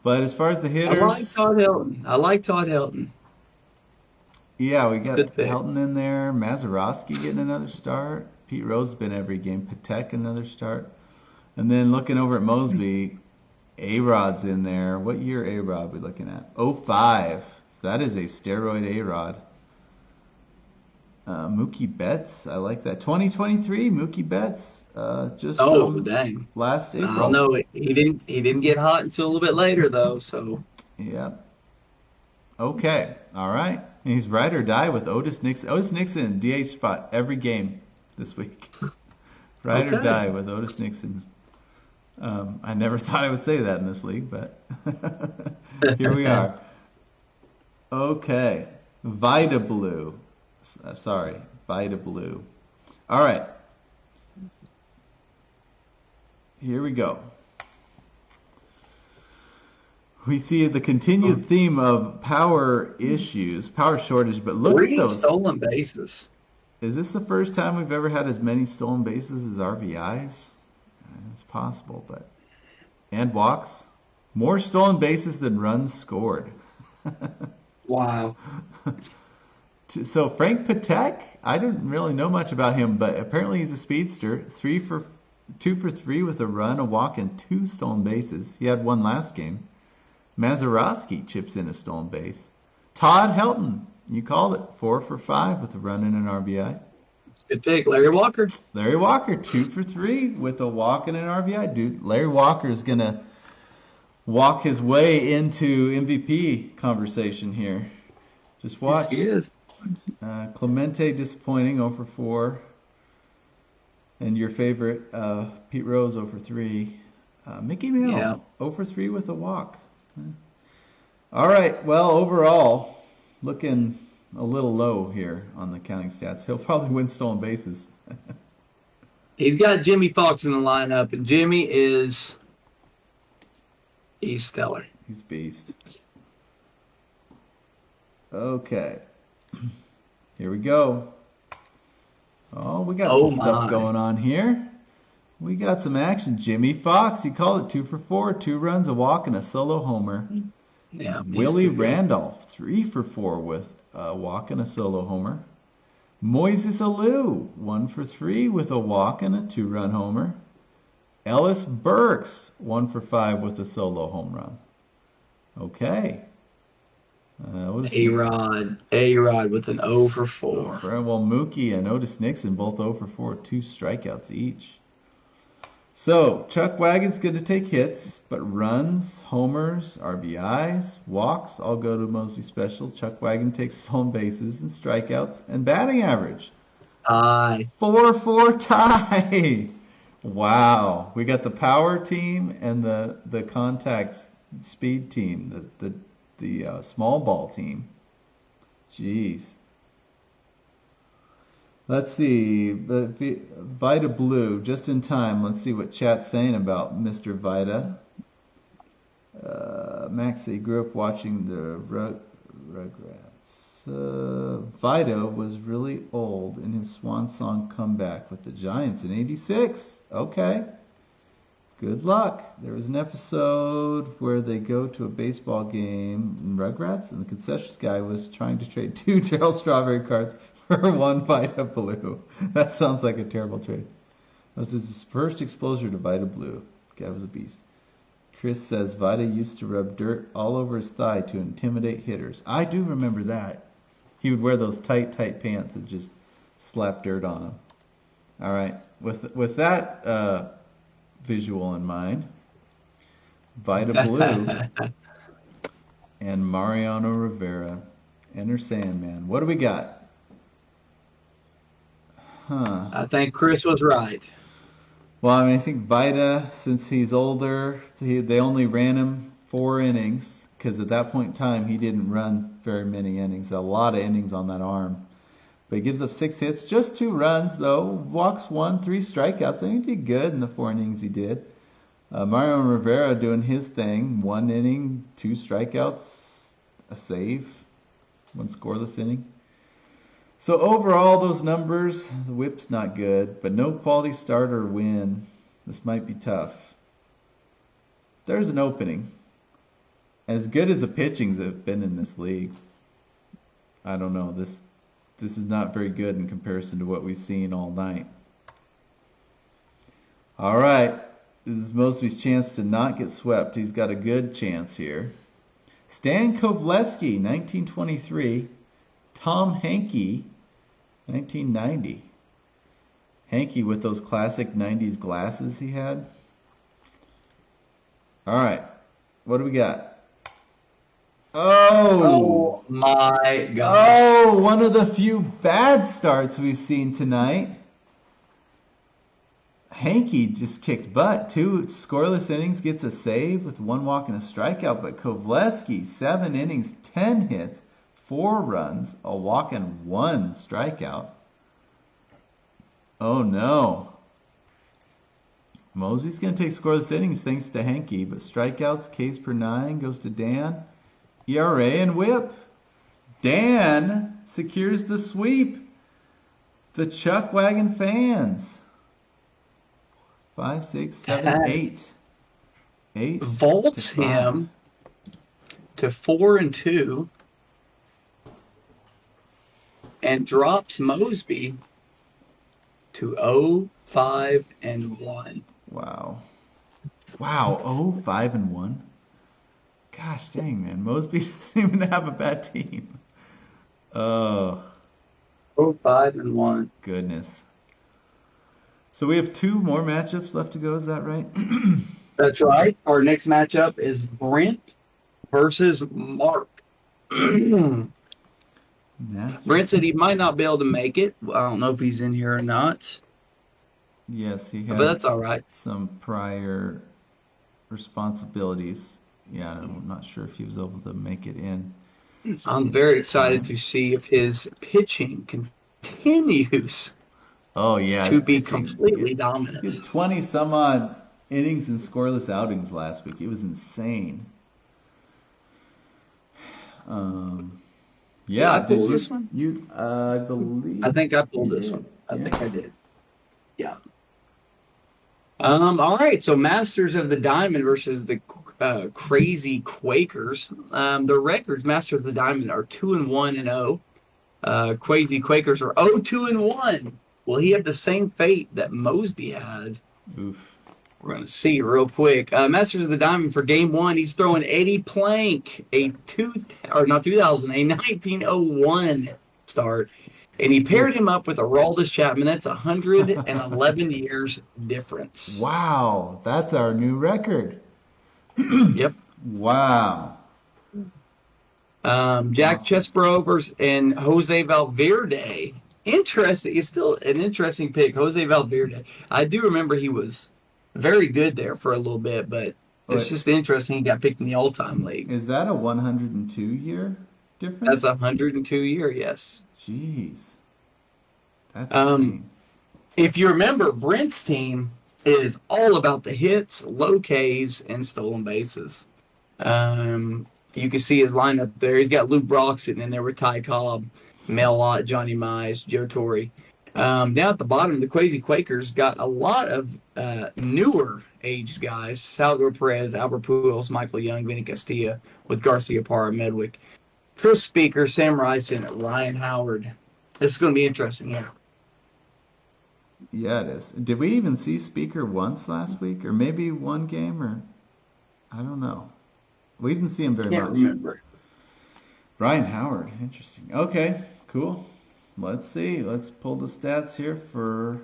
But as far as the hitters, I like Todd Helton. I like Todd Helton. yeah, we got Good pick. Helton in there. Mazeroski getting another start. Pete Rose been every game. Patek another start. And then looking over at Mosby, A-Rod's in there. What year A-Rod we looking at? 05. So that is a steroid A-Rod. Mookie Betts, I like that. 2023 Mookie Betts, just from Dang. last April. I don't know. He didn't get hot until a little bit later though. So Yep. Okay. All right. And he's ride or die with Otis Nixon. Otis Nixon in DH spot every game this week. Ride or Okay. die with Otis Nixon. I never thought I would say that in this league, but here we are. Okay. Vita Blue. Sorry, Vita Blue. All right. Here we go. We see the continued theme of power issues, power shortage, but look at 3 those. stolen bases. Is this the first time we've ever had as many stolen bases as RBIs? It's possible, but and walks. More stolen bases than runs scored. Wow. So Frank Patek, I didn't really know much about him, but apparently he's a speedster. 2 for 3 with a run, a walk, and 2 stolen bases. He had one last game. Mazeroski chips in a stolen base. Todd Helton, you called it, 4 for 5 with a run and an RBI. Good pick, Larry Walker. Larry Walker, 2 for 3 with a walk and an RBI. Dude, Larry Walker is gonna walk his way into MVP conversation here. Just watch. Yes, he is. Clemente disappointing, 0 for 4. And your favorite, Pete Rose, 0 for 3. Mickey Mantle, Yeah. 0 for 3 with a walk. All right, well, overall, looking a little low here on the counting stats. He'll probably win stolen bases. He's got Jimmy Fox in the lineup, and Jimmy he's stellar. He's beast. Okay. Here we go. Oh, we got some stuff going on here. We got some action. Jimmy Fox, he called it 2 for 4, 2 runs, a walk, and a solo homer. Yeah. Willie Randolph, 3 for 4 with a walk and a solo homer. Moises Alou, 1 for 3 with a walk and a 2-run homer. Ellis Burks, 1 for 5 with a solo home run. Okay. A-Rod with an 0 for 4. Well, Mookie and Otis Nixon both 0 for 4, 2 strikeouts each. So, Chuck Wagon's going to take hits, but runs, homers, RBIs, walks all go to Mosby Special. Chuck Wagon takes stolen bases and strikeouts and batting average. 4-4 tie. Wow. We got the power team and the contact speed team, the small ball team. Jeez. Let's see. Vita Blue, just in time. Let's see what chat's saying about Mr. Vita. Max, they grew up watching the Rugrats. Vito was really old in his swan song comeback with the Giants in '86. Okay. Good luck. There was an episode where they go to a baseball game in Rugrats, and the concessions guy was trying to trade 2 Gerald Strawberry cards for 1 Vita Blue. That sounds like a terrible trade. That was his first exposure to Vita Blue. The guy was a beast. Chris says Vita used to rub dirt all over his thigh to intimidate hitters. I do remember that. He would wear those tight pants and just slap dirt on them. All right. With that visual in mind, Vita Blue and Mariano Rivera enter Sandman. What do we got? I think Chris was right. Well, I mean, I think Vita, since he's older, they only ran him 4 innings because at that point in time he didn't run very many innings. A lot of innings on that arm. But he gives up 6 hits, just 2 runs though. Walks 1, 3 strikeouts. And he did good in the 4 innings he did. Mario Rivera doing his thing. 1 inning, 2 strikeouts, a save, 1 scoreless inning. So overall, those numbers, the whip's not good, but no quality start or win. This might be tough. There's an opening. As good as the pitchings have been in this league, I don't know. This is not very good in comparison to what we've seen all night. All right. This is Mosby's chance to not get swept. He's got a good chance here. Stan Kovleski, 1923. Tom Hankey, 1990. Hankey with those classic 90s glasses he had. All right. What do we got? Oh my God. Oh, one of the few bad starts we've seen tonight. Hankey just kicked butt. 2 scoreless innings, gets a save with 1 walk and a strikeout. But Kovleski, 7 innings, 10 hits, 4 runs, a walk and 1 strikeout. Oh no. Mosby's going to take scoreless innings thanks to Hankey, but strikeouts, Ks per 9 goes to Dan. ERA and whip. Dan secures the sweep. The Chuck Wagon fans. 5, 6, 7, 8. 8 Vaults him to 4-2 and drops Mosby to 0-5-1. Wow. Wow, 0-5-1. Gosh dang, man. Mosby doesn't even have a bad team. Oh. 0-5-1. Goodness. So we have 2 more matchups left to go, is that right? That's right. Our next matchup is Brent versus Mark. Brent said he might not be able to make it. I don't know if he's in here or not. Yes, he had but that's all right. Some prior responsibilities. Yeah, I'm not sure if he was able to make it in. I'm very excited to see if his pitching continues to be completely dominant. He had 20 some odd innings and scoreless outings last week. It was insane. Did I pull this one? I believe. I think I pulled this one. I think I did. Yeah. All right. So Masters of the Diamond versus the Crazy Quakers. The records, Masters of the Diamond are 2-1-0. Crazy Quakers are 0-2-1. Will he have the same fate that Mosby had? Oof. We're going to see real quick. Masters of the Diamond for game 1. He's throwing Eddie Plank, a 1901 start. And he paired him up with Aroldis Chapman. That's 111 years difference. Wow. That's our new record. Yep. Wow. Jack Chesbro and Jose Valverde. Interesting. It's still an interesting pick. Jose Valverde. I do remember he was very good there for a little bit, but it's just interesting he got picked in the All-Time League. Is that a 102-year difference? That's a 102-year, yes. Jeez. That's insane. If you remember, Brent's team is all about the hits, low Ks, and stolen bases. You can see his lineup there. He's got Luke Brock sitting in there with Ty Cobb, Mel Lott, Johnny Mize, Joe Torre. Down at the bottom, the Crazy Quakers got a lot of newer aged guys: Salvador Perez, Albert Pujols, Michael Young, Vinny Castilla, with Garcia Parra, Medwick, Tris Speaker, Sam Rice, and Ryan Howard. This is going to be interesting, yeah. Yeah, it is. Did we even see Speaker once last week, or maybe one game, or I don't know. We didn't see him very Can't much. remember. Ryan Howard, interesting. Okay, cool. Let's see. Let's pull the stats here for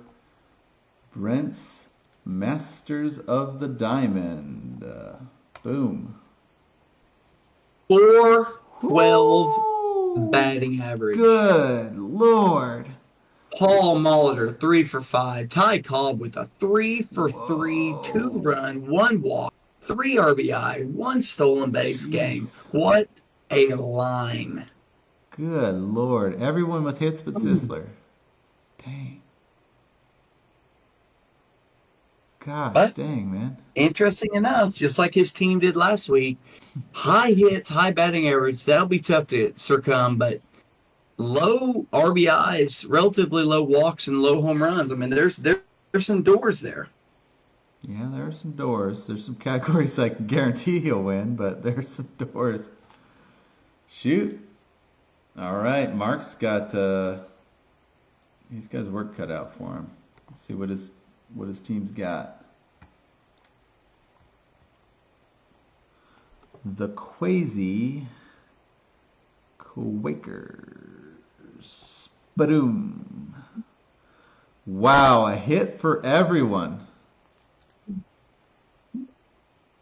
Brent's Masters of the Diamond. Boom. 412 batting average. Good Lord. Paul Molitor, 3 for 5. Ty Cobb with a 3 for 3, 2-run, 1 walk, 3 RBI, 1 stolen base game. What a line. Good Lord. Everyone with hits but Sisler. Dang. Gosh, But dang, man. interesting enough, just like his team did last week, high hits, high batting average, that'll be tough to succumb, but low RBIs, relatively low walks, and low home runs. I mean, there's some doors there. Yeah, there are some doors. There's some categories I can guarantee he'll win, but there's some doors. Shoot. All right, Mark's got he's got his work cut out for him. Let's see what his team's got. The Quasi Quakers. Boom. Wow, a hit for everyone.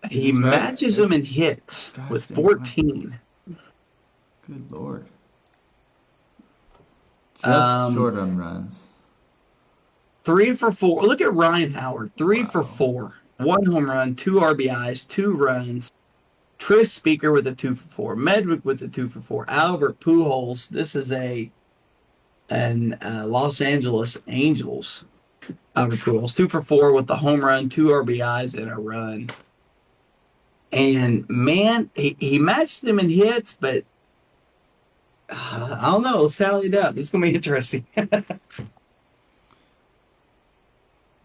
He matches them in hits with 14. Good Lord. Just short on runs. 3 for 4. Look at Ryan Howard. 3 for 4. 1 home run, 2 RBIs, 2 runs. Tris Speaker with a 2 for 4. Medwick with a 2 for 4. Albert Pujols. This is an Los Angeles Angels. Albert Pujols, 2 for 4 with the home run, 2 RBIs, and a run. And man, he matched them in hits, but I don't know. Let's tally it up. It's going to be interesting.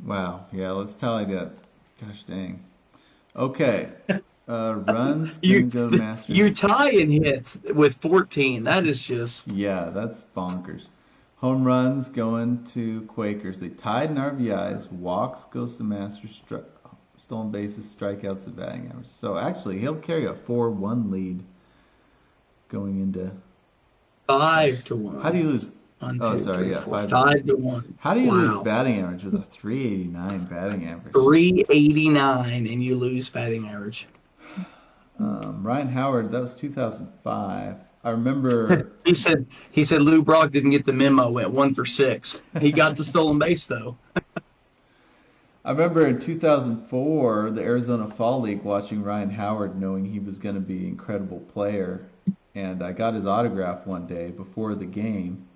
Wow. Yeah, let's tally it up. Gosh dang. Okay. Runs you go to Masters. you tie in hits with 14. That is just... Yeah, that's bonkers. Home runs going to Quakers. They tied in RBIs. Walks goes to Masters. Stolen bases, strikeouts, and batting average. So actually, he'll carry a 4-1 lead going into 5-1. How do you lose? 1, Oh, 2, sorry, 3, yeah, 4, 5 to 1. How do you Wow. lose batting average with a 389 batting average? 389, and you lose batting average. Ryan Howard, that was 2005. I remember He said Lou Brock didn't get the memo. Went 1 for 6. He got the stolen base though. I remember in 2004, the Arizona Fall League, watching Ryan Howard, knowing he was going to be an incredible player, and I got his autograph one day before the game.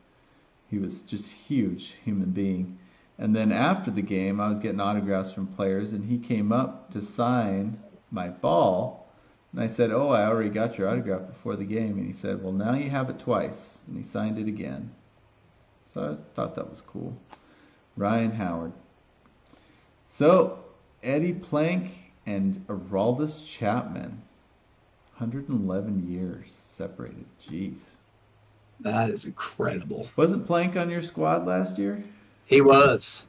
He was just a huge human being. And then after the game, I was getting autographs from players, and he came up to sign my ball. And I said, "Oh, I already got your autograph before the game." And he said, "Well, now you have it twice." And he signed it again. So I thought that was cool. Ryan Howard. So, Eddie Plank and Aroldis Chapman. 111 years separated. Jeez. That is incredible. Wasn't Plank on your squad last year? He was.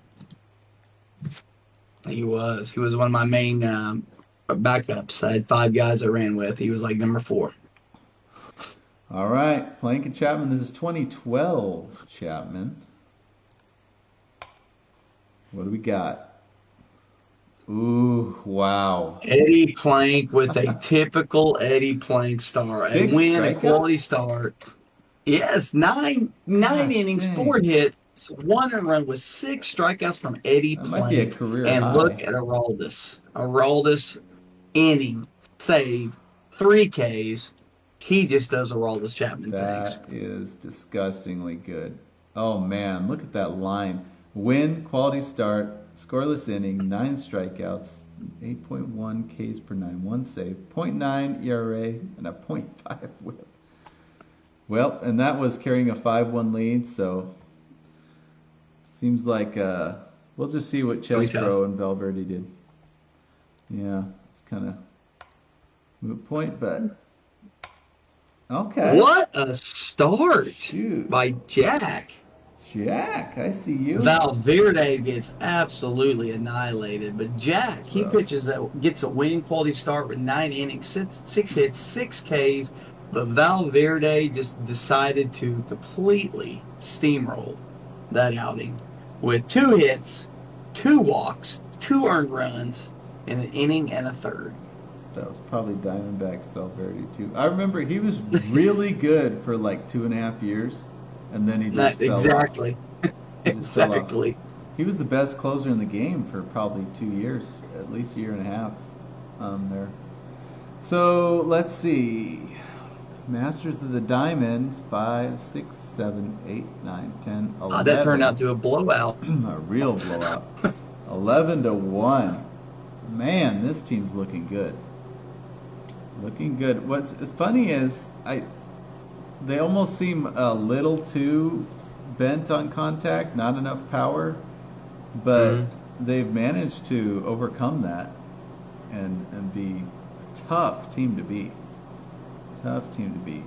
He was one of my main backups. I had 5 guys I ran with. He was like number 4. All right, Plank and Chapman. This is 2012 Chapman. What do we got? Ooh, wow. Eddie Plank with a typical Eddie Plank star. A 6 win, a strikeouts? quality start. Yes, nine innings, dang. 4 hits, 1 run with 6 strikeouts from Eddie That Plank. might be a career and high. look at Aroldis. Aroldis, inning, save, 3 Ks. He just does Aroldis Chapman things. That is disgustingly good. Oh, man, look at that line. Win, quality start, scoreless inning, 9 strikeouts, 8.1 Ks per 9, 1 save, 0.9 ERA, and a .5 whip. Well, and that was carrying a 5-1 lead, so seems like we'll just see what Chesbro and Valverde did. Yeah, it's kind of moot point, but okay. What a start Shoot. by Jack. Jack, I see you. Valverde gets absolutely annihilated, but Jack, he pitches that gets a winning quality start with 9 innings, 6 hits, 6 Ks, but Valverde just decided to completely steamroll that outing with 2 hits, 2 walks, 2 earned runs in an inning and a third. That was probably Diamondbacks Valverde too. I remember he was really good for like 2.5 years, and then he just fell exactly. off. Exactly. He was the best closer in the game for probably 2 years, at least a year and a half there. So let's see. Masters of the Diamonds, 5, 6, 7, 8, 9, 10, 11. That turned out to a blowout. A real blowout. 11-1. Man, this team's looking good. Looking good. What's funny is they almost seem a little too bent on contact, not enough power, but they've managed to overcome that and be a tough team to beat. Tough team to beat.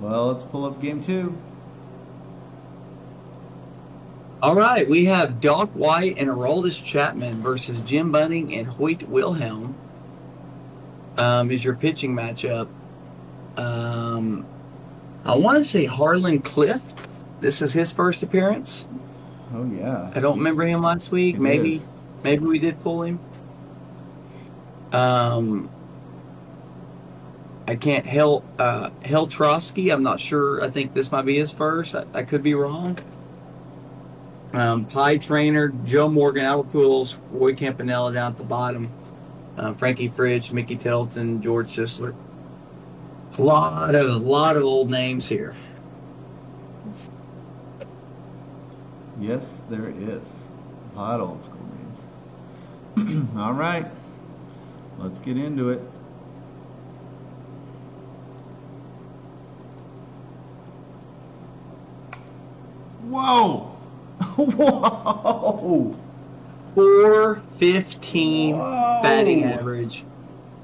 Well, let's pull up game 2. All right, we have Doc White and Aroldis Chapman versus Jim Bunning and Hoyt Wilhelm. Is your pitching matchup. I want to say Harlan Clift. This is his first appearance. Oh yeah. I don't remember him last week. Maybe we did pull him. I can't help Trosky. I'm not sure. I think this might be his first. I could be wrong. Pie Trainer, Joe Morgan, Albert Pujols, Roy Campanella down at the bottom. Frankie Fritsch, Mickey Telton, George Sisler. A lot of old names here. Yes, there is. A lot of old school names. All right. Let's get into it. Whoa! Whoa! 415 batting average,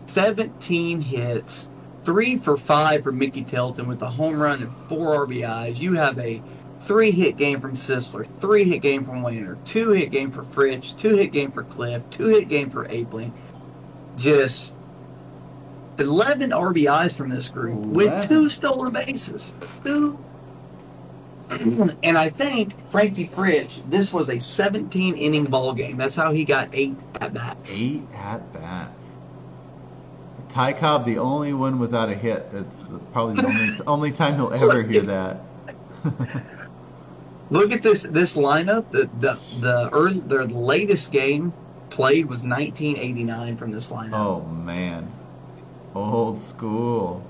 17 hits, 3 for 5 for Mickey Telton with a home run and 4 RBIs. You have a 3-hit game from Sisler, 3-hit game from Wayner, 2-hit game for Fritsch, 2-hit game for Cliff, 2-hit game for Apeling. Just 11 RBIs from this group with 2 stolen bases. 2. And I think Frankie Fritsch, this was a 17-inning ball game. That's how he got 8 at-bats. 8 at-bats. Ty Cobb, the only one without a hit. That's probably the only time he'll ever hear that. Look at this lineup. The latest game played was 1989 from this lineup. Oh man, old school.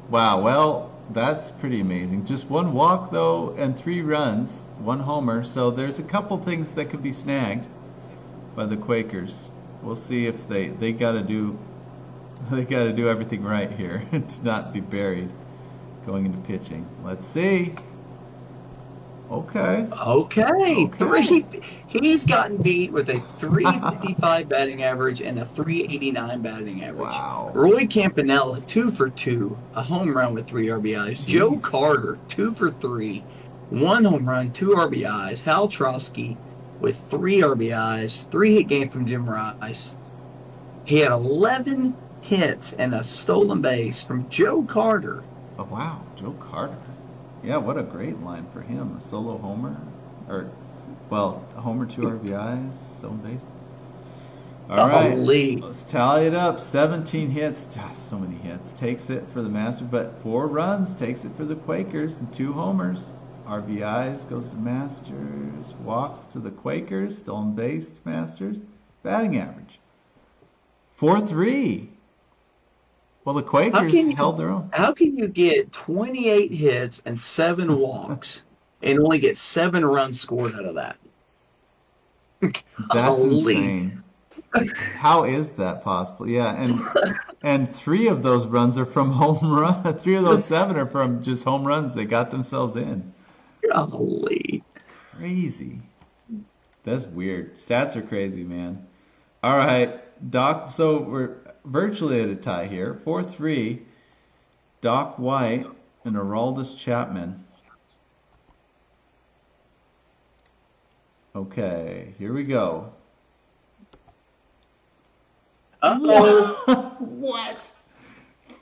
Wow. Well, that's pretty amazing. Just 1 walk though, and 3 runs, 1 homer. So there's a couple things that could be snagged by the Quakers. We'll see if they got to do everything right here to not be buried going into pitching. Let's see. Okay. He's gotten beat with a 355 batting average and a 389 batting average. Wow. Roy Campanella, 2 for 2, a home run with 3 RBIs. Jeez. Joe Carter, 2 for 3, 1 home run, 2 RBIs. Hal Trosky with 3 RBIs, 3-hit game from Jim Rice. He had 11 hits and a stolen base from Joe Carter. Oh wow, Joe Carter. Yeah, what a great line for him. A solo homer. A homer, 2 RBIs, stolen base. All right, let's tally it up. 17 hits. So many hits. Takes it for the Masters, but 4 runs. Takes it for the Quakers and 2 homers. RBIs goes to Masters. Walks to the Quakers. Stolen base to Masters. Batting average 4.3. Well, the Quakers held their own. How can you get 28 hits and 7 walks and only get 7 runs scored out of that. That's Holy. insane. How is that possible? Yeah, and 3 of those runs are from home run. 3 of those 7 are from just home runs they got themselves in. Golly. Crazy. That's weird. Stats are crazy, man. All right, Doc. So we're virtually at a tie here. 4-3. Doc White and Aroldis Chapman. Okay, here we go. Uh-oh. What?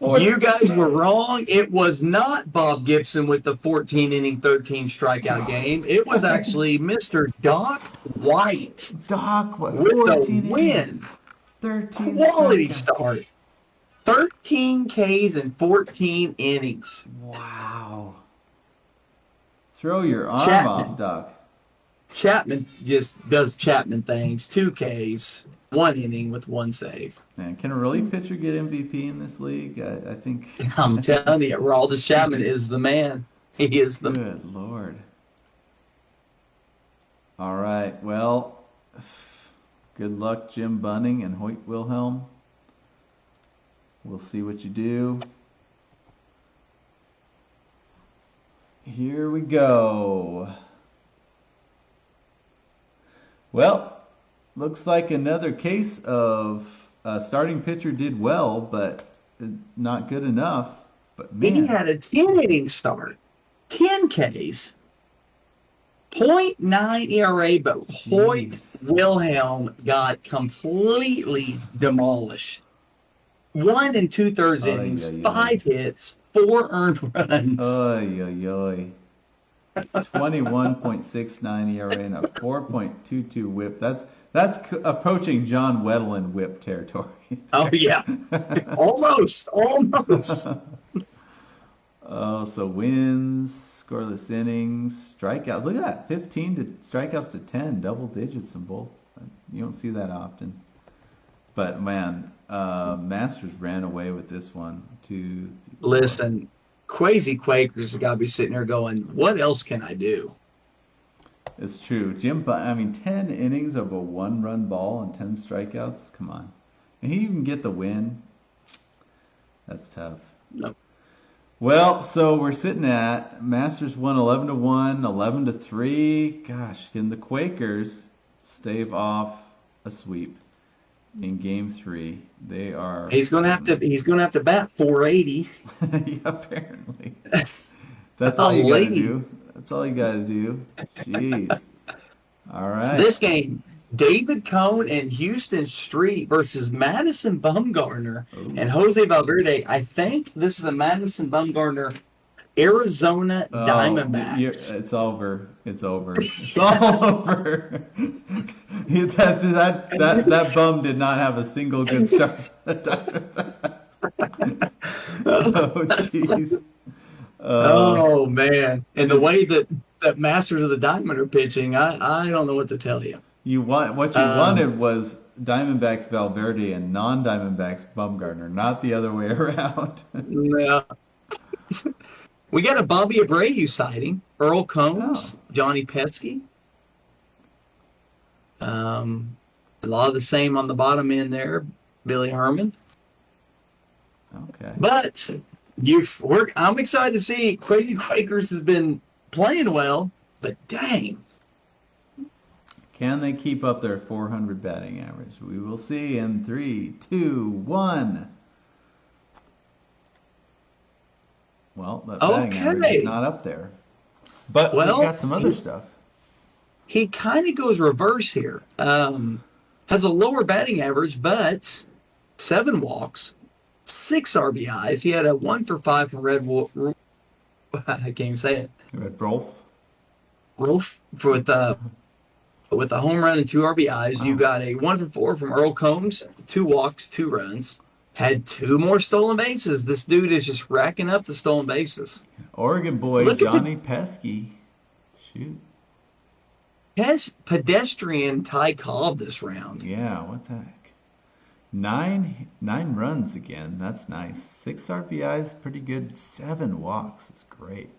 You guys were wrong. It was not Bob Gibson with the 14-inning, 13 strikeout game. It was actually Mr. Doc White Doc, what? with 14 the win. innings, 13 Quality strikeouts. start. 13 Ks in 14 innings. Wow. Throw your arm Chapman. off, Doc. Chapman just does Chapman things. 2 Ks, 1 inning with 1 save. Man, can a relief pitcher get MVP in this league? I think. I'm telling you, Aroldis Chapman is the man. He is the man. Good Lord. All right. Well, good luck, Jim Bunning and Hoyt Wilhelm. We'll see what you do. Here we go. Well, looks like another case of starting pitcher did well, but not good enough. But He man, had a 10-inning start, 10 Ks, 0.9 ERA, but Hoyt Jeez. Wilhelm got completely demolished. 1 2/3 innings, Ay, ay, ay. 5 hits, 4 earned runs. Oy, oy, oy. 21.69 ERA and a 4.22 WHIP. That's approaching John Wetteland WHIP territory. Oh yeah, almost. Oh, so wins, scoreless innings, strikeouts. Look at that, 15 to strikeouts to 10, double digits in both. You don't see that often. But man, Masters ran away with this one. 2, 3, 4. Listen, crazy Quakers have got to be sitting there going, "What else can I do?" It's true. 10 innings of a 1-run ball and 10 strikeouts. Come on. And he even get the win. That's tough. No. Well, so we're sitting at Masters won 11-1, 11-3. Gosh, can the Quakers stave off a sweep in Game 3? They are. He's gonna have to bat 480. Yeah, apparently. That's all you gotta do. That's all you gotta do. Jeez. All right. This game, David Cohn and Houston Street versus Madison Bumgarner and Jose Valverde. I think this is a Madison Bumgarner Arizona Diamondbacks. It's over. It's over. It's all over. that bum did not have a single good start. Oh, jeez. Oh man! And the way that Masters of the Diamond are pitching, I don't know what to tell you. What you wanted was Diamondbacks Valverde and non-Diamondbacks Bumgarner, not the other way around. Yeah. We got a Bobby Abreu sighting. Earl Combs, Johnny Pesky. A lot of the same on the bottom end there. Billy Herman. Okay. But I'm excited to see Crazy Quakers has been playing well, but dang. Can they keep up their 400 batting average? We will see in 3, 2, 1. Well, that batting average is not up there. But we got some other stuff. He kind of goes reverse here. Has a lower batting average, but 7 walks, 6 RBIs. He had a 1 for 5 from Red Wolf. I can't even say it. Red Wolf. Wolf with a home run and 2 RBIs. You got a 1 for 4 from Earl Combs, 2 walks, 2 runs. Had 2 more stolen bases. This dude is just racking up the stolen bases. Oregon boy Johnny Pesky. Shoot. Has pedestrian Ty Cobb this round. Yeah, what the heck? 9 runs again. That's nice. 6 RBIs, pretty good. 7 walks. It's great.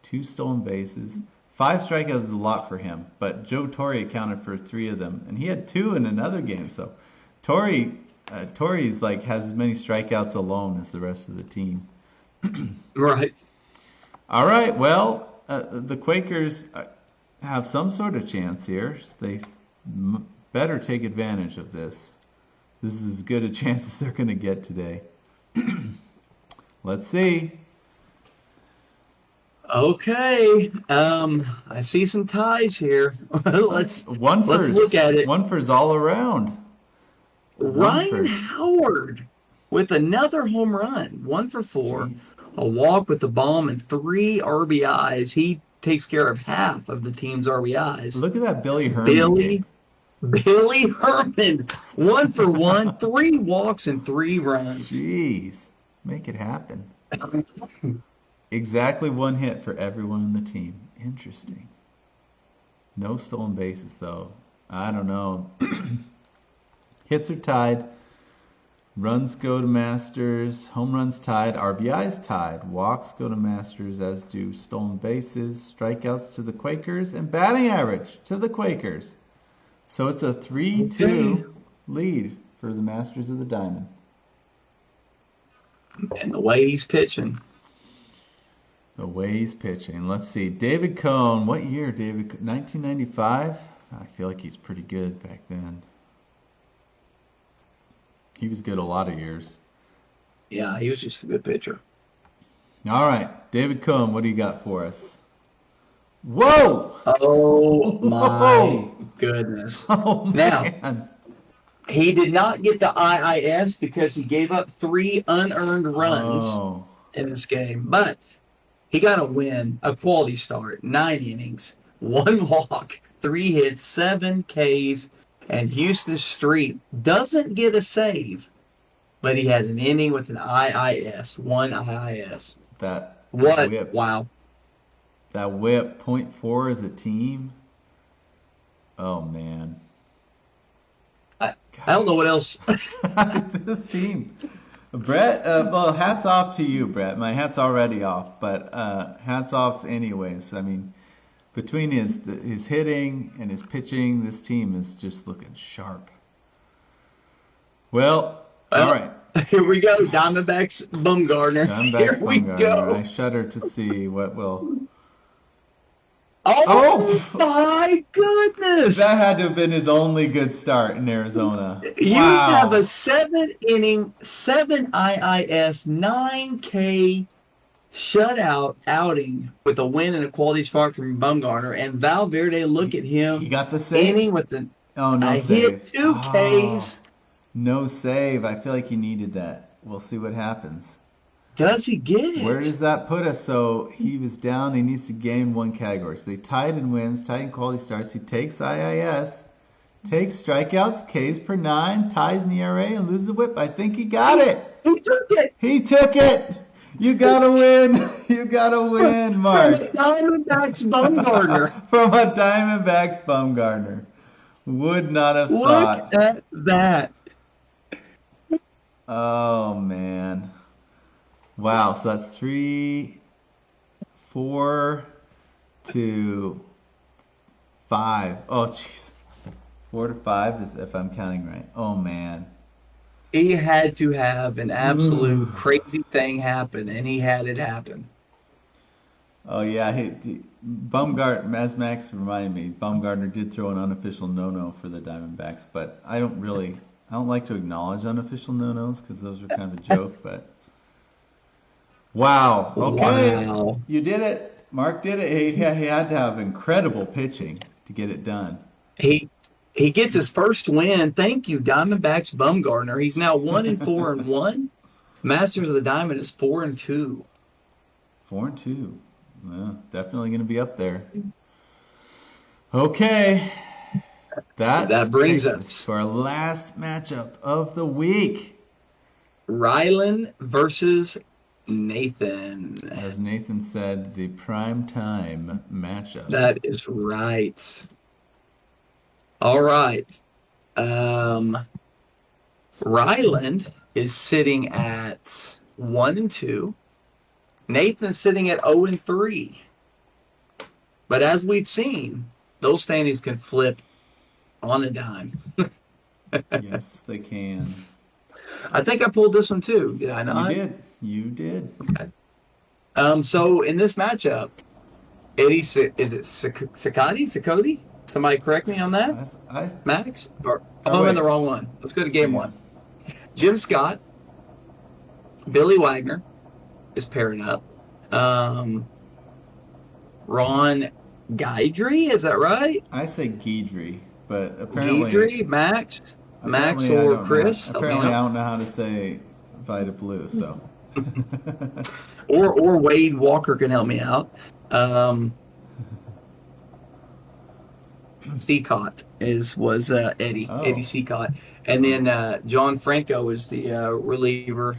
2 stolen bases. 5 strikeouts is a lot for him, but Joe Torre accounted for 3 of them, and he had 2 in another game. So Torre's like has as many strikeouts alone as the rest of the team. Right. All right, well, the Quakers have some sort of chance here. They better take advantage of this. This is as good a chance as they're going to get today. Let's see. Okay. I see some ties here. let's look at it. One for's all around. Ryan Howard with another home run. 1 for 4. Jeez. A walk with the bomb and 3 RBIs. He takes care of half of the team's RBIs. Look at that Billy Herman. Billy Herman. 1 for 1. 3 walks and 3 runs. Jeez. Make it happen. Exactly 1 hit for everyone in the team. Interesting. No stolen bases, though. I don't know. Hits are tied. Runs go to Masters. Home runs tied. RBIs tied. Walks go to Masters, as do stolen bases. Strikeouts to the Quakers. And batting average to the Quakers. So it's a 3-2 lead for the Masters of the Diamond. And the way he's pitching. The way he's pitching. Let's see. David Cohn. What year, David? 1995? I feel like he's pretty good back then. He was good a lot of years. Yeah, he was just a good pitcher. All right. David Cohn, what do you got for us? Whoa! Oh, my goodness. Oh, man. Now, he did not get the IIS because he gave up 3 unearned runs in this game. But he got a win, a quality start, 9 innings, 1 walk, 3 hits, 7 Ks, and Houston Street doesn't get a save, but he had an inning with an IIS, 1 IIS. What? Whip. Wow. That whip, 0.4 as a team. Oh, man. I don't know what else. This team. Brett, well, hats off to you, Brett. My hat's already off, but hats off anyways. I mean, between his hitting and his pitching, this team is just looking sharp. Well, all right. Here we go. Diamondbacks Bumgarner. Here we go. I shudder to see what will. Oh my goodness! That had to have been his only good start in Arizona. You have a 7-inning, 7 IIS, 9K shutout outing with a win and a quality start from Bumgarner, and Valverde, look at him. He got the save. Inning with the save. Hit 2 Ks. No save. I feel like he needed that. We'll see what happens. Does he get it? Where does that put us? So he was down. He needs to gain 1 category. So they tied in wins, tied in quality starts. He takes IIS, takes strikeouts, Ks per 9, ties in ERA, and loses a whip. I think he got it. He took it. He took it. You gotta win. You gotta win, Mark. From a Diamondbacks Bumgarner. From a Diamondbacks Bumgarner. Would not have thought. Look at that. Oh, man. Wow, so that's 3, 4 to 5. Oh, jeez. 4 to 5 is if I'm counting right. Oh, man. He had to have an absolute crazy thing happen, and he had it happen. Oh, yeah. Bumgarner, as Max reminded me, Bumgarner did throw an unofficial no-no for the Diamondbacks, but I don't like to acknowledge unofficial no-nos because those are kind of a joke, but wow. Okay. Wow. You did it. Mark did it. He had to have incredible pitching to get it done. He gets his first win. Thank you, Diamondbacks Bumgarner. He's now 1-4-1. Masters of the Diamond is 4-2. 4-2. Well, definitely going to be up there. Okay. That brings us to our last matchup of the week. Rylan versus Nathan. As Nathan said, the prime time matchup. That is right. All right. Ryland is sitting at 1-2. Nathan's sitting at 0-3. But as we've seen, those standings can flip on a dime. Yes, they can. I think I pulled this one too. Did I You not? did. You did. Okay. So in this matchup, Eddie, is it Sakati? Somebody correct me on that, I Max? Or Oh, I'm in wait. the wrong one. Let's go to game Yeah. one. Jim Scott, Billy Wagner is paired up. Ron Guidry, is that right? I say Guidry, but apparently Guidry, Max apparently I or don't know. Chris? Help me Apparently I out. don't know how to say Vita Blue, so. Or Wade Walker can help me out. Seacott was Eddie Oh. Seacott, and then John Franco is the reliever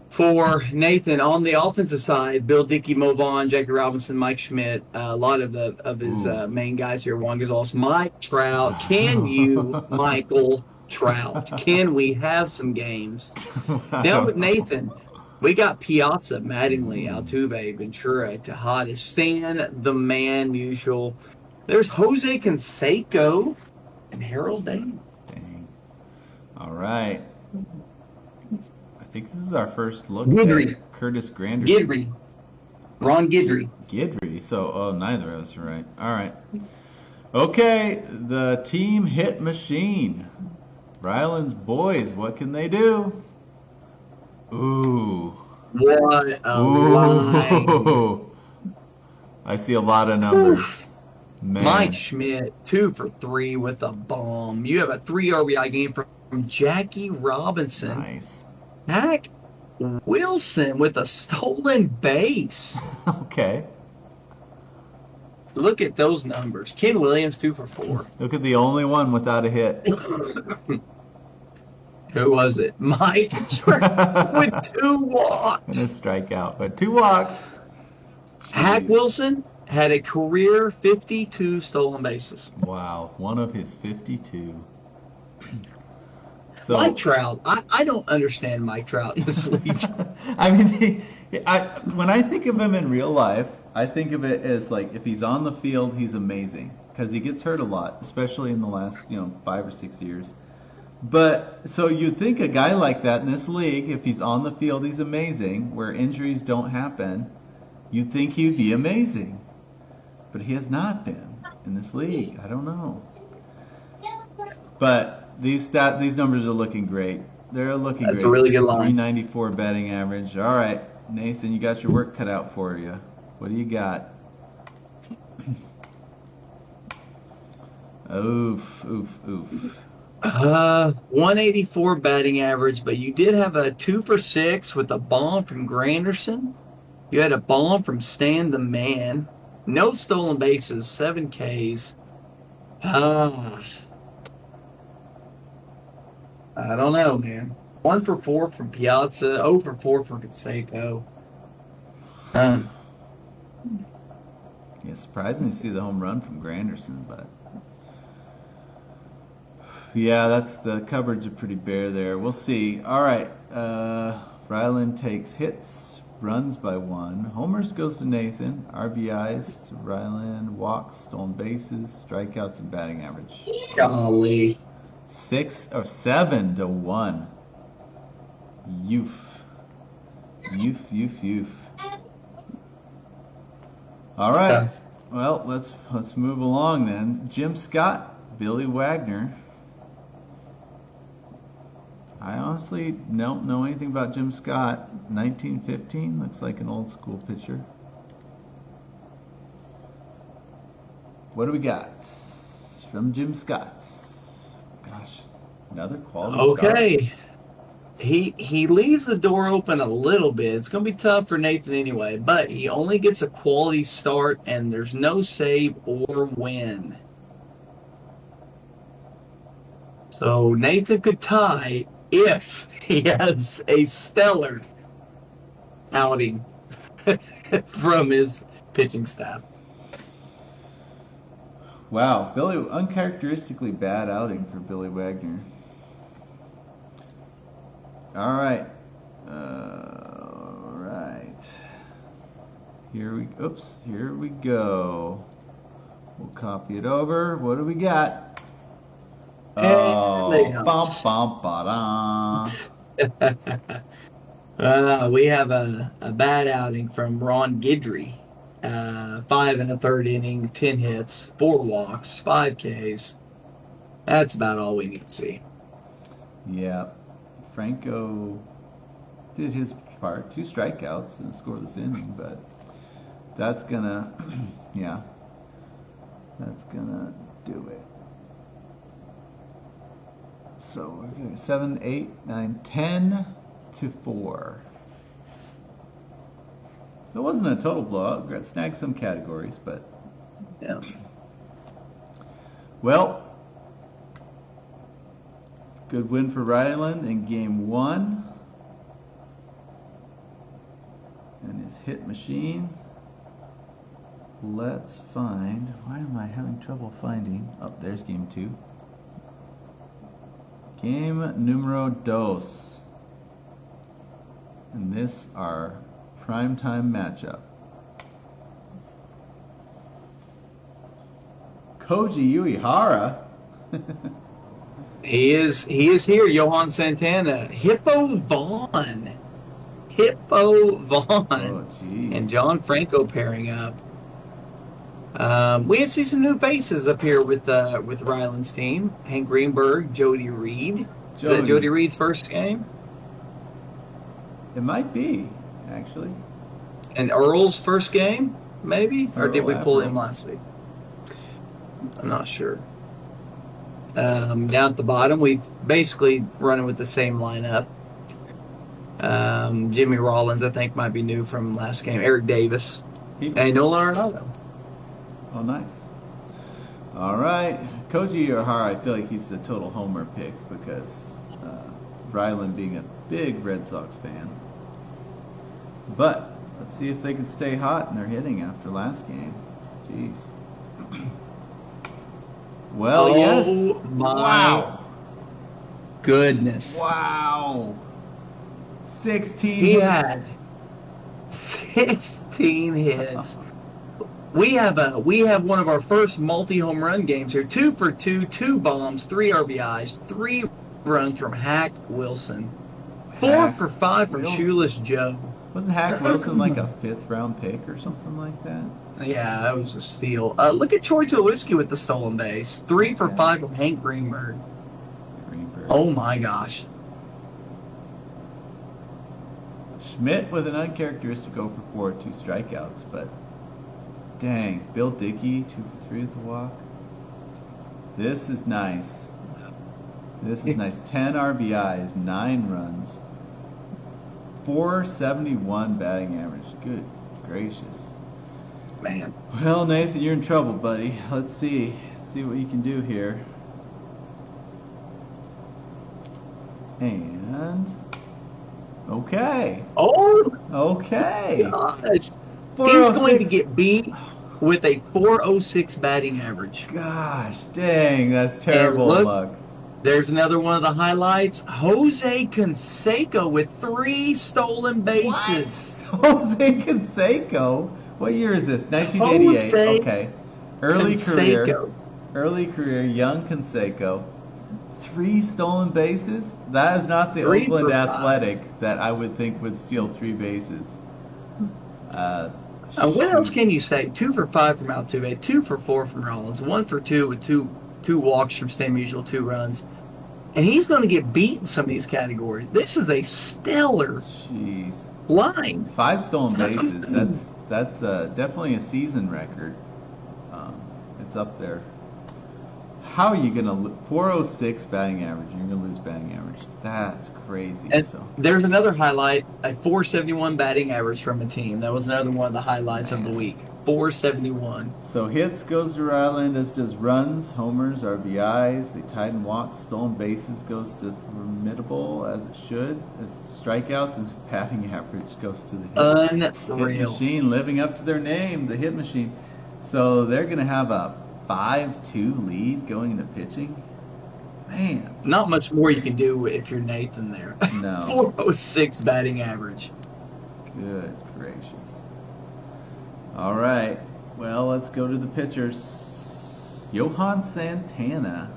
for Nathan. On the offensive side, Bill Dickey, Mo Vaughn, Jackie Robinson, Mike Schmidt, a lot of his main guys here. Juan Gonzalez, Mike Trout. Can you, Michael Trout? Can we have some games? Now with Nathan, we got Piazza, Mattingly, Altuve, Ventura, Tejada, Stan, the man usual. There's Jose Canseco and Harold Dane. Dang. All right. I think this is our first look Guidry. at Curtis Granderson. Ron Guidry. Guidry. So, neither of us are right. All right. Okay, the team hit machine. Ryland's boys, what can they do? Ooh. What a line. Ooh. I see a lot of numbers. Man. Mike Schmidt, 2 for 3 with a bomb. You have a 3 RBI game from Jackie Robinson. Nice. Zach Wilson with a stolen base. Okay. Look at those numbers. Ken Williams, 2 for 4. Look at the only one without a hit. Who was it? Mike with 2 walks. And a strikeout, but 2 walks. Hack Jeez. Wilson had a career 52 stolen bases. Wow, one of his 52. So, Mike Trout, I don't understand Mike Trout in this league. I mean, when I think of him in real life, I think of it as like if he's on the field, he's amazing because he gets hurt a lot, especially in the last 5 or 6 years. But so you'd think a guy like that in this league, if he's on the field, he's amazing, where injuries don't happen. You'd think he'd be amazing, but he has not been in this league. I don't know, but these numbers are looking great. They're looking great. That's a really good line. 394 batting average. All right, Nathan, you got your work cut out for you. What do you got? Oof, oof, oof. 184 batting average, but you did have a 2 for 6 with a bomb from Granderson. You had a bomb from Stan the Man. No stolen bases, 7 Ks. I don't know, man. 1 for 4 from Piazza, 0 for 4 from Canseco. Yeah, surprising to see the home run from Granderson, but yeah, that's the cupboards are pretty bare there. We'll see. All right, Ryland takes hits, runs by 1. Homers goes to Nathan. RBIs to Ryland. Walks, stolen bases, strikeouts, and batting average. Golly. 7 to 1. Youth. All right. Stuff. Well, let's move along then. Jim Scott, Billy Wagner. I honestly don't know anything about Jim Scott. 1915 looks like an old school pitcher. What do we got from Jim Scott? Gosh, another quality start. Okay. He leaves the door open a little bit. It's going to be tough for Nathan anyway, but he only gets a quality start, and there's no save or win. So Nathan could tie if he has a stellar outing from his pitching staff. Wow, uncharacteristically bad outing for Billy Wagner. All right. Here we go. We'll copy it over. What do we got? Oh, bum, bum, ba-da. We have a bad outing from Ron Guidry. 5 1/3 inning, 10 hits, 4 walks, 5 Ks. That's about all we need to see. Yeah. Franco did his part. 2 strikeouts in a scoreless inning, but that's gonna, yeah, that's gonna do it. So we're getting 7, 8, 9, 10 to 4. So it wasn't a total blowout. Snagged some categories, but Yeah. Well, good win for Ryland in game 1. And his hit machine. Let's find, why am I having trouble finding? Oh, there's game 2. Game numero dos. And this our primetime matchup. Koji Uehara. He is here, Johan Santana. Hippo Vaughn. Oh, geez. And John Franco pairing up. We see some new faces up here with Ryland's team. Hank Greenberg, Jody Reed. Is that Jody Reed's first game? It might be, actually. And Earl's first game, maybe? Or did we pull him last week? I'm not sure. Down at the bottom, we've basically running with the same lineup. Jimmy Rollins, I think, might be new from last game. Eric Davis. And Nolan Arenado. Oh, nice. All right. Koji Uehara, I feel like he's a total homer pick because Ryland being a big Red Sox fan. But let's see if they can stay hot in their hitting after last game. Jeez. Well, yes. My goodness. Wow. 16 He hits. had 16 hits. We have one of our first multi-home run games here. 2 for 2, 2 bombs, 3 RBIs, 3 runs from Hack Wilson. 4 for 5 from Shoeless Joe. Wasn't Hack Wilson like a 5th round pick or something like that? Yeah, that was a steal. Look at Troy Tulowitzki with the stolen base. 3 for 5 from Hank Greenberg. Oh my gosh. Schmidt with an uncharacteristic 0 for 4, 2 strikeouts, but dang, Bill Dickey 2 for 3 with the walk. This is nice. This is nice. 10 RBIs, 9 runs, 471 batting average. Good gracious. Man. Well, Nathan, you're in trouble, buddy. Let's see what you can do here. And okay. Oh, okay. Gosh. He's going to get beat with a 406 batting average. Gosh, dang, that's terrible luck. There's another one of the highlights. Jose Canseco with 3 stolen bases. What? Jose Canseco? What year is this? 1988. Jose okay. Early career, young Canseco. 3 stolen bases? That is not the Oakland Athletic that I would think would steal 3 bases. What else can you say? 2 for 5 from Altuve, 2 for 4 from Rollins, 1 for 2 with two walks from Stan Musial, 2 runs. And he's going to get beat in some of these categories. This is a stellar line. 5 stolen bases. That's definitely a season record. It's up there. How are you going to 406 batting average? You're going to lose batting average. That's crazy. And there's another highlight, a 471 batting average from a team. That was another one of the highlights of the week. 471. So hits goes to Ryland, as does runs, homers, RBIs. They tied in walks, stolen bases goes to Formidable, as it should. As strikeouts and batting average goes to the hit machine, living up to their name, the hit machine. So they're going to have a 5-2 lead going into pitching. Man. Not much more you can do if you're Nathan there. No. 406 batting average. Good gracious. All right. Well, let's go to the pitchers. Johan Santana.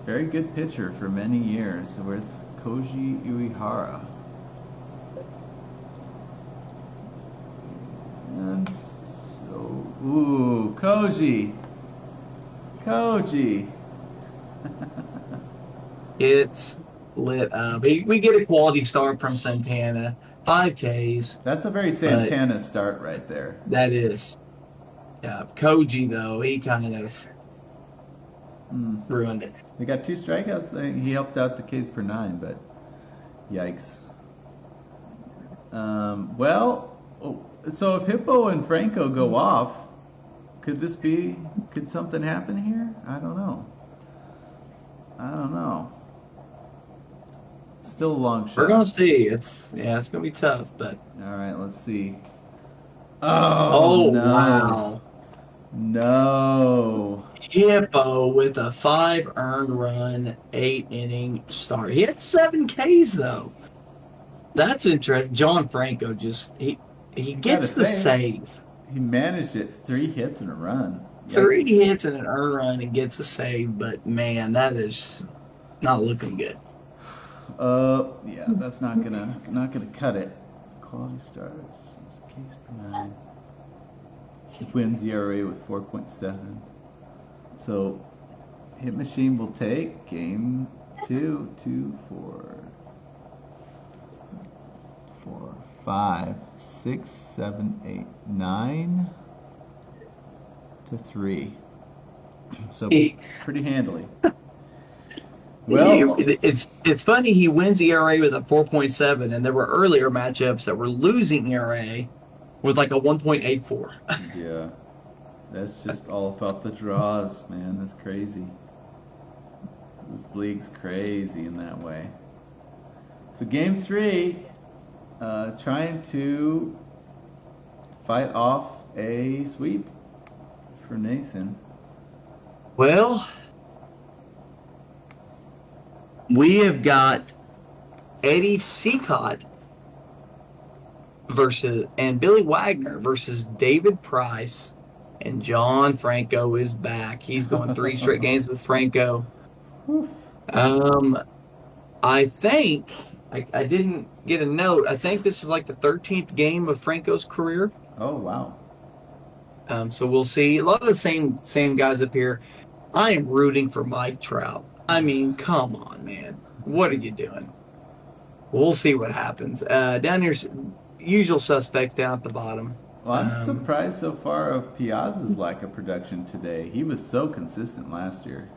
Very good pitcher for many years with Koji Uehara. And so, ooh, Koji. It's lit up. We get a quality start from Santana. 5 Ks. That's a very Santana start right there. That is. Yeah. Koji, though, he kind of ruined it. They got 2 strikeouts. He helped out the Ks per 9, but yikes. So if Hippo and Franco go off, could something happen here? I don't know. Still a long shot. We're gonna see. It's gonna be tough, but all right, let's see. Oh no. Wow. No. Hippo with a 5 earned run, 8 inning start. He had 7 Ks though. That's interesting. John Franco he gets the save. He managed it. 3 hits and a run. Yikes. 3 hits and an earned run and gets a save, but man, that is not looking good. Yeah, that's not gonna cut it. Quality starts. Case per 9. He wins ERA with 4.7. So, Hit Machine will take game 2, 4, 5, 6, 7, 8, 9 to 3. So pretty handily. Well, it's funny he wins ERA with a 4.7, and there were earlier matchups that were losing ERA with like a 1.84. Yeah, that's just all about the draws, man. That's crazy. This league's crazy in that way. So game 3, trying to fight off a sweep for Nathan. Well, we have got Eddie Seacott and Billy Wagner versus David Price, and John Franco is back. He's going 3 straight games with Franco. I think I didn't get a note. I think this is like the 13th game of Franco's career. Oh wow. So we'll see. A lot of the same guys up here. I am rooting for Mike Trout. I mean, come on, man. What are you doing? We'll see what happens. Down here's usual suspects down at the bottom. Well, I'm surprised so far of Piazza's lack of production today. He was so consistent last year.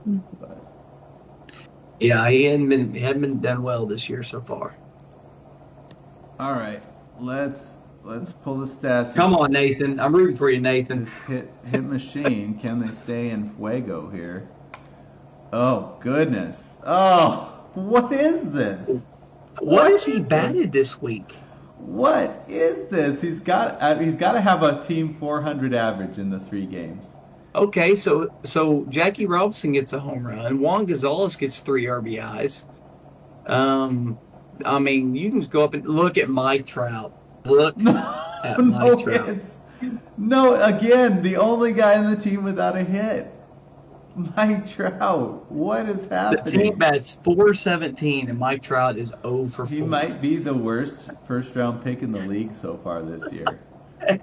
But yeah, he hadn't been done well this year so far. All right, let's pull the stats. Come on, Nathan. I'm rooting for you, Nathan. This hit machine. Can they stay in fuego here? Oh goodness! Oh, what is this? What is he batted this week? What is this? He's got to have a team 400 average in the 3 games. Okay, so Jackie Robinson gets a home run. Juan Gonzalez gets 3 RBIs. I mean, you can just go up and look at Mike Trout. Look at Mike Trout. No, again, the only guy on the team without a hit. Mike Trout. What is happening? The team bats .417, and Mike Trout is 0 for 4. He might be the worst first-round pick in the league so far this year. I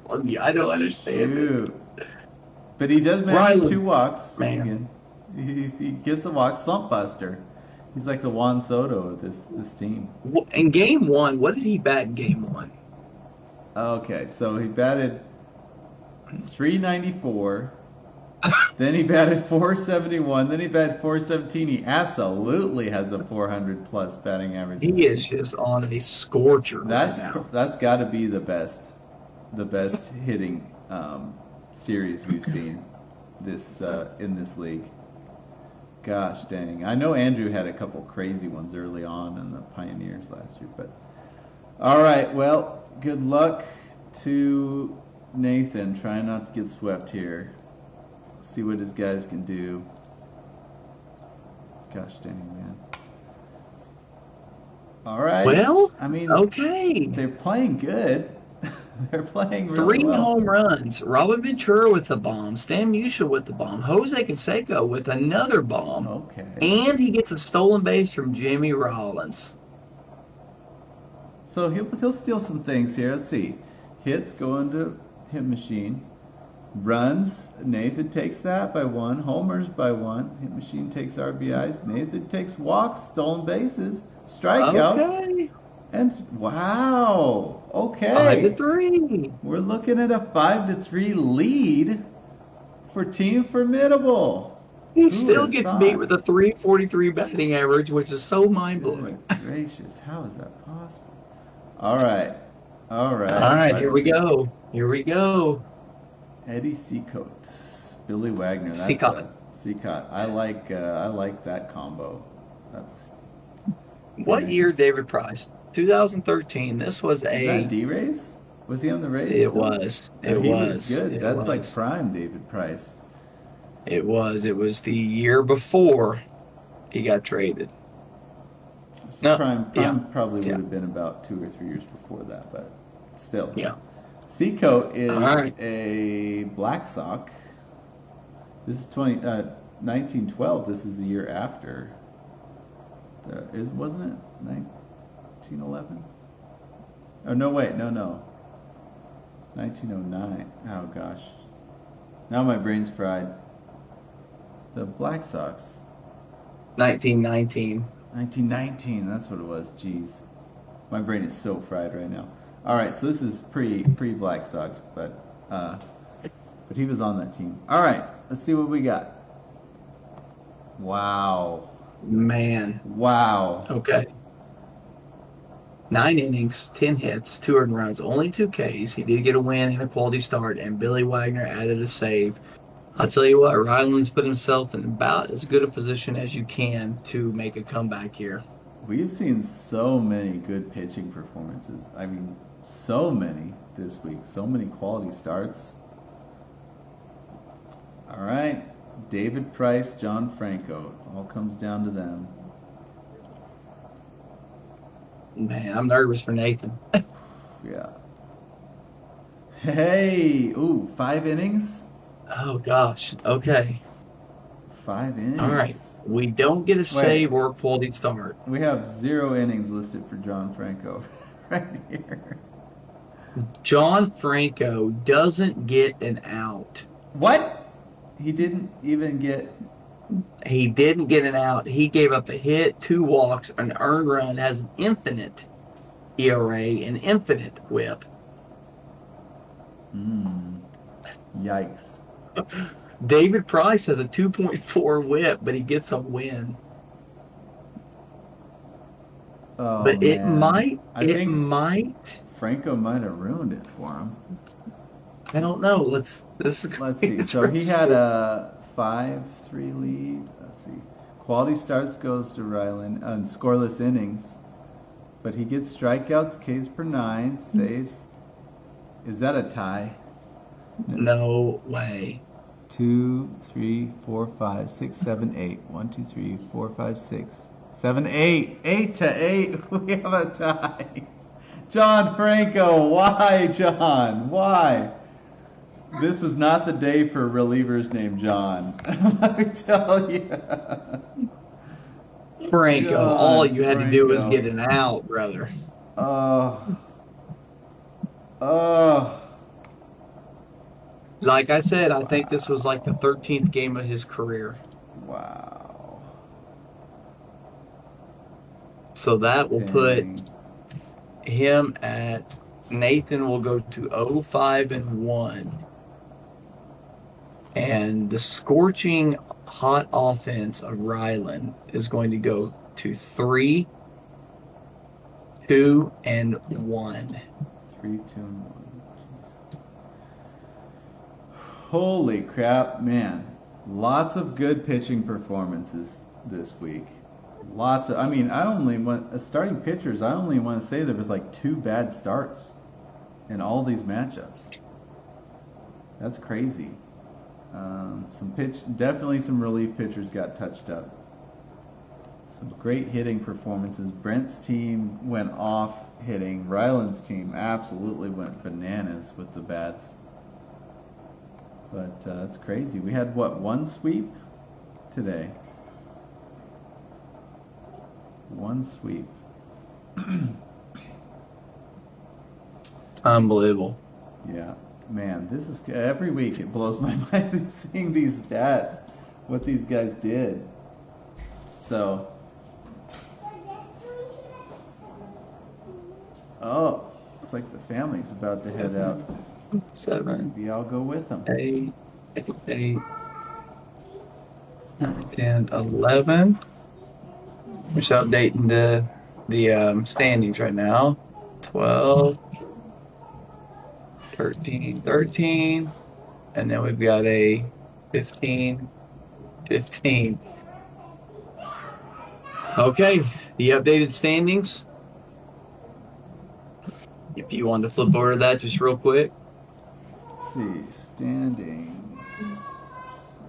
don't understand it. But he does manage 2 walks. Man. He gets a walk. Slump buster. He's like the Juan Soto of this team. In game 1, what did he bat in game 1? Okay, so he batted .394. Then he batted .471. Then he batted .417. He absolutely has a 400-plus batting average. He is just on a scorcher right now. That's got to be the best hitting series we've seen in this league. Gosh dang. I know Andrew had a couple crazy ones early on in the Pioneers last year, but all right, well, good luck to Nathan. Trying not to get swept here. See what his guys can do. Gosh dang, man. All right. Well, I mean, okay. They're playing good. They're playing really 3 well. home runs. Robin Ventura with the bomb. Stan Musial with the bomb. Jose Canseco with another bomb. Okay. And he gets a stolen base from Jimmy Rollins. So he'll steal some things here. Let's see. Hits go into hit machine. Runs, Nathan takes that by 1. Homers by 1. Hit machine takes RBIs. Nathan takes walks, stolen bases, strikeouts. Okay. And wow. Okay. 5-3. We're looking at a 5-3 lead for Team Formidable. He still gets beat with a 343 batting average, which is so mind-blowing. Gracious, how is that possible? All right. All right, here we go. Here we go. Eddie Seacoat, Billy Wagner. Seacoat. Seacoat. I like that combo. That's What year, David Price? 2013. This was Is that D-Rays? Was he on the Rays? It was. It he was good. It That's was. like prime David Price. It was. It was the year before he got traded. So No, prime yeah, probably would yeah. have been about 2 or 3 years before that, but still. Yeah. Seacoat is All right. a Black Sox. This is 1912. This is the year after. Wasn't it 1911? Oh no! Wait, no. 1909. Oh gosh. Now my brain's fried. The Black Sox. 1919. 1919. That's what it was. Jeez, my brain is so fried right now. All right, so this is pre Black Sox, but he was on that team. All right, let's see what we got. Wow. Man. Wow. Okay. 9 innings, 10 hits, 2 earned runs, only 2 Ks. He did get a win and a quality start, and Billy Wagner added a save. I'll tell you what, Ryland's put himself in about as good a position as you can to make a comeback here. We've seen so many good pitching performances. I mean, so many this week. So many quality starts. All right. David Price, John Franco. All comes down to them. Man, I'm nervous for Nathan. Yeah. Hey. Ooh, 5 innings? Oh, gosh. Okay. 5 innings. All right. We don't get a save or a quality start. We have 0 innings listed for John Franco right here. John Franco doesn't get an out. What? He didn't even get... He didn't get an out. He gave up a hit, 2 walks, an earned run, has an infinite ERA, an infinite whip. Yikes. David Price has a 2.4 whip, but he gets a win. Oh, But man. it might. Franco might have ruined it for him. I don't know. Let's see. So he had a 5-3 lead. Let's see. Quality starts goes to Ryland on scoreless innings. But he gets strikeouts, Ks per 9, saves. Is that a tie? No way. 2, 3, 4, 5, 6, 7, 8. 1, 2, 3, 4, 5, 6, 7, 8. 8-8. We have a tie. John Franco. Why, John? Why? This was not the day for relievers named John. Let me tell you. Franco, God, all you had to do was Franco. get an out, brother. Oh. Like I said, I think this was like the 13th game of his career. Wow. So that will put Dang. him at... Nathan will go to 0-5-1. And the scorching hot offense of Ryland is going to go to 3-2-1. 3, 2, and 1. Jeez. Holy crap, man. Lots of good pitching performances this week. I starting pitchers, I only want to say there was like 2 bad starts in all these matchups. That's crazy. Definitely some relief pitchers got touched up. Some great hitting performances. Brent's team went off hitting. Ryland's team absolutely went bananas with the bats. But it's crazy. We had, what, one sweep today? One sweep. Unbelievable. Yeah. Man, this is every week it blows my mind seeing these stats, what these guys did. So, oh, looks like the family's about to head out. 7, Maybe I'll go with them. 8, 9, 10, 11. We're just updating the standings right now. 12, 13, and then we've got a 15. Okay, the updated standings. If you want to flip over to that just real quick. Let's see, standings.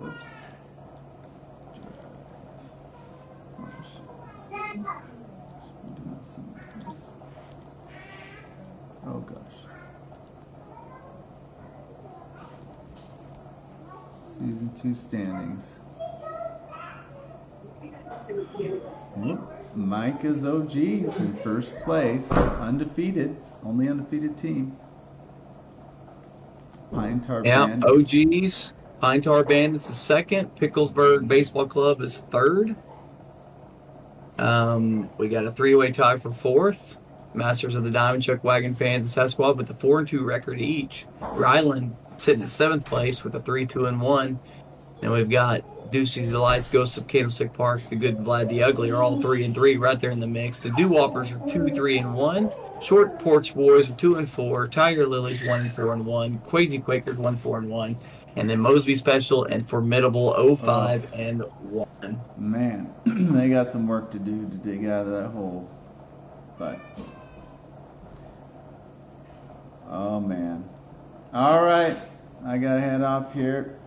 Oops. Oh gosh. Season 2 standings. Micah's OG's in first place, undefeated, only undefeated team. Pine Tar Bandits. OG's. Pine Tar Bandits is second. Picklesburg Baseball Club is third. We got a 3-way tie for fourth. Masters of the Diamond Chuck Wagon Fans and Sasquatch with a 4-2 record each. Ryland sitting in seventh place with a 3-2-1. Then we've got Ducey's Delights, Ghosts of Candlestick Park, The Good, Vlad, the Ugly are all 3-3 right there in the mix. The Doo-Woppers are 2-3-1. Short Porch Boys are 2-4. Tiger Lilies 1-4-1. Quasi Quakers 1-4-1. And then Mosby Special and Formidable 0-5-1. Man, they got some work to do to dig out of that hole. But oh man. All right, I gotta head off here.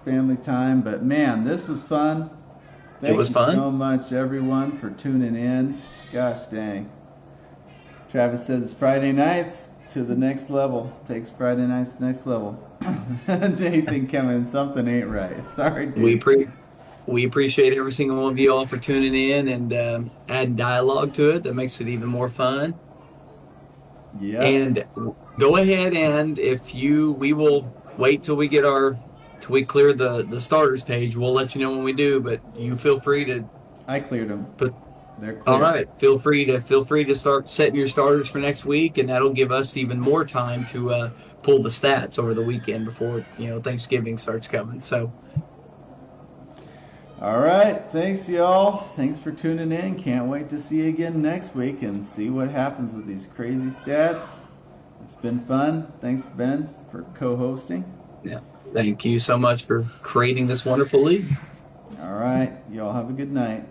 Family time, but man, this was fun. Thank you so much, everyone, for tuning in. Gosh dang. Travis says it's Friday nights to the next level. Takes Friday nights to the next level. Nathan Kevin, something ain't right. Sorry, dude. We appreciate every single one of you all for tuning in and adding dialogue to it. That makes it even more fun. Yeah. And go ahead and we will wait till we get till we clear the starters page. We'll let you know when we do, but you feel free to. I cleared them. They're clear. All right. Feel free to start setting your starters for next week, and that'll give us even more time to pull the stats over the weekend before Thanksgiving starts coming. So. All right. Thanks, y'all. Thanks for tuning in. Can't wait to see you again next week and see what happens with these crazy stats. It's been fun. Thanks, Ben, for co-hosting. Yeah. Thank you so much for creating this wonderful league. All right. Y'all have a good night.